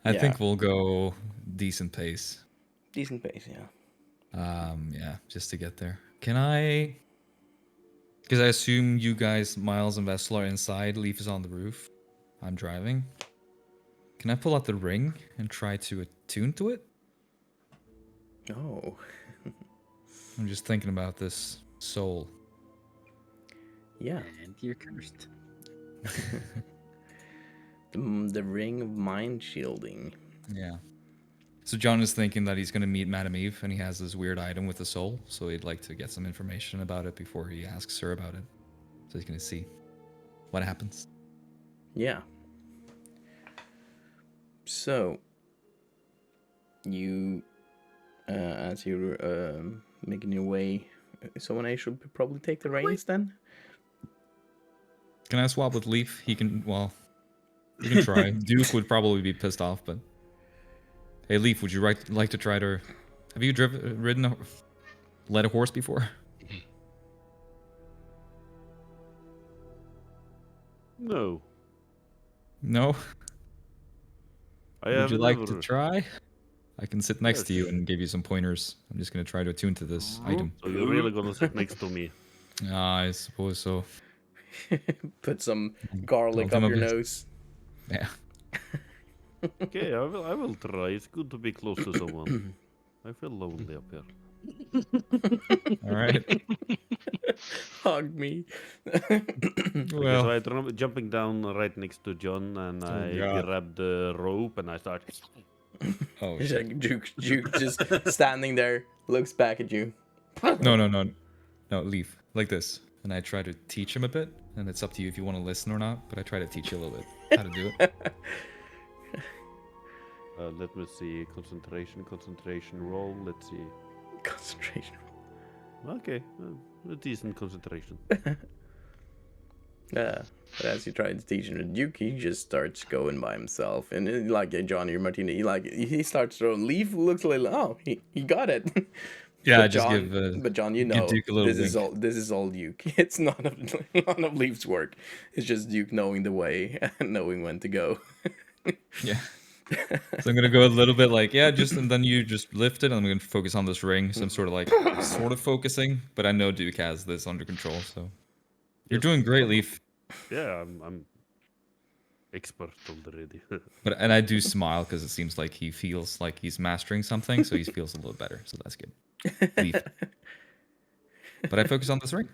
I Yeah. think we'll go decent pace. Decent pace, yeah. Yeah, just to get there. Can I? Because I assume you guys, Miles and Vessel, are inside. Leaf is on the roof. I'm driving. Can I pull out the ring and try to attune to it? Oh. I'm just thinking about this soul. Yeah. And you're cursed. The ring of mind shielding. Yeah. So John is thinking that he's going to meet Madame Eve, and he has this weird item with the soul, so he'd like to get some information about it before he asks her about it. So he's going to see what happens. Yeah. So, you, as you're making your way, someone else should probably take the reins then? Can I swap with Leaf? He can, well, you can try. Duke would probably be pissed off, but... Hey, Leaf, would you like to try to... Have you led a horse before? No. No? I Would have you like to never- try? I can sit next to you Yes. and give you some pointers. I'm just going to try to attune to this item. So you're really gonna sit next to me? I suppose so. Put some garlic Tell up them your a bit. nose. Yeah. Okay, I will try. It's good to be close to someone. I feel lonely up here. All right. Hug me. Okay, so I try jumping down right next to John, and I God. grab the rope and I start. Oh, It's shit. like Duke just standing there, looks back at you. No, Leaf. Like this. And I try to teach him a bit, and it's up to you if you want to listen or not, but I try to teach you a little bit how to do it. Let me see. Concentration roll. Let's see. Concentration. Okay, a decent concentration. But as you try to teach him the Duke, he just starts going by himself. And like Johnny or Martino, he starts throwing. Leaf looks like, oh, he got it. Yeah, But I just John, but John, you give know, Duke a little this is all Duke. It's none of Leaf's work. It's just Duke knowing the way and knowing when to go. Yeah. So I'm gonna go a little bit like, yeah, just and then you just lift it, and I'm gonna focus on this ring. So I'm sort of focusing, but I know Duke has this under control. So you're doing great, Leaf. Yeah, I'm expert already. And I do smile because it seems like he feels like he's mastering something, so he feels a little better. So that's good. Leaf. But I focus on this ring.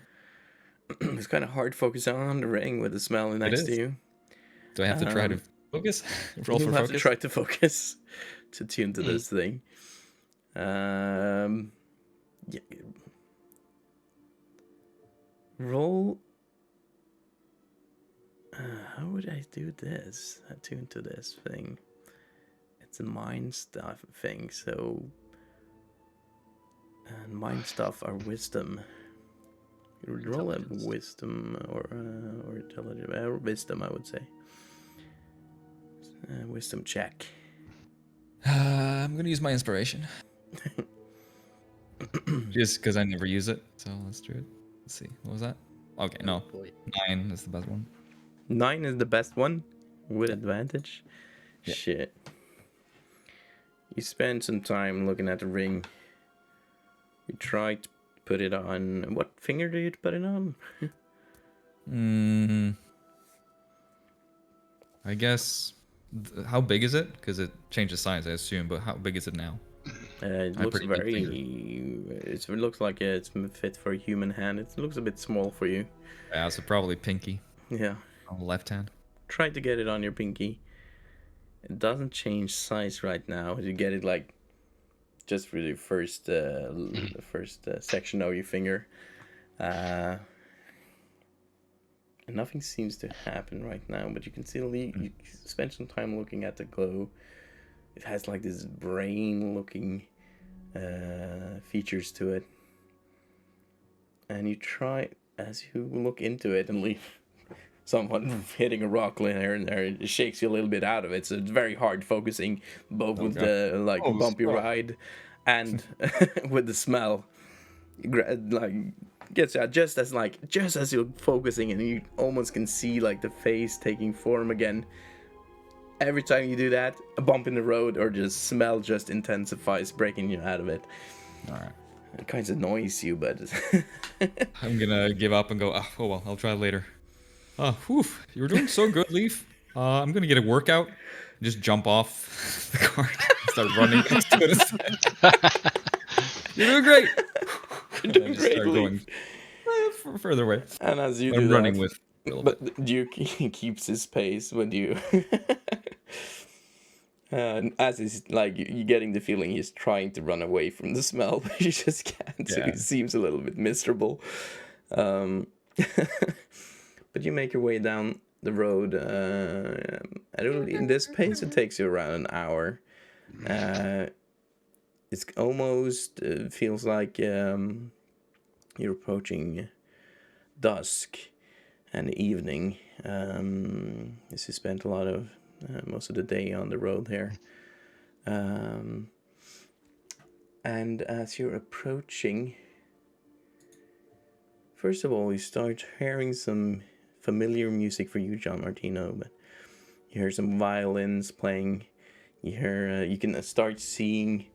It's kind of hard focusing on the ring with the smell next to is. you. Do I have to try to focus? Roll You'll for have focus. to try to focus to tune to this thing. Yeah. Roll. How would I do this? Attune to this thing. It's a mind stuff thing, so. And mind stuff are wisdom. You roll a wisdom or intelligence, or wisdom, I would say. Wisdom check. I'm gonna use my inspiration. Just because I never use it, so let's do it. Let's see. What was that? Okay, no. Boy. 9 is the best one. 9 is the best one with advantage. Yeah. Shit. You spend some time looking at the ring. You try to put it on. What finger do you put it on? I guess. How big is it? Because it changes size, I assume. But how big is it now? It I looks pretty big very. It looks like it's fit for a human hand. It looks a bit small for you. Yeah, so probably pinky Yeah. on the left hand. Try to get it on your pinky. It doesn't change size right now. You get it like just for the first section of your finger. Nothing seems to happen right now, but you can still you spend some time looking at the glow. It has like this brain-looking features to it, and you try as you look into it and leave. Someone hitting a rock here and there, it shakes you a little bit out of it. So it's very hard focusing, both with the bumpy ride and with the smell. Gets you just as you're focusing, and you almost can see like the face taking form again. Every time you do that, a bump in the road or just smell just intensifies, breaking you out of it. All right. It kind of annoys you, but I'm gonna give up and go. Oh well, I'll try later. Whew, you were doing so good, Leaf. I'm gonna get a workout. Just jump off the cart and start running next to it instead. You're doing great. You're doing great, Leaf. Going further away. And as you I'm do running that, with. but Duke keeps his pace when you. And as he's like, you're getting the feeling he's trying to run away from the smell, but you just can't. So he seems a little bit miserable. But you make your way down the road. In this pace, it takes you around an hour. It's almost feels like you're approaching dusk and evening. As you spent a lot of most of the day on the road here. And as you're approaching, first of all, you start hearing some familiar music for you, John Martino. But you hear some violins playing. You can start seeing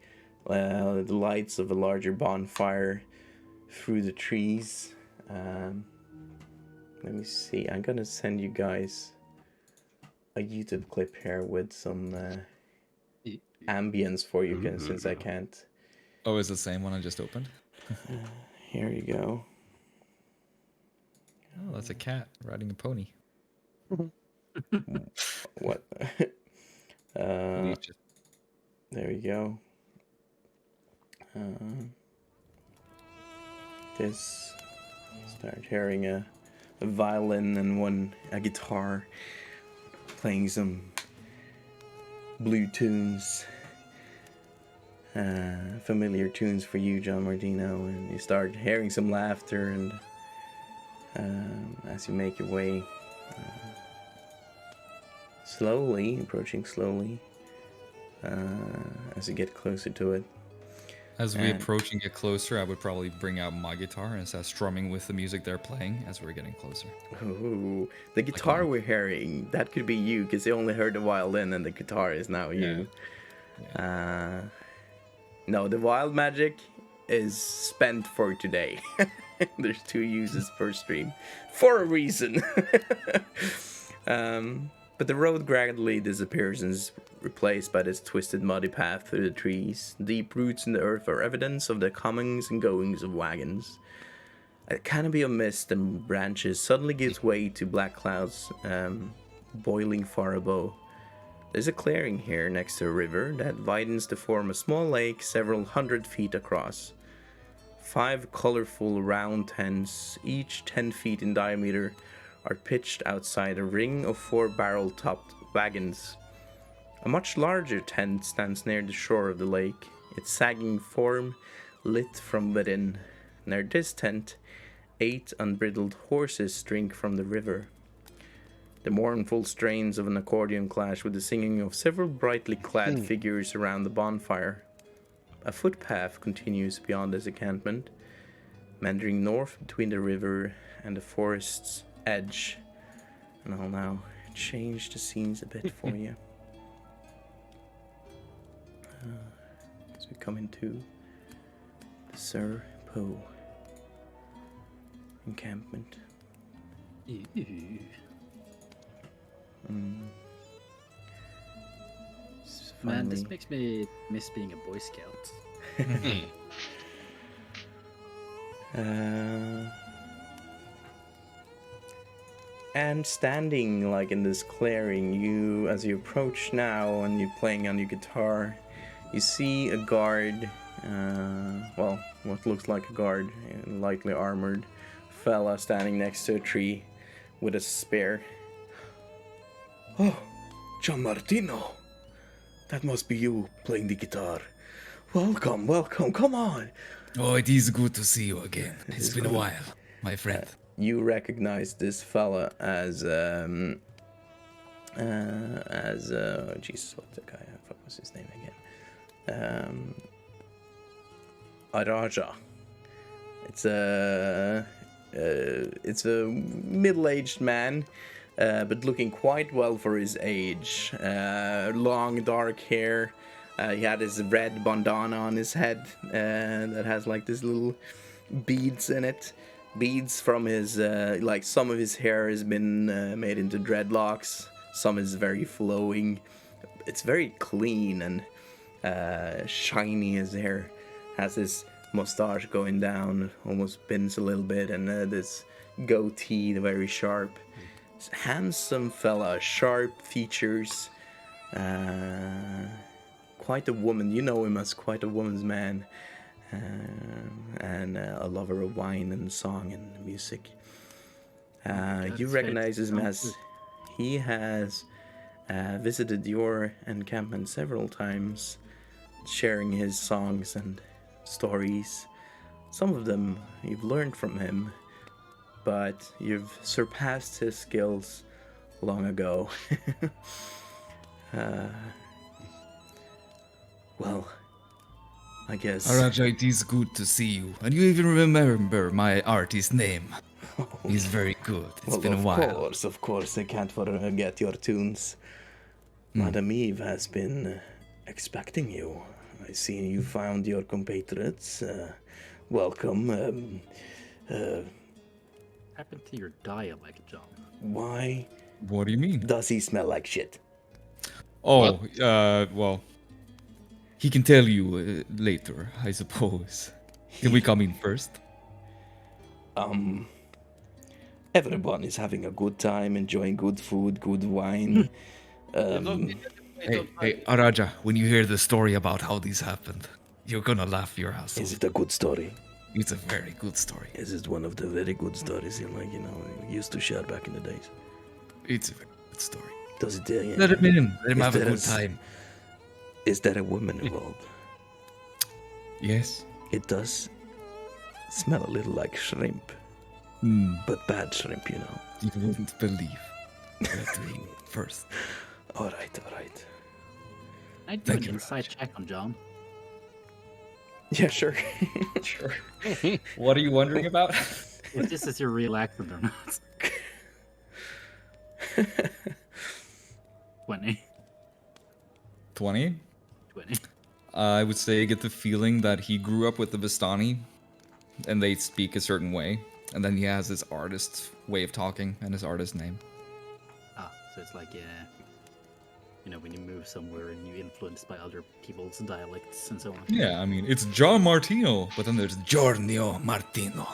the lights of a larger bonfire through the trees. Let me see. I'm gonna send you guys a YouTube clip here with some ambience for you, since I can't. Oh, it's the same one I just opened. Here you go. Oh, that's a cat riding a pony. What? There you go. This. Start hearing a violin and a guitar playing some blue tunes, familiar tunes for you, John Martino, and you start hearing some laughter, and as you make your way approaching slowly, as you get closer to it. As we approach and get closer, I would probably bring out my guitar and start strumming with the music they're playing as we're getting closer. Ooh, the guitar we're hearing, that could be you, because they only heard the violin and the guitar is now you. Yeah. No, the wild magic is spent for today. There's 2 uses per stream for a reason. But the road gradually disappears and is replaced by this twisted muddy path through the trees. Deep roots in the earth are evidence of the comings and goings of wagons. A canopy of mist and branches suddenly gives way to black clouds boiling far above. There's a clearing here next to a river that widens to form a small lake several 100 feet across. 5 colorful round tents, each 10 feet in diameter, are pitched outside a ring of 4 barrel-topped wagons. A much larger tent stands near the shore of the lake, its sagging form lit from within. Near this tent, 8 unbridled horses drink from the river. The mournful strains of an accordion clash with the singing of several brightly clad figures around the bonfire. A footpath continues beyond this encampment, meandering north between the river and the forest's edge. And I'll now change the scenes a bit for you. As we come into the Tser Pool encampment. Man, this makes me miss being a Boy Scout. And standing like in this clearing, as you approach now and you're playing on your guitar, you see a guard, what looks like a guard, lightly armored fella standing next to a tree with a spear. Oh, John Martino! That must be you playing the guitar. Welcome, come on! Oh, it is good to see you again. It's been a while, my friend. You recognize this fella as Jesus, what's the guy? What was his name again? Rahja. It's a middle-aged man, but looking quite well for his age. Long dark hair. He had his red bandana on his head that has like this little beads in it. Beads from his, some of his hair has been made into dreadlocks. Some is very flowing. It's very clean and shiny. His hair has this mustache going down, almost bends a little bit, and this goatee, very sharp. Handsome fella, sharp features. Quite a woman. You know him as quite a woman's man. And a lover of wine and song and music. You recognize him as he has visited your encampment several times, sharing his songs and stories. Some of them you've learned from him, but you've surpassed his skills long ago. Well, I guess. Rahja, it is good to see you. And you even remember my artist's name. He's very good. It's been a while. Of course, I can't forget your tunes. Madame Eve has been expecting you. I see you found your compatriots. Welcome. Happened to your dialect, John? Why What do you mean? does he smell like shit? Oh, well, he can tell you later, I suppose. Can we come in first? Everyone is having a good time, enjoying good food, good wine. Hey, Rahja, when you hear the story about how this happened, you're gonna laugh your ass off. Is it a good story? It's a very good story. Is it one of the very good stories you used to share back in the days? It's a very good story. Does it? Let him in. Let him Is have a there good time. Is there a woman involved? Yes. It does smell a little like shrimp, but bad shrimp, you know. You wouldn't believe. You have to eat first. All right. I'd do Thank an you, inside check on John. Yeah, sure. Sure. What are you wondering about? If this is your real accent or not. 20. 20? 20. I would say I get the feeling that he grew up with the Vestani, and they speak a certain way, and then he has his artist's way of talking and his artist name. So it's like, when you move somewhere and you're influenced by other people's dialects and so on. Yeah, I mean, it's John Martino, but then there's Giorno Martino.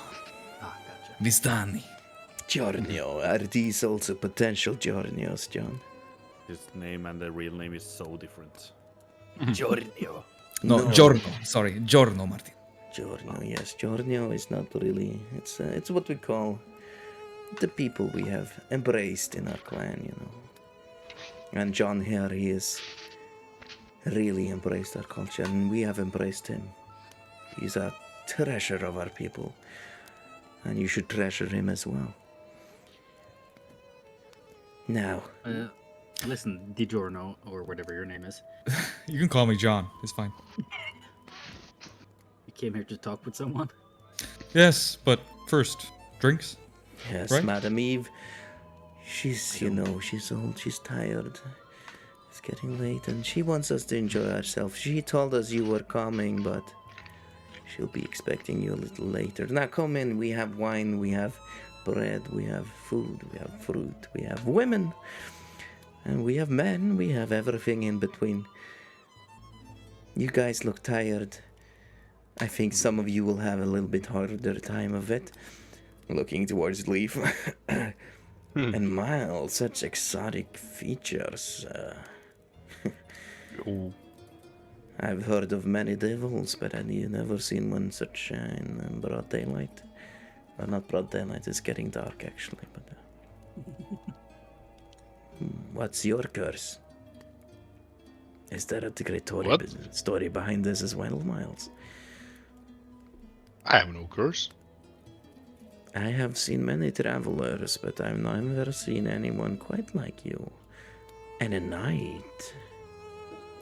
Gotcha. Vistani. Giorno. Are these also potential Giornios, John? His name and the real name is so different. Giorno. No, Giorno. Sorry, Giorno Martino. Giorno, yes. Giorno is not really... It's what we call the people we have embraced in our clan, And John here, he has really embraced our culture, and we have embraced him. He's a treasure of our people, and you should treasure him as well. Now, Listen, DiGiorno, or whatever your name is. You can call me John. It's fine. You came here to talk with someone? Yes, but first, drinks? yes, Right? Madam Eve. She's, you know, she's old, she's tired. It's getting late, and she wants us to enjoy ourselves. She told us you were coming, but she'll be expecting you a little later. Now come in, we have wine, we have bread, we have food, we have fruit, we have women, and we have men, we have everything in between. You guys look tired. I think some of you will have a little bit harder time of it. Looking towards Leaf. And Miles, such exotic features. Oh, I've heard of many devils, but I've never seen one such in broad daylight. Well, not broad daylight, it's getting dark actually, but... What's your curse? Is there a great story behind this as well, Miles? I have no curse. I have seen many travelers, but I've never seen anyone quite like you. And a knight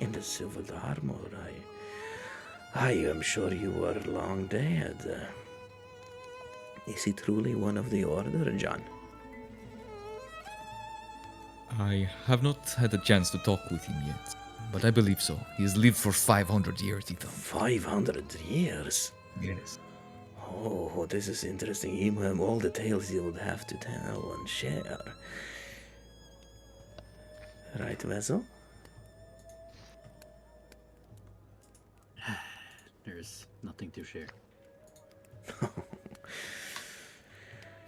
in the silver armor. I am sure you were long dead. Is he truly one of the Order, John? I have not had a chance to talk with him yet, but I believe so. He has lived for 500 years, he thought. 500 years? Yes. Oh, this is interesting. He will have all the tales he would have to tell and share. Right, Vessel? There's nothing to share.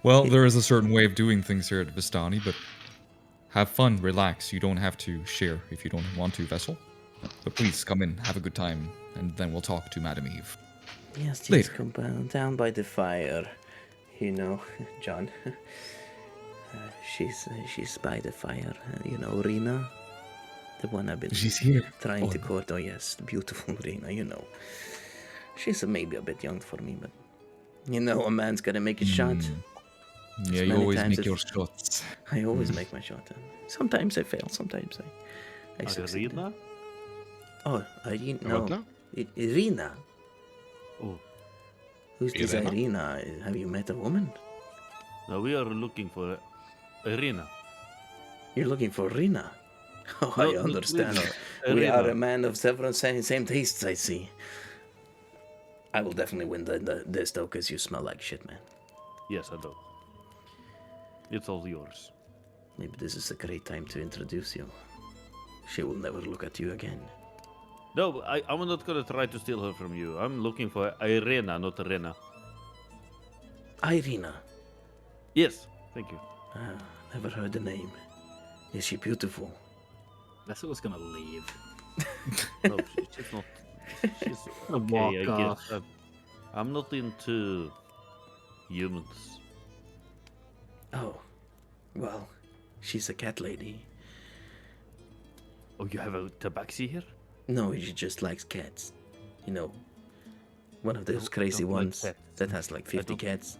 Well, there is a certain way of doing things here at Vestani, but have fun, relax. You don't have to share if you don't want to, Vessel. But please come in, have a good time, and then we'll talk to Madam Eve. Yes, just Later. come down by the fire. You know, John. She's by the fire. You know, Rena, the one I've been She's here. trying to court. Oh yes, the beautiful Rena. You know, she's maybe a bit young for me, but you know, a man's gotta make a shot. Yeah, you many always times make it's- your shots. I always make my shot. Sometimes I fail. Sometimes I succeed. Irina? Oh, Irina. What No, now? Irina. Oh, Who's this Irina? Irina? Have you met a woman? now we are looking for Irina. You're looking for Rina. Oh, No, I no, understand. please. We are Irina. a man of several same tastes, I see. I will definitely win this, though, because you smell like shit, man. Yes, I do. It's all yours. Maybe this is a great time to introduce you. She will never look at you again. No, I'm not gonna try to steal her from you. I'm looking for Irina, not Rena. Irina. Yes, thank you. Ah, never heard the name. Is she beautiful? Vessel was gonna leave. No, she's not. She's Walk okay, I guess. off. I'm not into humans. Oh, well, she's a cat lady. Oh, you have a tabaxi here? No, she just likes cats. You know, one of those don't crazy like ones cats. that has like 50 don't- cats.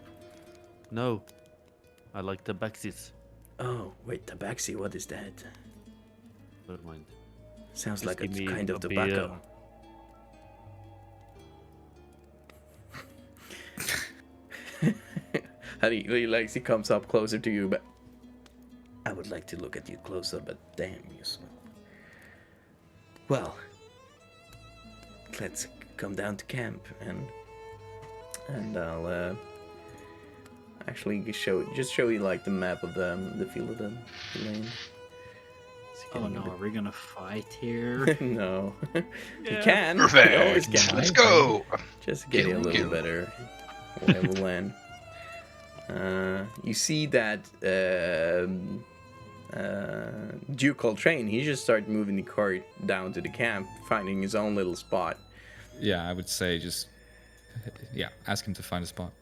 No, I like tabaxis. Oh, wait, tabaxi, what is that? Never mind. Sounds Just like a give me kind of a tobacco. He likes, he comes up closer to you, but I would like to look at you closer, but damn, you smell. Well, let's come down to camp and I'll actually just show you like the map of the field of the lane. It's Oh getting no, a are we gonna fight here? bit- no, you can. You always Perfect. can. Let's go. Just get a little Kill. better lay of the land. You see that Duke Coltrane, he just started moving the cart down to the camp, finding his own little spot. Yeah, I would say just, yeah, ask him to find a spot.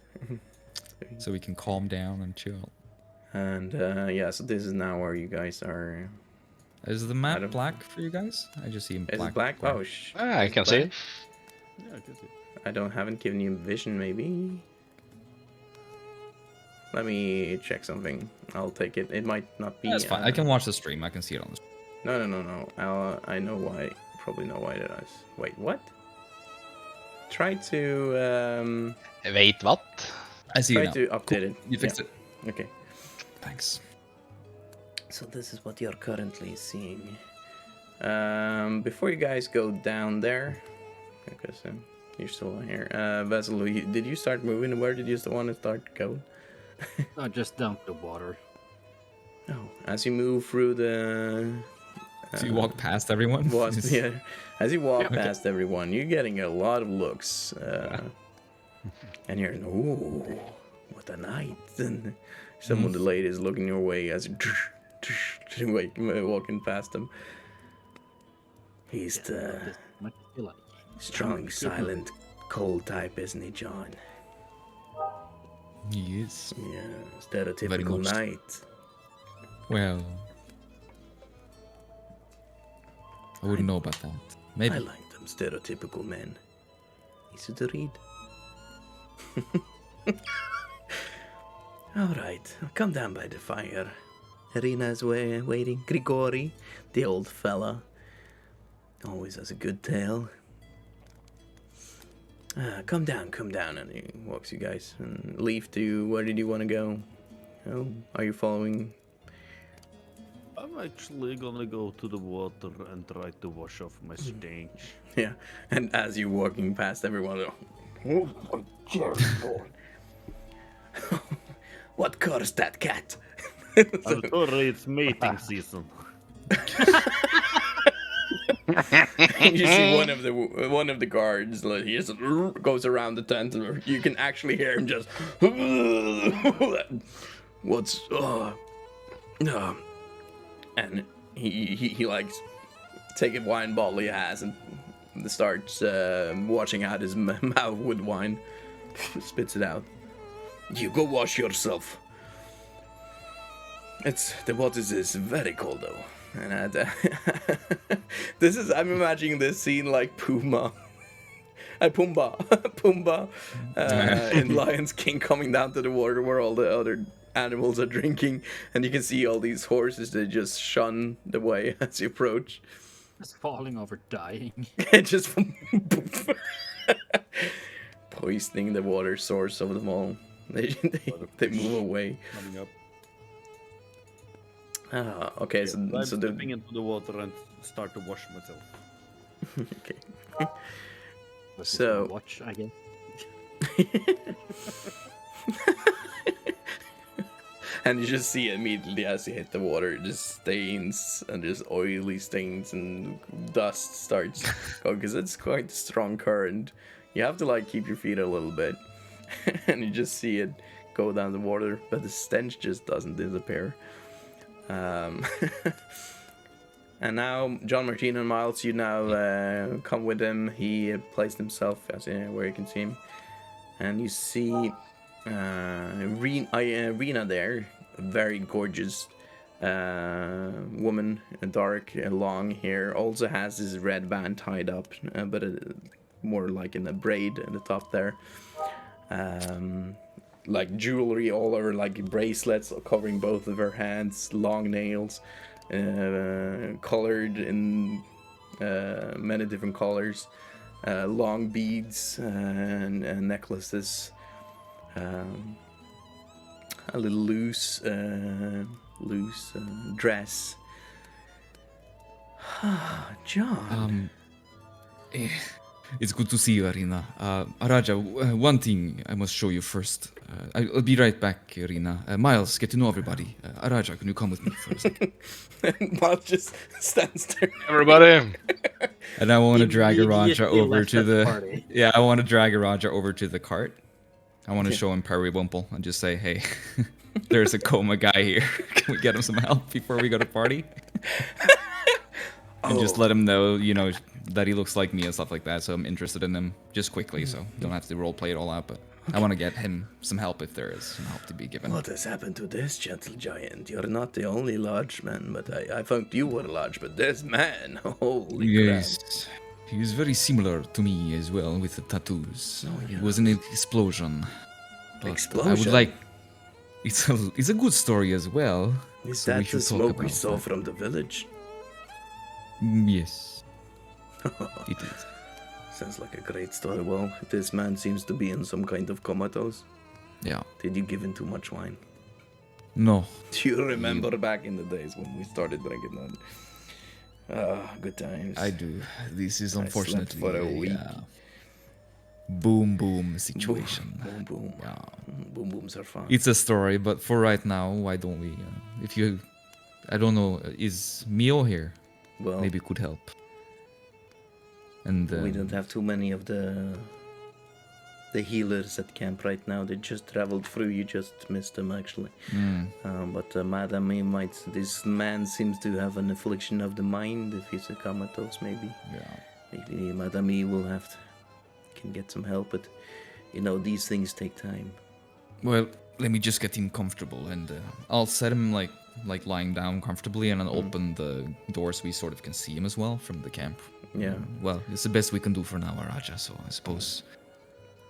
So we can calm down and chill. And yeah, so this is now where you guys are. Is the I map don't- black for you guys? I just see him Is black. it black? Oh, I can see it. Yeah, I can see. I haven't given you vision, maybe. Let me check something. I'll take it. It might not be. That's fine. I can watch the stream. I can see it on the stream. No. I know why. Probably know why that is. Wait, what? Try to Wait, what? I see try it now. to update it. You fixed it. Okay. Thanks. So this is what you're currently seeing. Before you guys go down there, because you're still here. Basil, did you start moving? Where did you want to start going? Just down to the water. Oh, as you move through the. So you walk past everyone? Yeah, as you walk past everyone, you're getting a lot of looks, and you're ooh, what a night! And some of the ladies looking your way as you walking past them. He's the strong, silent, cold type, isn't he, John? He is. Yeah, stereotypical much. knight. Well, I wouldn't know about that. Maybe. I like them stereotypical men. Easy to read. All right, come down by the fire. Irina's waiting. Grigori, the old fella, always has a good tale. Come down, and he walks you guys and leave to where did you want to go? Oh, are you following? I'm actually gonna go to the water and try to wash off my stench. Yeah, and as you're walking past everyone, oh my God. What cursed that cat? I'm sorry, it's mating season. And you see one of the guards, like, he just goes around the tent, and you can actually hear him just. What's and he likes take a wine bottle he has and starts washing out his mouth with wine, spits it out. You go wash yourself. The water is very cold though. And I'm imagining this scene like Pumbaa in Lion's King coming down to the water where all the other animals are drinking, and you can see all these horses that just shun the way as you approach. Just falling over, dying. Just poisoning the water source of them all. They move away. Coming up. Okay, I'm so stepping into the water and start to wash myself. Okay. This is So- my watch, I guess. And you just see immediately as you hit the water, just stains and just oily stains and dust starts going, because it's quite a strong current. You have to like keep your feet a little bit, and you just see it go down the water, but the stench just doesn't disappear. And now John Martino and Miles, you now come with him. He placed himself as where you can see him, and you see Rena there, a very gorgeous woman, dark long hair, also has this red band tied up, but more like in a braid at the top there. Like jewelry all over, like bracelets covering both of her hands, long nails, colored in many different colors, long beads and necklaces, a little loose dress. John. It's good to see you, Arina. Rahja, one thing I must show you first. I'll be right back, Arina. Miles, get to know everybody. Rahja, can you come with me for a second? Miles just stands there. Everybody! And I want to drag Rahja Immediately over left to at the the party. yeah. I want to drag Rahja over to the cart. I want to show him Periwinkle and just say, hey, there's a coma guy here. Can we get him some help before we go to party? And just let him know, that he looks like me and stuff like that. So I'm interested in him just quickly, so don't have to roleplay it all out. But I want to get him some help if there is some help to be given. What has happened to this gentle giant? You're not the only large man, but I thought you were large, but this man, holy Yes, he is very similar to me as well with the tattoos. Oh, yeah. It was an explosion. But I would Explosion? like, it's a good story as well. Is so we that the should talk smoke we about saw that. from the village? Yes, it is. Sounds like a great story. Well, this man seems to be in some kind of comatose. Yeah. Did you give him too much wine? No. Do you remember back in the days when we started drinking that? Good times. I do. This is I slept unfortunately for a week. Boom boom situation. Boom, boom. Yeah. Boom, booms are fun. It's a story, but for right now, why don't we? If you, I don't know, is Mio here? Well, Maybe could help. And we don't have too many of the healers at camp right now. They just traveled through. You just missed them actually. But Madame E might. This man seems to have an affliction of the mind. If he's a comatose, maybe. Yeah. Maybe Madame E will have to can get some help. But you know these things take time. Well, let me just get him comfortable, and I'll set him like lying down comfortably, and I'll open the doors so we sort of can see him as well from the camp. Yeah. Well, it's the best we can do for now, Rahja. So I suppose.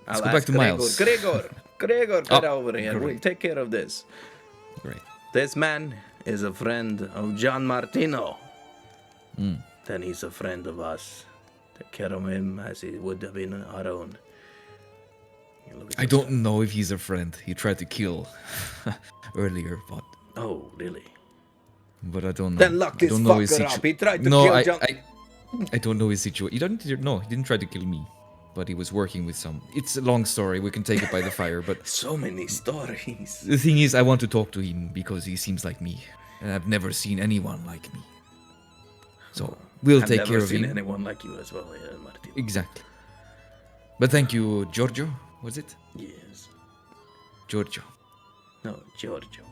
I'll go back ask to Miles. Gregor, get Oh, over here. great. We'll take care of this. Great. This man is a friend of John Martino. Mm. Then he's a friend of us. Take care of him as he would have been our own. You look at I us. don't know if he's a friend. He tried to kill earlier, Oh, really? but I don't know. Then lock I this don't know his fucker up. He tried to no, kill I, John. I don't know his situation. He didn't try to kill me, but he was working with some. It's a long story. We can take it by the fire. But So many stories. the thing is, I want to talk to him because he seems like me, and I've never seen anyone like me. So we'll I've take never care of seen him. anyone like you as well, Martino. Exactly. But thank you, Giorgio. Was it Yes. Giorgio? No, Giorgio.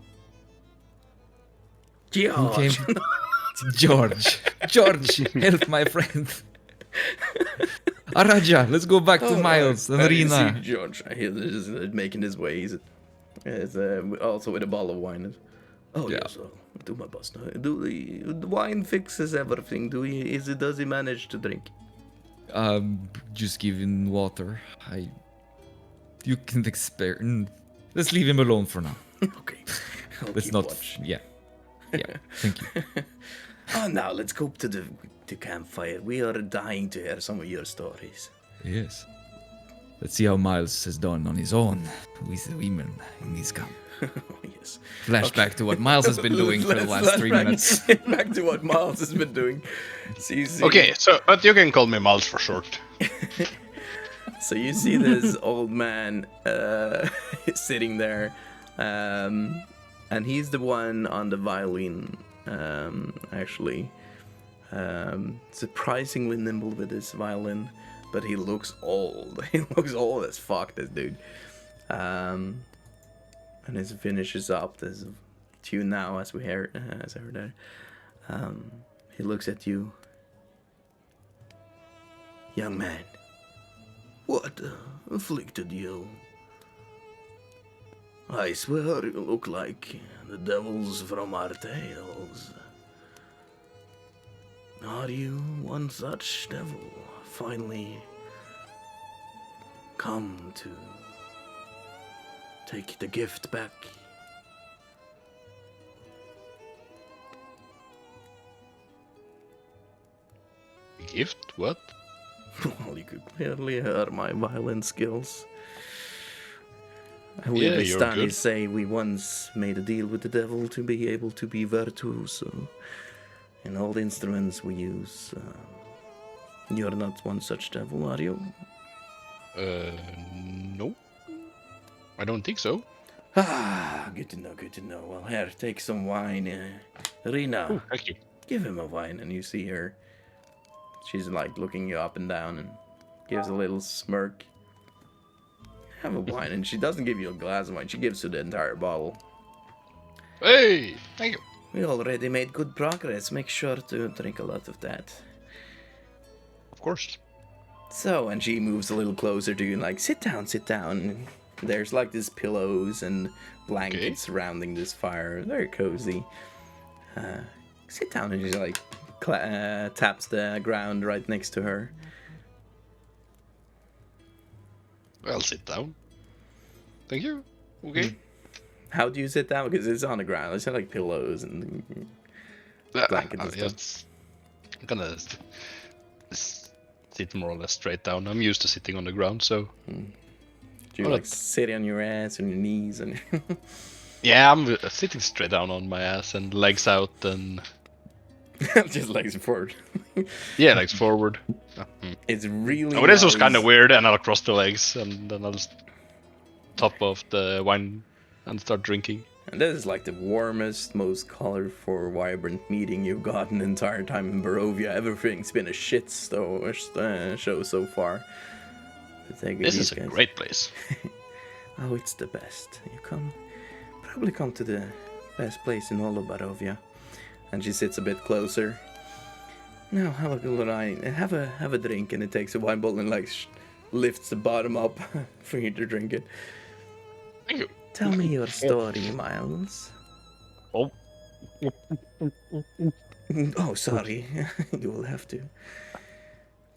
Who came? George, help my friend. Rahja, let's go back to Miles and Rina. George, he's making his way. He's also with a bottle of wine. Oh Yeah. yes, I'll do my best. The wine fixes everything. Does he manage to drink? Just give him water. You can spare. Let's leave him alone for now. Okay. I'll Let's keep not. watch. Yeah. Thank you. Oh, now let's go to the campfire. We are dying to hear some of your stories. Yes. Let's see how Miles has done on his own with the women in this camp. Oh, yes. Flashback to what Miles has been doing for the last 3 minutes. Back to what Miles has been doing. So you see, Okay, so but you can call me Miles for short. So you see this old man sitting there, and he's the one on the violin. Actually, surprisingly nimble with his violin, but he looks old. He looks old as fuck, this dude. And as it finishes up, there's a tune now as we heard, as I heard there. He looks at you, young man. What afflicted you? I swear you look like the devils from our tales. Are you one such devil finally come to take the gift back? Gift? What? Well, you could clearly hear my violent skills. We Yeah, you're vestani good. say we once made a deal with the devil to be able to be virtuoso in all the instruments we use. You're not one such devil, are you? No. I don't think so. Ah, good to know, good to know. Well, here, take some wine. Rina, Oh, thank you. give him a wine, and you see her. She's like looking you up and down and gives a little smirk. Have a wine, and she doesn't give you a glass of wine. She gives you the entire bottle. Hey, thank you. We already made good progress. Make sure to drink a lot of that. Of course. So, and she moves a little closer to you and like, sit down, sit down. There's like these pillows and blankets surrounding this fire. Very cozy. Sit down, and she like taps the ground right next to her. Well, sit down. Thank you. Okay. How do you sit down? Because it's on the ground. It's like pillows and blankets and stuff. Yes. I'm gonna sit more or less straight down. I'm used to sitting on the ground, so. Do you like sit on your ass and your knees and? Yeah, I'm sitting straight down on my ass and legs out and. Just legs forward. Yeah, legs forward. It's really. Oh, this was nice. kind of weird, and I'll cross the legs, and then I'll just top off the wine and start drinking. And this is like the warmest, most colorful, vibrant meeting you've gotten the entire time in Barovia. Everything's been a shit show so far. This is a great place. Oh, it's the best. You probably come to the best place in all of Barovia. And she sits a bit closer. Now, have a good night. Have a drink, and it takes a wine bottle and like lifts the bottom up for you to drink it. Thank you. Tell me your story, Miles. Oh. Oh, sorry. You will have to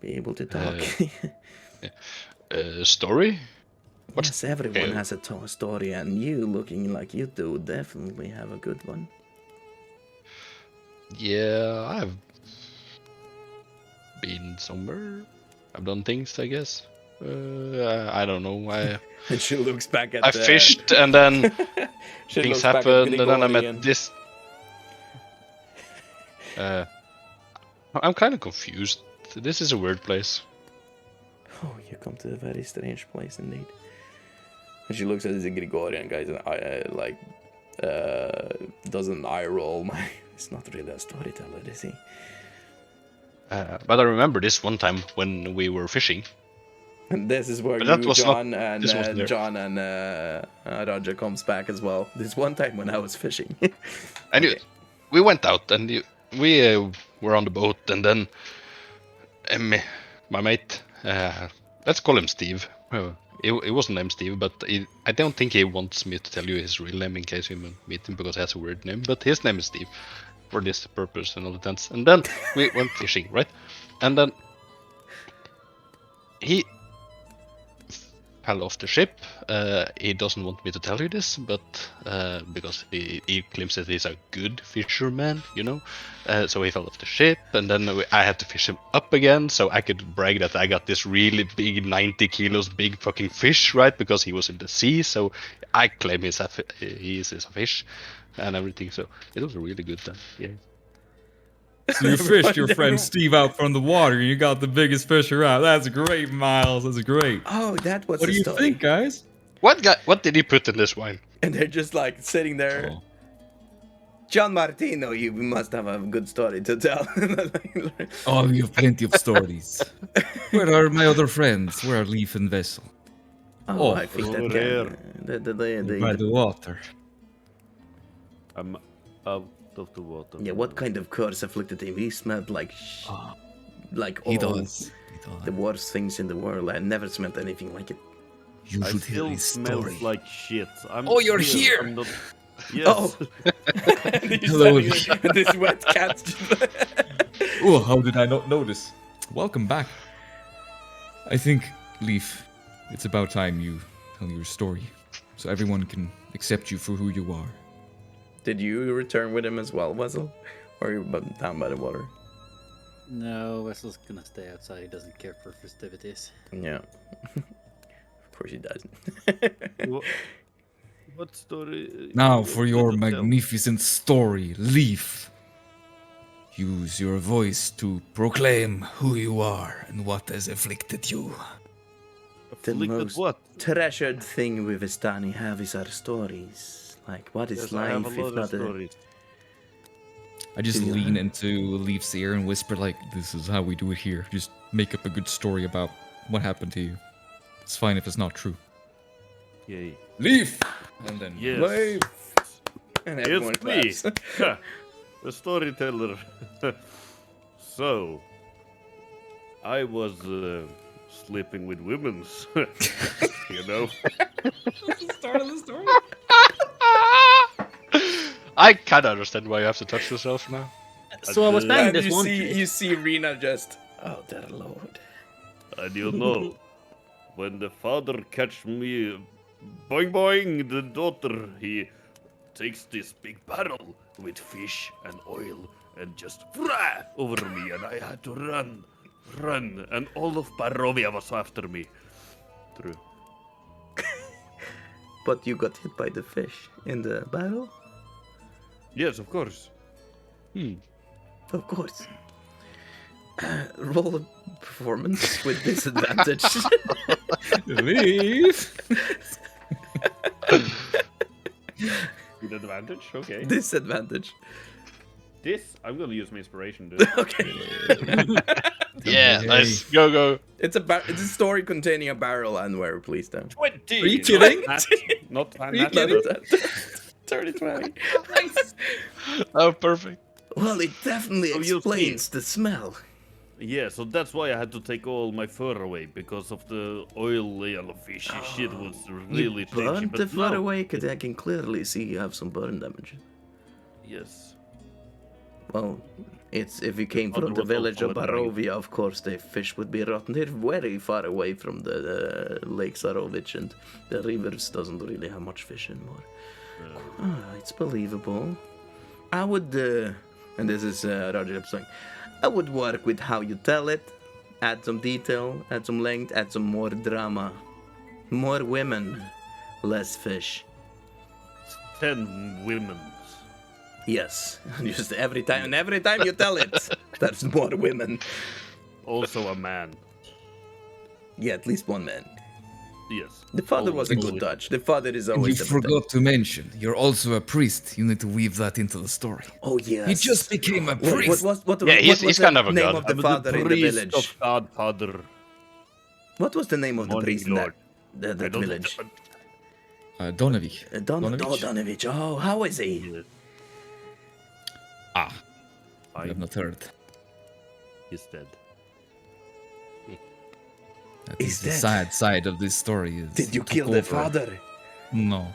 be able to talk. Story? Yes, everyone has a story, and you looking like you do definitely have a good one. Yeah, I've been somewhere. I've done things, I guess. I don't know. And she looks back at I fished, and then things happened, and then I met this. I'm kind of confused. This is a weird place. Oh, you come to a very strange place indeed. And she looks at the Gregorian guys and does an eye roll. He's not really a storyteller, is he? But I remember this one time when we were fishing. And this is where John and Rahja comes back as well. This one time when I was fishing. And we went out and we were on the boat, and then my mate, let's call him Steve. It wasn't named Steve, but I don't think he wants me to tell you his real name in case you meet him, because he has a weird name. But his name is Steve for this purpose and all the sense. And then we went fishing, right? And then he fell off the ship. He doesn't want me to tell you this, but because he claims that he's a good fisherman, you know. So he fell off the ship, and then I had to fish him up again, so I could brag that I got this really big, 90 kilos big fucking fish, right? Because he was in the sea, so I claim he is a fish and everything. So it was a really good time. Yeah. So you fished your friend Steve out from the water, and you got the biggest fish around. That's great, Miles. That's great. Oh, that was. What do you think, guys? What did he put in this wine? And they're just like sitting there. Oh. John Martino, you must have a good story to tell. Oh, you have plenty of stories. Where are my other friends? Where are Leaf and Vessel? Oh, I think that over can. By the water. I'm out of the water. Yeah, what kind of curse afflicted him? He smelled like He all does. the worst things in the world. I never smelled anything like it. You I should hear still his smells story. like shit. Oh, you're here! I'm not... Yes. Oh, Hello. this wet cat. Oh, how did I not notice? Welcome back. I think, Leaf, it's about time you tell your story, so everyone can accept you for who you are. Did you return with him as well, Wessel? Or are you down by the water? No, Vessel's gonna stay outside. He doesn't care for festivities. Yeah. Of course he doesn't. What story? Now you for your gonna tell? magnificent story, Leaf. Use your voice to proclaim who you are and what has afflicted you. The Afflicted most what? treasured thing we vestani have is our stories. Like, what is Yes, I have life a lot if of not a... stories. I just Yeah. lean into Leaf's ear and whisper like, this is how we do it here. Just make up a good story about what happened to you. It's fine if it's not true. Yay. Leaf! And then Yes. Wave! And everyone It's me, claps. Ha, the storyteller. So, I was sleeping with women, you know. Start of the story. I kind of understand why you have to touch yourself now. So I was banging And this one. you see Rena just... Oh, dear Lord. And you know, when the father catch me, boing boing, the daughter, he takes this big barrel with fish and oil and just fry over me, and I had to run, and all of Barovia was after me. True. But you got hit by the fish in the battle? Yes, of course. Of course. Roll a performance with disadvantage. Leave. With advantage? Okay. Disadvantage. This, I'm gonna use my inspiration, dude. Okay. Yeah, nice. Go. It's a story containing a barrel and where, please don't. 20! Are you kidding? Not Are you natural. kidding? 30-20. Oh, perfect. Well, it definitely So you'll explains the smell. Yeah, so that's why I had to take all my fur away, because of the oily and fishy shit was really You stinky. burned But the fur no. away, because I can clearly see you have some burn damage. Yes. Well, it's if you came Oh, from the there was village of also a Barovia, of course the fish would be rotten. They're very far away from the Lake Sarovich, and the rivers doesn't really have much fish anymore. It's believable. I would, and this is Rahja saying, I would work with how you tell it, add some detail, add some length, add some more drama. More women, less fish. 10 women. Yes, just every time you tell it, there's more women. Also a man. Yeah, at least one man. Yes. The father was a good Always. touch. The father is And you always the forgot to mention, you're also a priest. You need to weave that into the story. Oh yes. He just became a What priest. Yeah, he's was kind the of a name god. of the I'm father in the priest village? of Godfather. What was the name of the Morning priest in Lord. that I don't- village? Donovich. Donovich? Donovich. Oh, how is he? Yes, I I- have not heard. He's dead. That He's is the dead. sad side of this story. Is Did you he kill took the over. father? No.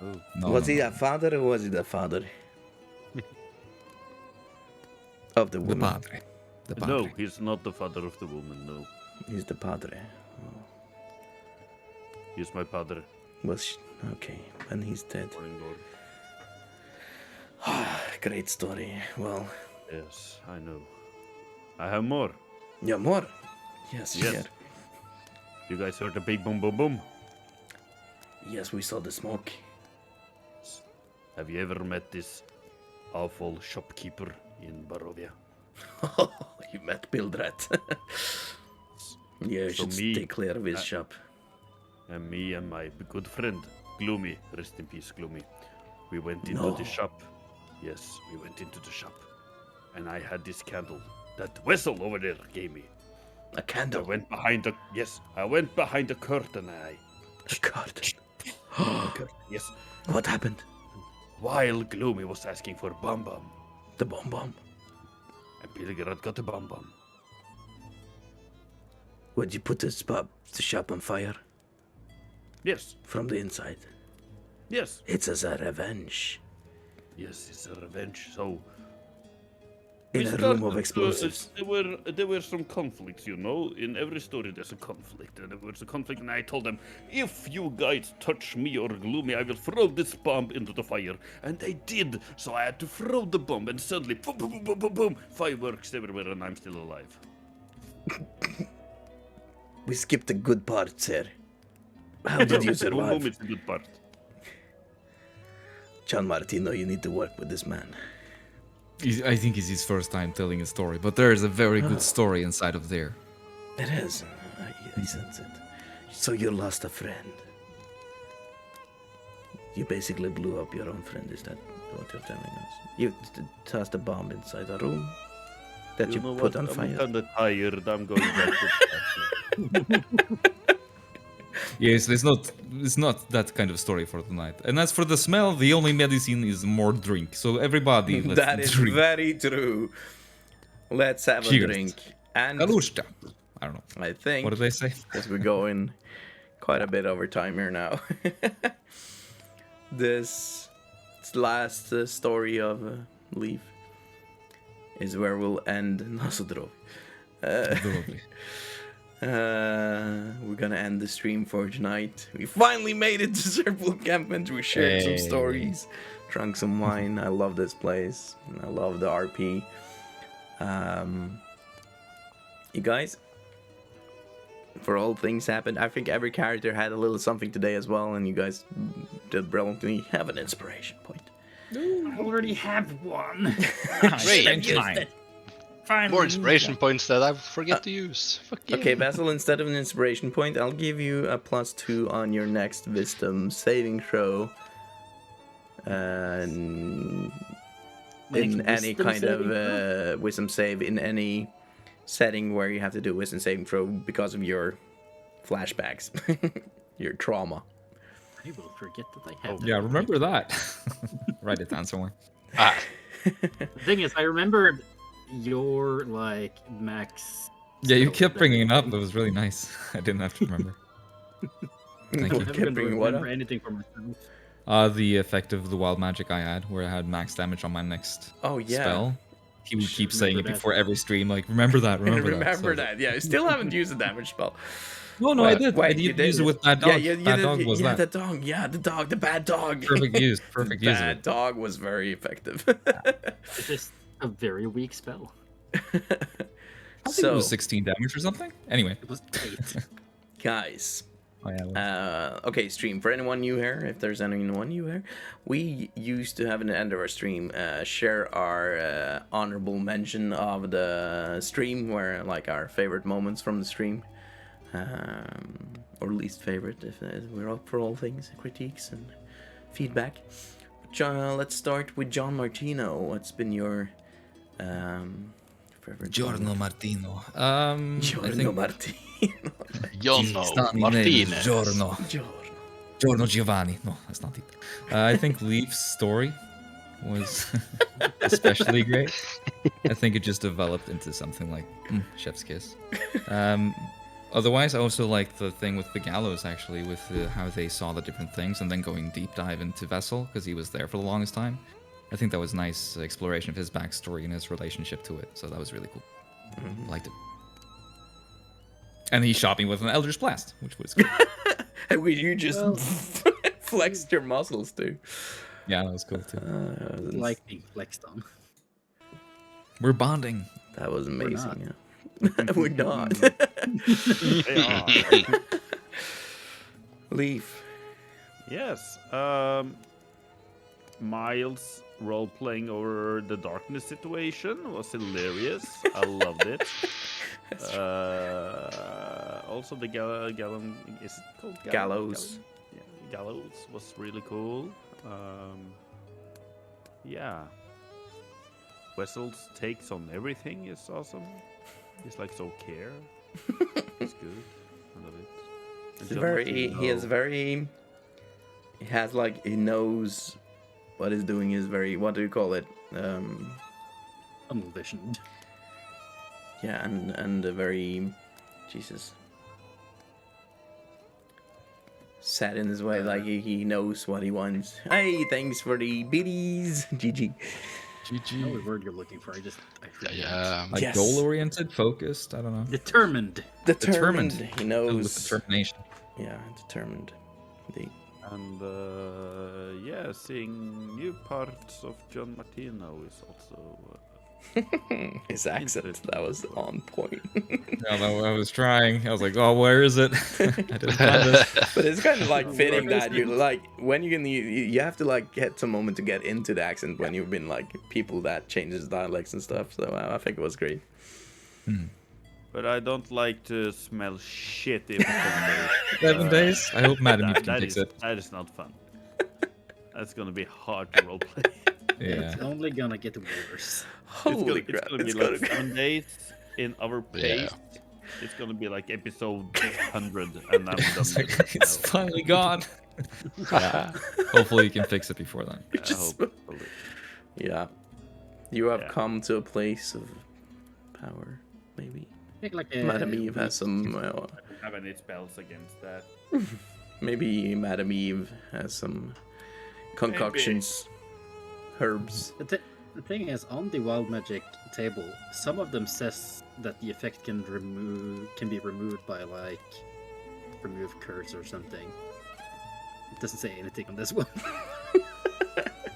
Oh. No. Was no, he no. a father or was he the father? Of the The woman. padre? The padre. No, he's not the father of the woman, no. He's the padre. He's my padre. Okay, and he's dead. Morning Lord. Great story. Well, Yes, I know. I have more. yeah, more. Yes, Yes. yeah. You guys heard the big boom boom boom? Yes, we saw the smoke. Have you ever met this awful shopkeeper in Barovia? You met Bildrat. Yeah, you So should me- stay clear of his shop. And me and my good friend, Gloomy, rest in peace, Gloomy, we went into No. the shop. Yes, we went into the shop. And I had this candle that Wessel over there gave me. A I candle. went behind the I went behind the curtain and A curtain. yes, What happened? while Gloomy was asking for Bum Bum, The bomb bomb. and Pilgrim got the Bum Bum. Would you put the shop on fire Yes, from the inside? yes, It's as a revenge. yes, it's a revenge. So In we a room started of to- explosives. there were some conflicts, you know. In every story, there's a conflict, and there was a conflict. And I told them, if you guys touch me or Gloomy, I will throw this bomb into the fire. And they did. So I had to throw the bomb, and suddenly, boom, boom, boom, boom, boom, boom, fireworks everywhere, and I'm still alive. We skipped a good part, sir. How did you Boom, boom, survive? it's a good part. John Martino, you need to work with this man. I think it's his first time telling a story, but there is a very good story inside of there. It is. I sense it. So you lost a friend. You basically blew up your own friend, is that what you're telling us? You tossed a bomb inside a room that you know put what? on I'm fire? kind of tired. I'm going back to Yes, it's not that kind of story for tonight. And as for the smell, the only medicine is more drink. So everybody, let's That is drink. very true. Let's have a Cheers. drink. And Kalushka. I don't know. I think, What did they say? as we're going quite a bit over time here now, this last story of Leaf is where we'll end Nasudrov. Lovely. We're gonna end the stream for tonight. We finally made it to Tser Pool Encampment. We shared some stories, drank some wine. I love this place. I love the RP. You guys, for all things happened, I think every character had a little something today as well, and you guys did brilliantly. Have an inspiration point. I already have one. Great. Finally More used inspiration that. points that I forget to use. Fuck yeah. Okay, Basil, instead of an inspiration point, I'll give you a +2 on your next wisdom saving throw. In any kind of wisdom save, in any setting where you have to do a wisdom saving throw because of your flashbacks, your trauma. I will forget that I have that. Yeah, remember that. Write it down somewhere. The thing is, I remembered your like max. Yeah, you spell kept that- bringing it up. It was really nice. I didn't have to remember. Thank I'm you. never Kept gonna bringing what remember up? anything from myself. The effect of the wild magic I had, where I had max damage on my next Oh yeah. spell. He would Should keep saying it remember that. before every stream, like, remember that, remember that. Remember So- that. Yeah, I still haven't used the damage spell. No, I did. I did you use it with Bad Dog. Yeah, you Bad did. Dog was yeah, that. the dog. Yeah, the dog. The bad dog. Perfect use. Perfect use of Bad it. dog was very effective. It's just a very weak spell. I think it was 16 damage or something. Anyway. It was 8. guys. Oh, yeah, well, Okay, stream. For anyone new here, if there's anyone new here, we used to have an end of our stream share our honorable mention of the stream, where like our favorite moments from the stream, or least favorite, if we're up for all things, critiques and feedback. Let's start with John Martino. What's been your favorite? Giorno Martino. I Giorno think Martino. Giorno Sta mi Martinez. Giorno. Giorno Giovanni. No, that's not it. I think Leaf's story was especially great. I think it just developed into something like chef's kiss. Otherwise, I also like the thing with the gallows, actually, with how they saw the different things and then going deep dive into Vessel, because he was there for the longest time. I think that was nice exploration of his backstory and his relationship to it, so that was really cool. Liked it. And he shot me with an Eldritch Blast, which was cool. And you just flexed your muscles too. Yeah, that was cool too. Like being flexed on. We're bonding. That was not. amazing. Yeah. We're not. They are. Leaf. Yes. Miles role-playing over the darkness situation was hilarious. I loved it. Also, the gallon is it called Gallows. Yeah, gallows was really cool. Yeah. Wessel's takes on everything is awesome. He's like so care. It's good. I love it. And He's John very. Martino- He is very. He has like he knows what he's doing. Is very. What do you call it? Unvisioned. Yeah, and a very. Jesus. Set in his way, like he knows what he wants. Hey, thanks for the biddies. GG. I know the word you're looking for. I forget. Yeah. Like Yes. goal-oriented, focused, I don't know. Determined. Determined. He Filled knows. with determination. Yeah, determined. Indeed. And yeah, seeing new parts of John Martino is also His accent, that was on point. Yeah, I was trying. I was like, oh, where is it? I didn't find it. But it's kind of like fitting that you like when you have to like get some moment to get into the accent when you've been like people that changes dialects and stuff. So I think it was great. But I don't like to smell shit in 7 days. 7 days? I hope Madam Eve can That fix is, it. that is not fun. That's gonna be hard to roleplay. Yeah. It's only gonna get worse. Holy It's crap! gonna be It's like gonna 7 days in our Yeah. pace. It's gonna be like episode 100, and I'm done. It's, with like, it it's now. finally gone. Yeah. Hopefully you can fix it before then. I hope. Yeah, you have Yeah. come to a place of power. Maybe Make like Madam Eve has some. I don't have any spells against that. Maybe Madam Eve has some concoctions, herbs. The thing is, on the wild magic table, some of them says that the effect can be removed by like remove curse or something. It doesn't say anything on this one.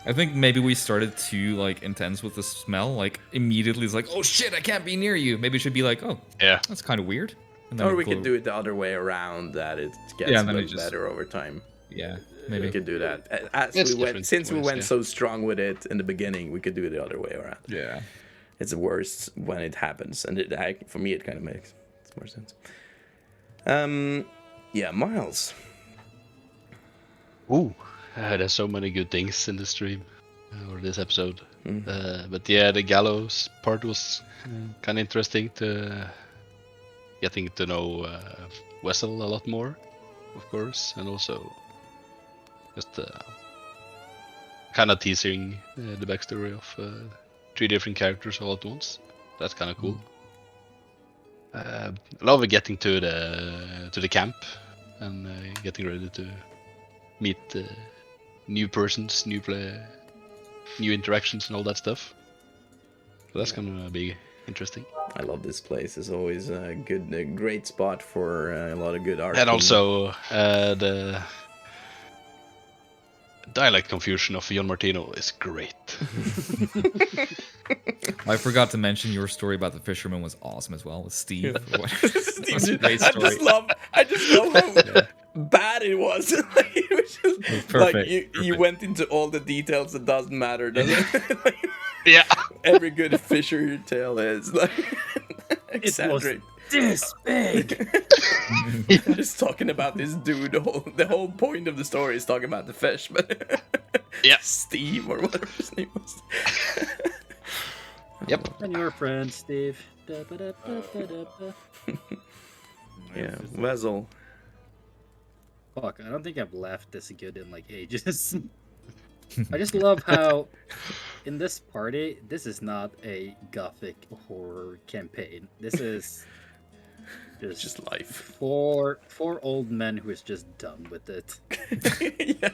I think maybe we started too like intense with the smell. Like immediately it's like, oh shit, I can't be near you. Maybe it should be like, oh, Yeah. that's kind of weird. And then Or we glow- could do it the other way around, that it gets Yeah, a and then bit it just- better over time. Yeah, We maybe. could do that. As It's we went, different since we ways, went yeah. so strong with it in the beginning, we could do it the other way around. Yeah. It's worse when it happens, and for me it kind of makes more sense. Yeah, Miles. Ooh, there's so many good things in the stream or this episode. But yeah, the gallows part was kind of interesting to getting to know Wessel a lot more, of course, and also just kind of teasing the backstory of 3 different characters all at once. That's kind of cool. I love getting to the camp and getting ready to meet new persons, new interactions, and all that stuff. So that's gonna be interesting. I love this place. It's always a great spot for a lot of good art. And also the dialect confusion of John Martino is great. I forgot to mention your story about the fisherman was awesome as well with Steve. That's a great I story. just love how bad it was. It was just, perfect, you went into all the details that doesn't matter, does it? Yeah. Every good fisher tale is like exaggerate. This big. Just talking about this dude. The whole point of the story is talking about the fish, but Yeah. Steve or whatever his name was. Yep. And your friend Steve. Da-ba-da-ba-ba-da-ba. Yeah, Wessel. Fuck, I don't think I've laughed this good in like ages. I just love how in this party, this is not a gothic horror campaign. This is Just life. four old men who is just done with it. Yeah.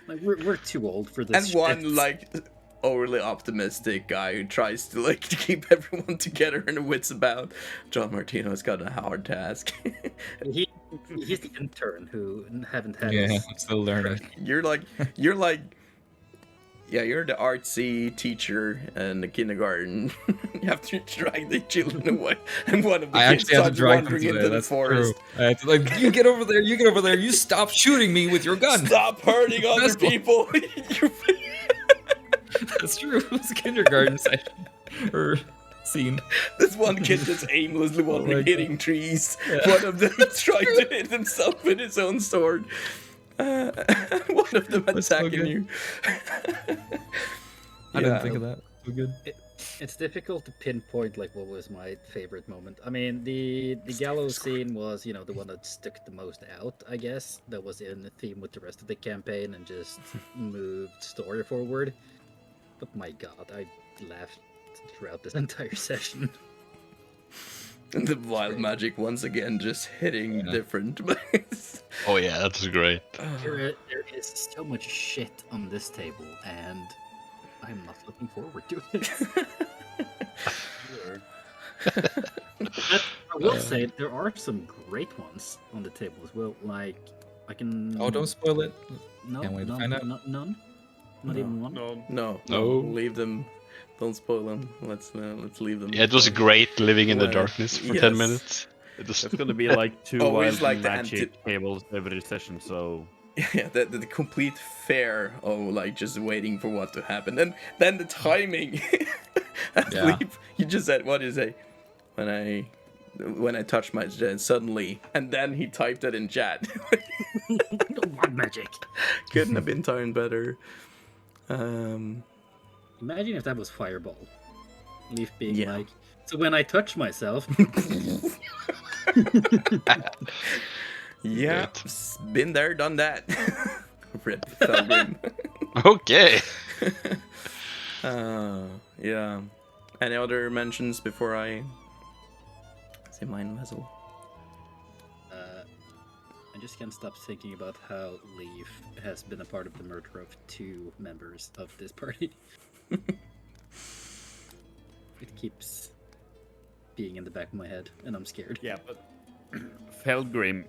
Like we're too old for this. And shit. one like overly optimistic guy who tries to like to keep everyone together in the wits about. John Martino's got a hard task. He's the intern who haven't had. Yeah, his- I'm still learning. you're the artsy teacher in the kindergarten. You have to drag the children away, and one of the I kids actually had to starts drag them wandering today. into the That's forest. true. I had to, like, you get over there, you get over there, you stop shooting me with your gun. Stop hurting other That's what- people. That's true. It was a kindergarten session or scene. This one kid just aimlessly wandering, God. hitting trees. One of them trying to hit himself with his own sword. One of them That's so attacking good. you. I didn't think of that. So good. It's difficult to pinpoint like what was my favorite moment. I mean, the gallows scene was, the one that stuck the most out, I guess. That was in the theme with the rest of the campaign and just moved story forward. But my god, I laughed throughout this entire session. And the wild magic once again just hitting different. Oh yeah, that's great. There is so much shit on this table, and I'm not looking forward to it. But I will say there are some great ones on the table as well. Like I can. Oh, don't spoil it. No, Can't wait to none, find out. none. Not even one. No, No. leave them. Don't spoil them. Let's leave them. Yeah, it was great living in the Well, darkness for yes. 10 minutes. It was It's gonna be like 2 Always wild like the magic tables every session, so Yeah, the complete fair of like just waiting for what to happen, and then the timing. Yeah. You just said, what is it? When I touch my suddenly, and then he typed it in chat. Wild magic. Couldn't have been timed better. Imagine if that was Fireball. Leaf being Yeah. like, so when I touch myself, Yeah, Great. been there, done that. Rip Felgrim. Okay. Yeah. Any other mentions before I say mine, Wessel? I just can't stop thinking about how Leaf has been a part of the murder of 2 members of this party. It keeps being in the back of my head, and I'm scared. Yeah, but Felgrim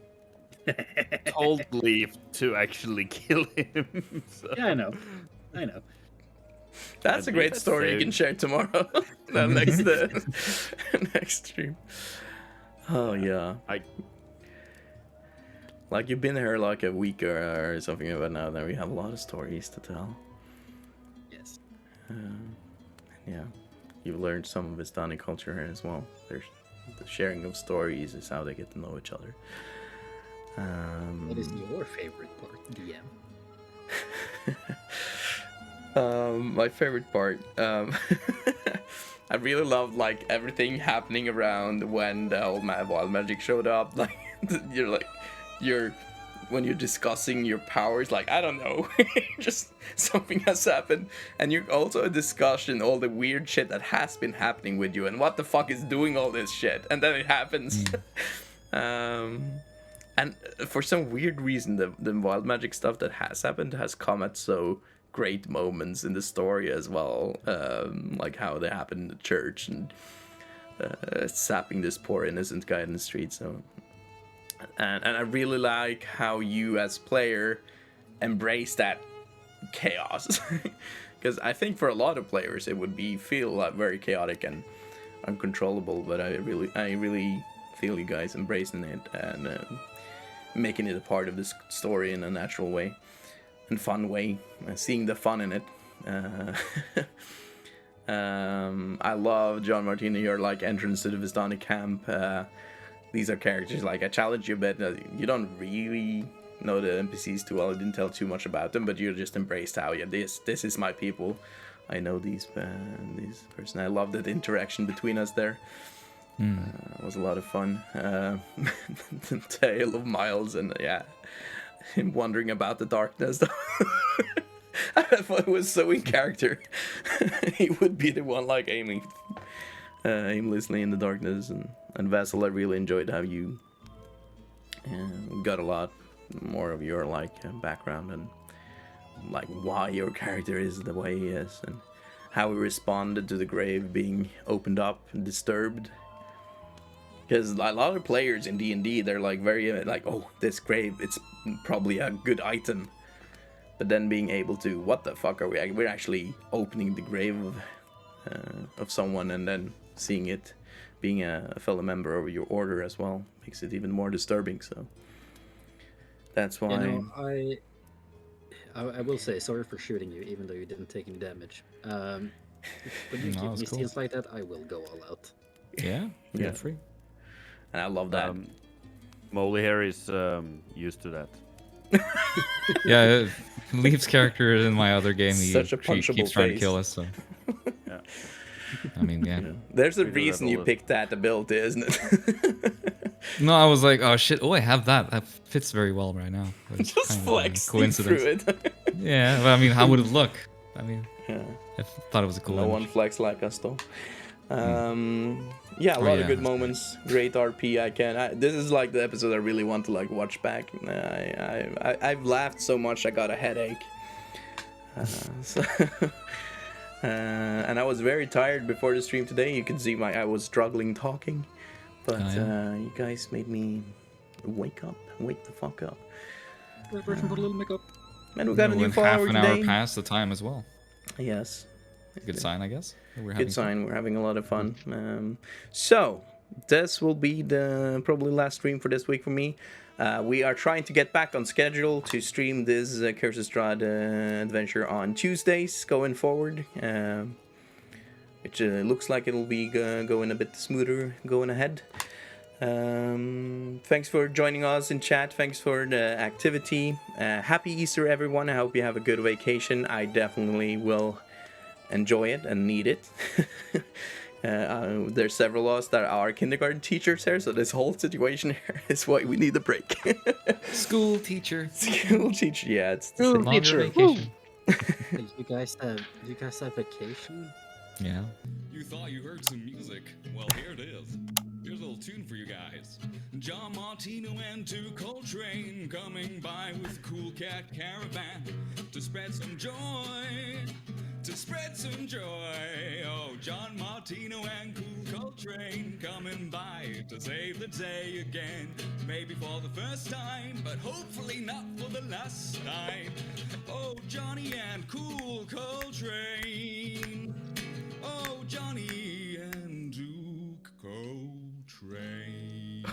told Leaf to actually kill him. So. Yeah, I know. That's a great story you can share tomorrow. The next stream. Oh yeah. Like you've been here like a week or something about now. Then we have a lot of stories to tell. Yes. Yeah. You've learned some of vestani culture here as well. There's the sharing of stories is how they get to know each other. What is your favorite part, DM? My favorite part. I really loved like everything happening around when the old wild magic showed up. Like when you're discussing your powers, like I don't know, just something has happened, and you're also a discussion all the weird shit that has been happening with you, and what the fuck is doing all this shit, and then it happens. And for some weird reason, the wild magic stuff that has happened has come at so great moments in the story as well, like how they happened in the church and sapping this poor innocent guy in the street. So, and I really like how you as player embrace that chaos, because I think for a lot of players it would feel like very chaotic and uncontrollable. But I really feel you guys embracing it and making it a part of this story in a natural way and fun way, seeing the fun in it. I love John Martino, your like entrance to the Vestani camp. These are characters like I challenge you a bit. You don't really know the NPCs too well. I didn't tell too much about them, but you just embraced how this is my people. I know these person. I love that interaction between us there. It was a lot of fun. The tale of Miles and him wandering about the darkness. I thought it was so in character. He would be the one like aiming aimlessly in the darkness. And Vassal, I really enjoyed how you got a lot more of your like background and like why your character is the way he is and how he responded to the grave being opened up and disturbed. Because a lot of players in D&D, they're like very like, oh, this grave, it's probably a good item. But then being able to, what the fuck are we? We're actually opening the grave of someone and then seeing it being a fellow member of your order as well makes it even more disturbing. So that's why. You know, I will say sorry for shooting you, even though you didn't take any damage. When you give me scenes like that, I will go all out. Yeah, feel free. And I love that. Molly here is used to that. Yeah, Leaf's character in my other game, he keeps trying to kill us. So. Yeah. I mean, yeah. There's a reason you picked that ability, isn't it? No, I was like, oh shit, I have that. That fits very well right now. It's just flexing through it. Yeah, but I mean, how would it look? I mean, I thought it was a cool image. One flex like us though. Yeah, a lot of good moments. Great RP. This is like the episode I really want to like watch back. I've laughed so much I got a headache. And I was very tired before the stream today. You can see I was struggling talking, but you guys made me wake the fuck up. Put a little makeup. And we got a new follower today. Half an hour past the time as well. Yes. Good sign, I guess. Good sign. We're having a lot of fun. So this will be the probably last stream for this week for me. We are trying to get back on schedule to stream this Curse of Strahd adventure on Tuesdays going forward. Which looks like it'll be going a bit smoother going ahead. Thanks for joining us in chat. Thanks for the activity. Happy Easter, everyone. I hope you have a good vacation. I definitely will enjoy it and need it. There's several of us that are kindergarten teachers here, so this whole situation here is why we need a break. School teacher, yeah, it's the School same. teacher. Vacation. You guys have vacation? Yeah. You thought you heard some music? Well, here it is. Here's a little tune for you guys. John Martino and two Coltrane coming by with Cool Cat Caravan to spread some joy. to spread some joy. Oh, John Martino and Cool Coltrane coming by to save the day again. Maybe for the first time, but hopefully not for the last time. Oh, Johnny and Cool Coltrane. Oh, Johnny and Duke Coltrane.